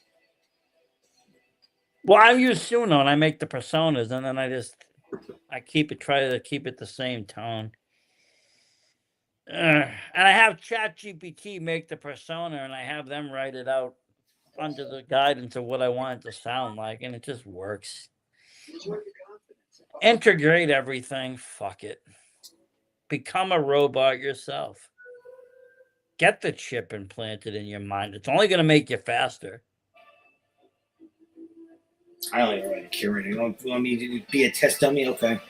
Well, I'm used Suno and I make the personas, and then I try to keep it the same tone. And I have ChatGPT make the persona, and I have them write it out under the guidance of what I want it to sound like, and it just works. Integrate everything. Fuck it. Become a robot yourself. Get the chip implanted in your mind. It's only going to make you faster. I don't even really care. You don't want me to be a test dummy? Okay.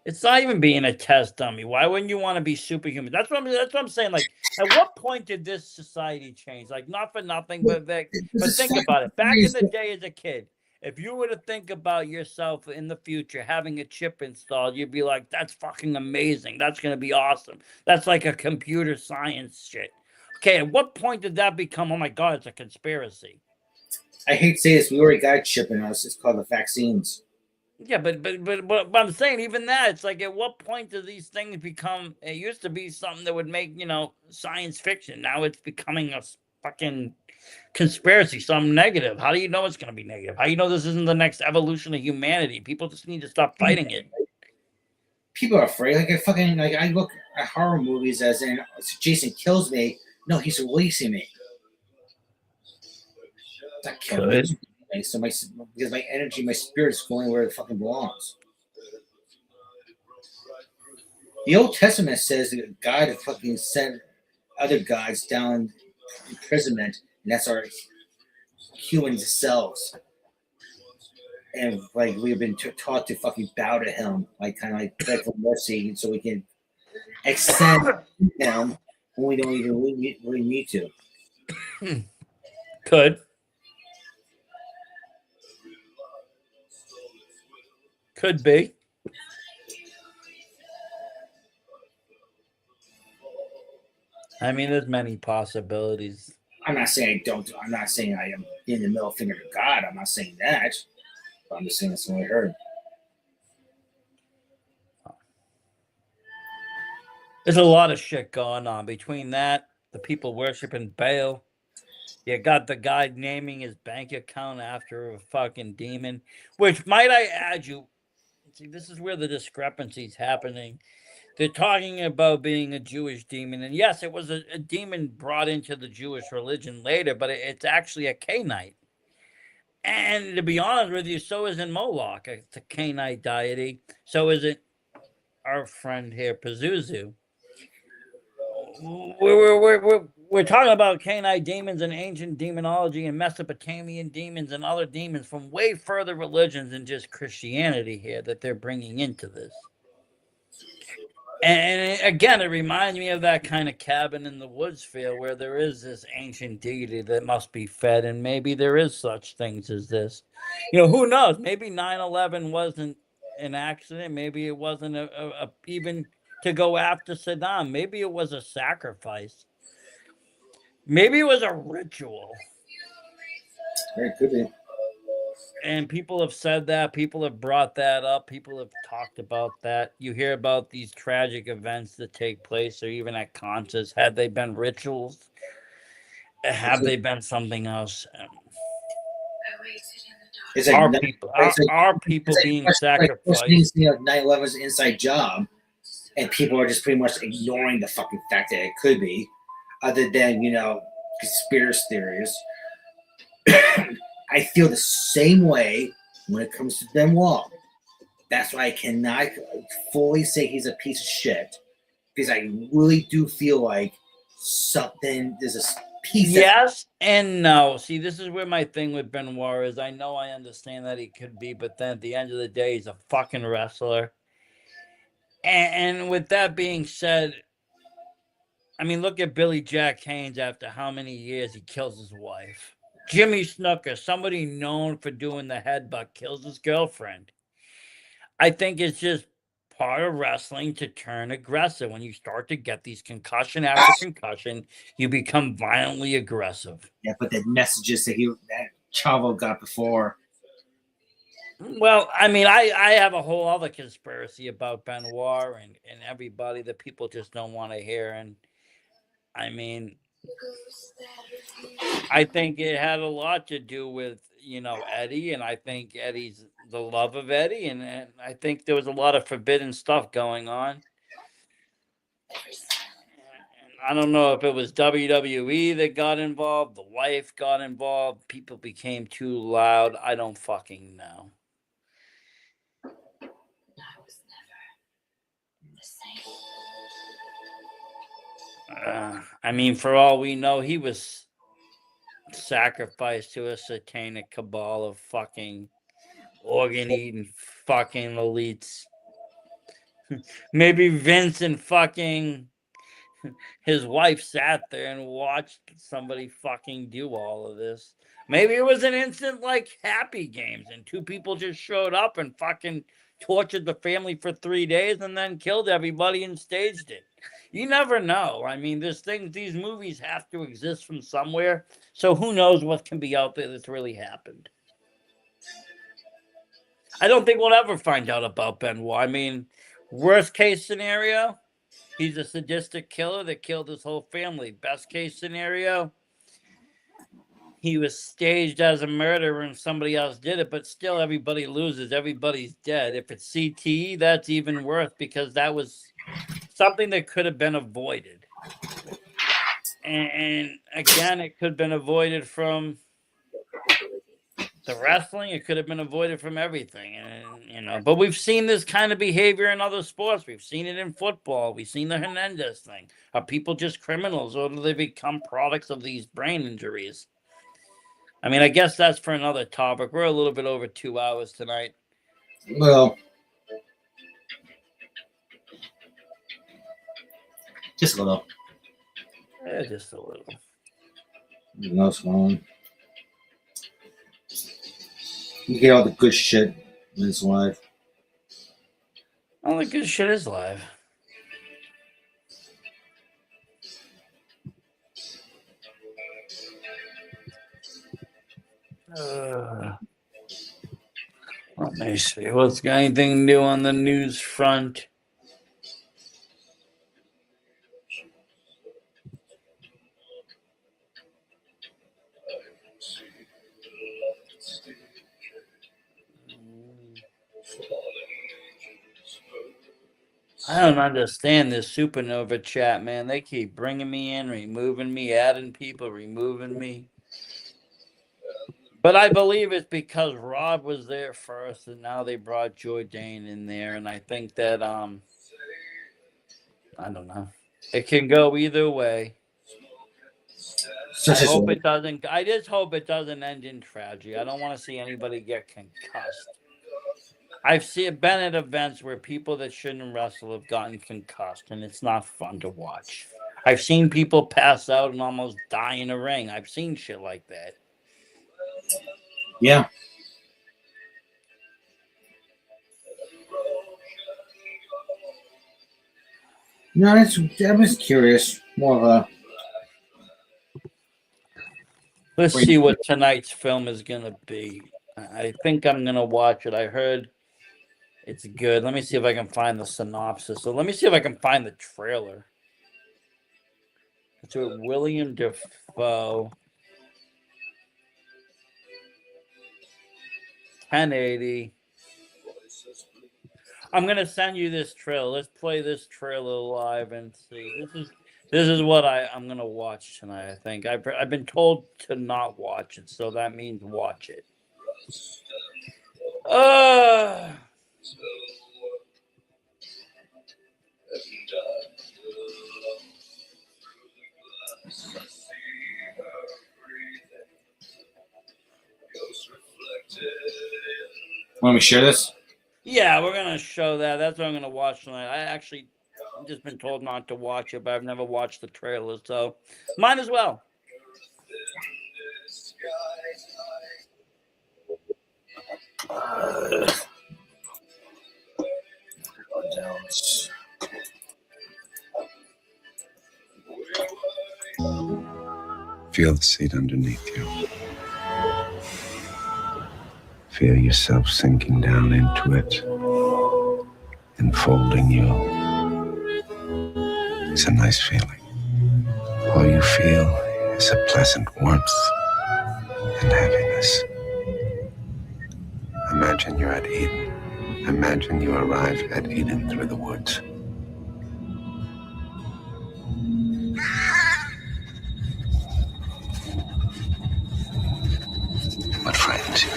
It's not even being a test dummy. Why wouldn't you want to be superhuman? That's what I'm saying. Like, at what point did this society change? Like, not for nothing, but think about it. Back in the day as a kid, if you were to think about yourself in the future having a chip installed, you'd be like, that's fucking amazing. That's going to be awesome. That's like a computer science shit. Okay, at what point did that become, oh my God, it's a conspiracy? I hate to say this, we already got a chip in us. It's called the vaccines. Yeah, but I'm saying, even that, it's like, at what point do these things become? It used to be something that would make science fiction. Now it's becoming a fucking conspiracy, something negative. How do you know it's going to be negative? How do you know this isn't the next evolution of humanity? People just need to stop fighting it. People are afraid. I look at horror movies as in Jason kills me. No, he's releasing me. Not killing me. So because my energy, my spirit's going where it fucking belongs. The Old Testament says that God fucking sent other gods down imprisonment, and that's our human selves. And like we've been taught to fucking bow to him, like kind of like beg for mercy, so we can extend him when we don't even really need to. Could be. I mean, there's many possibilities. I'm not saying I don't. I'm not saying I am in the middle finger to God. I'm not saying that. But I'm just saying that's what I heard. There's a lot of shit going on between that, the people worshiping Baal. You got the guy naming his bank account after a fucking demon, which, might I add you, see, this is where the discrepancy's happening. They're talking about being a Jewish demon, and yes, it was a demon brought into the Jewish religion later, but it's actually a Canaanite. And to be honest with you, so isn't Moloch. It's a Canaanite deity. So is it our friend here, Pazuzu. We're talking about Canaanite demons and ancient demonology and Mesopotamian demons and other demons from way further religions than just Christianity here that they're bringing into this. And again, it reminds me of that kind of cabin in the woods feel where there is this ancient deity that must be fed, and maybe there is such things as this. Who knows? Maybe 9/11 wasn't an accident. Maybe it wasn't even to go after Saddam. Maybe it was a sacrifice. Maybe it was a ritual. It could be. And people have said that. People have brought that up. People have talked about that. You hear about these tragic events that take place, or even at concerts. Had they been rituals? Have they been something else? It's like are people being sacrificed? 9/11's an inside job, and people are just pretty much ignoring the fucking fact that it could be, other than conspiracy theories. I feel the same way when it comes to Benoit. That's why I cannot fully say he's a piece of shit, because I really do feel like there's a piece. Yes and no. See, this is where my thing with Benoit is. I know, I understand that he could be, but then at the end of the day, he's a fucking wrestler. And with that being said, I mean, look at Billy Jack Haynes. After how many years he kills his wife? Jimmy Snuka, somebody known for doing the headbutt, kills his girlfriend. I think it's just part of wrestling to turn aggressive. When you start to get these concussion after concussion, you become violently aggressive. Yeah, but the messages that Chavo got before. Well, I mean, I have a whole other conspiracy about Benoit and everybody that people just don't want to hear. And I mean, I think it had a lot to do with, Eddie, and I think Eddie's the love of Eddie, and I think there was a lot of forbidden stuff going on. And I don't know if it was WWE that got involved, the wife got involved, people became too loud. I don't fucking know. I mean, for all we know, he was sacrificed to a satanic cabal of fucking organ eating fucking elites. Maybe Vince and fucking his wife sat there and watched somebody fucking do all of this. Maybe it was an instant like Happy Games and two people just showed up and fucking tortured the family for 3 days and then killed everybody and staged it. You never know. I mean, these movies have to exist from somewhere. So who knows what can be out there that's really happened. I don't think we'll ever find out about Benoit. I mean, worst case scenario, he's a sadistic killer that killed his whole family. Best case scenario, he was staged as a murderer and somebody else did it, but still everybody loses. Everybody's dead. If it's CTE, that's even worse because that was something that could have been avoided. And again, it could have been avoided from the wrestling. It could have been avoided from everything. And, but we've seen this kind of behavior in other sports. We've seen it in football. We've seen the Hernandez thing. Are people just criminals or do they become products of these brain injuries? I mean, I guess that's for another topic. We're a little bit over 2 hours tonight. Well, just a little. Yeah, just a little. No, it's fine. You get all the good shit in this life. All the good shit is live. Let me see. What's got anything new on the news front? I don't understand this Supernova chat, man. They keep bringing me in, removing me, adding people, removing me. But I believe it's because Rob was there first, and now they brought Joy Dane in there, and I think that I don't know. It can go either way. I hope it doesn't. I just hope it doesn't end in tragedy. I don't want to see anybody get concussed. I've been at events where people that shouldn't wrestle have gotten concussed, and it's not fun to watch. I've seen people pass out and almost die in a ring. I've seen shit like that. Yeah. No, I was curious. More of a. Let's see what tonight's film is going to be. I think I'm going to watch it. I heard it's good. Let me see if I can find the synopsis. So let me see if I can find the trailer. It's with William Dafoe. 1080. I'm going to send you this trailer. Let's play this trailer live and see. This is what I'm going to watch tonight, I think. I've been told to not watch it, so that means watch it. Want me to share this? Yeah, we're going to show that. That's what I'm going to watch tonight. I've just been told not to watch it, but I've never watched the trailer, so might as well. Feel the seat underneath you. Feel yourself sinking down into it, enfolding you. It's a nice feeling. All you feel is a pleasant warmth and happiness. Imagine you're at Eden. Imagine you arrive at Eden through the woods. What frightens you?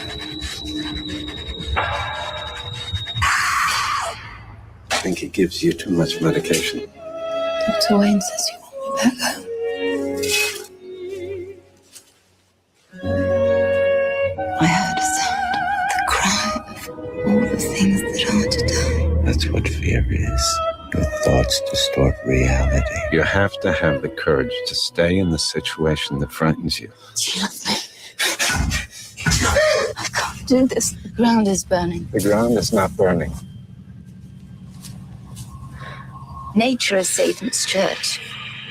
I think he gives you too much medication. Dr. Wayne says you want me back home. I heard a sound, the cry of all the things that are to die. That's what fear is. Your thoughts distort reality. You have to have the courage to stay in the situation that frightens you. She loves me. I can't do this. The ground is burning. The ground is not burning. Nature is Satan's church.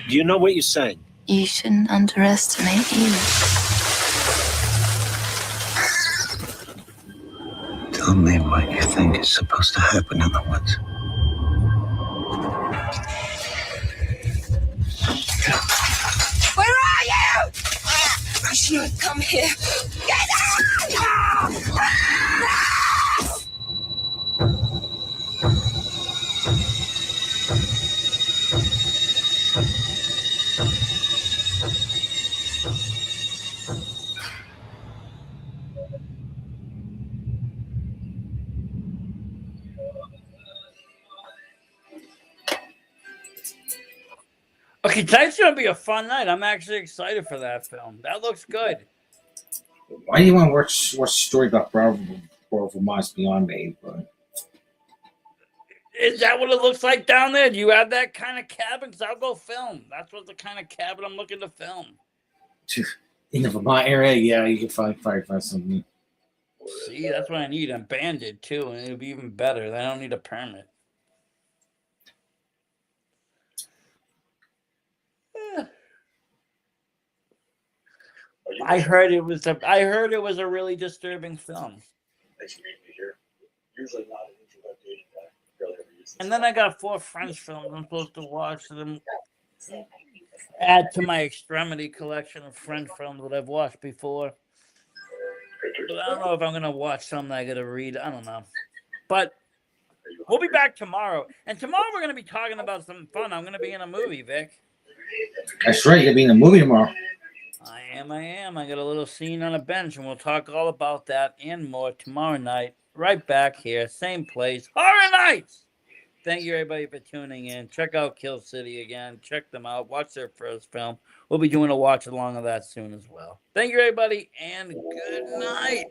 Do you know what you're saying? You shouldn't underestimate either. Tell me what you think is supposed to happen in the woods. Where are you? I shouldn't have come here. Get out! Okay, tonight's gonna be a fun night. I'm actually excited for that film. That looks good. Why do you want to watch a story about Bravo Miles Beyond Me? But Is that what it looks like down there? Do you have that kind of cabin? Because I'll go film. That's what the kind of cabin I'm looking to film. in the Vermont area, yeah, you can find something. See, that's what I need. I'm banded too, and it'll be even better. I don't need a permit. I heard it was a really disturbing film. Thanks for meeting me here. Usually not an introvert dating guy. Barely ever use this. And then I got 4 French films I'm supposed to watch them. Add to my extremity collection of French films that I've watched before. But I don't know if I'm gonna watch something I gotta read. I don't know. But we'll be back tomorrow. And tomorrow we're gonna be talking about something fun. I'm gonna be in a movie, Vic. That's right, you're gonna be in a movie tomorrow. I am. I got a little scene on a bench, and we'll talk all about that and more tomorrow night. Right back here, same place, Horror Nights. Thank you, everybody, for tuning in. Check out Kill City again. Check them out. Watch their first film. We'll be doing a watch along of that soon as well. Thank you, everybody, and good night.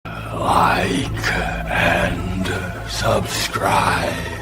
Like and subscribe.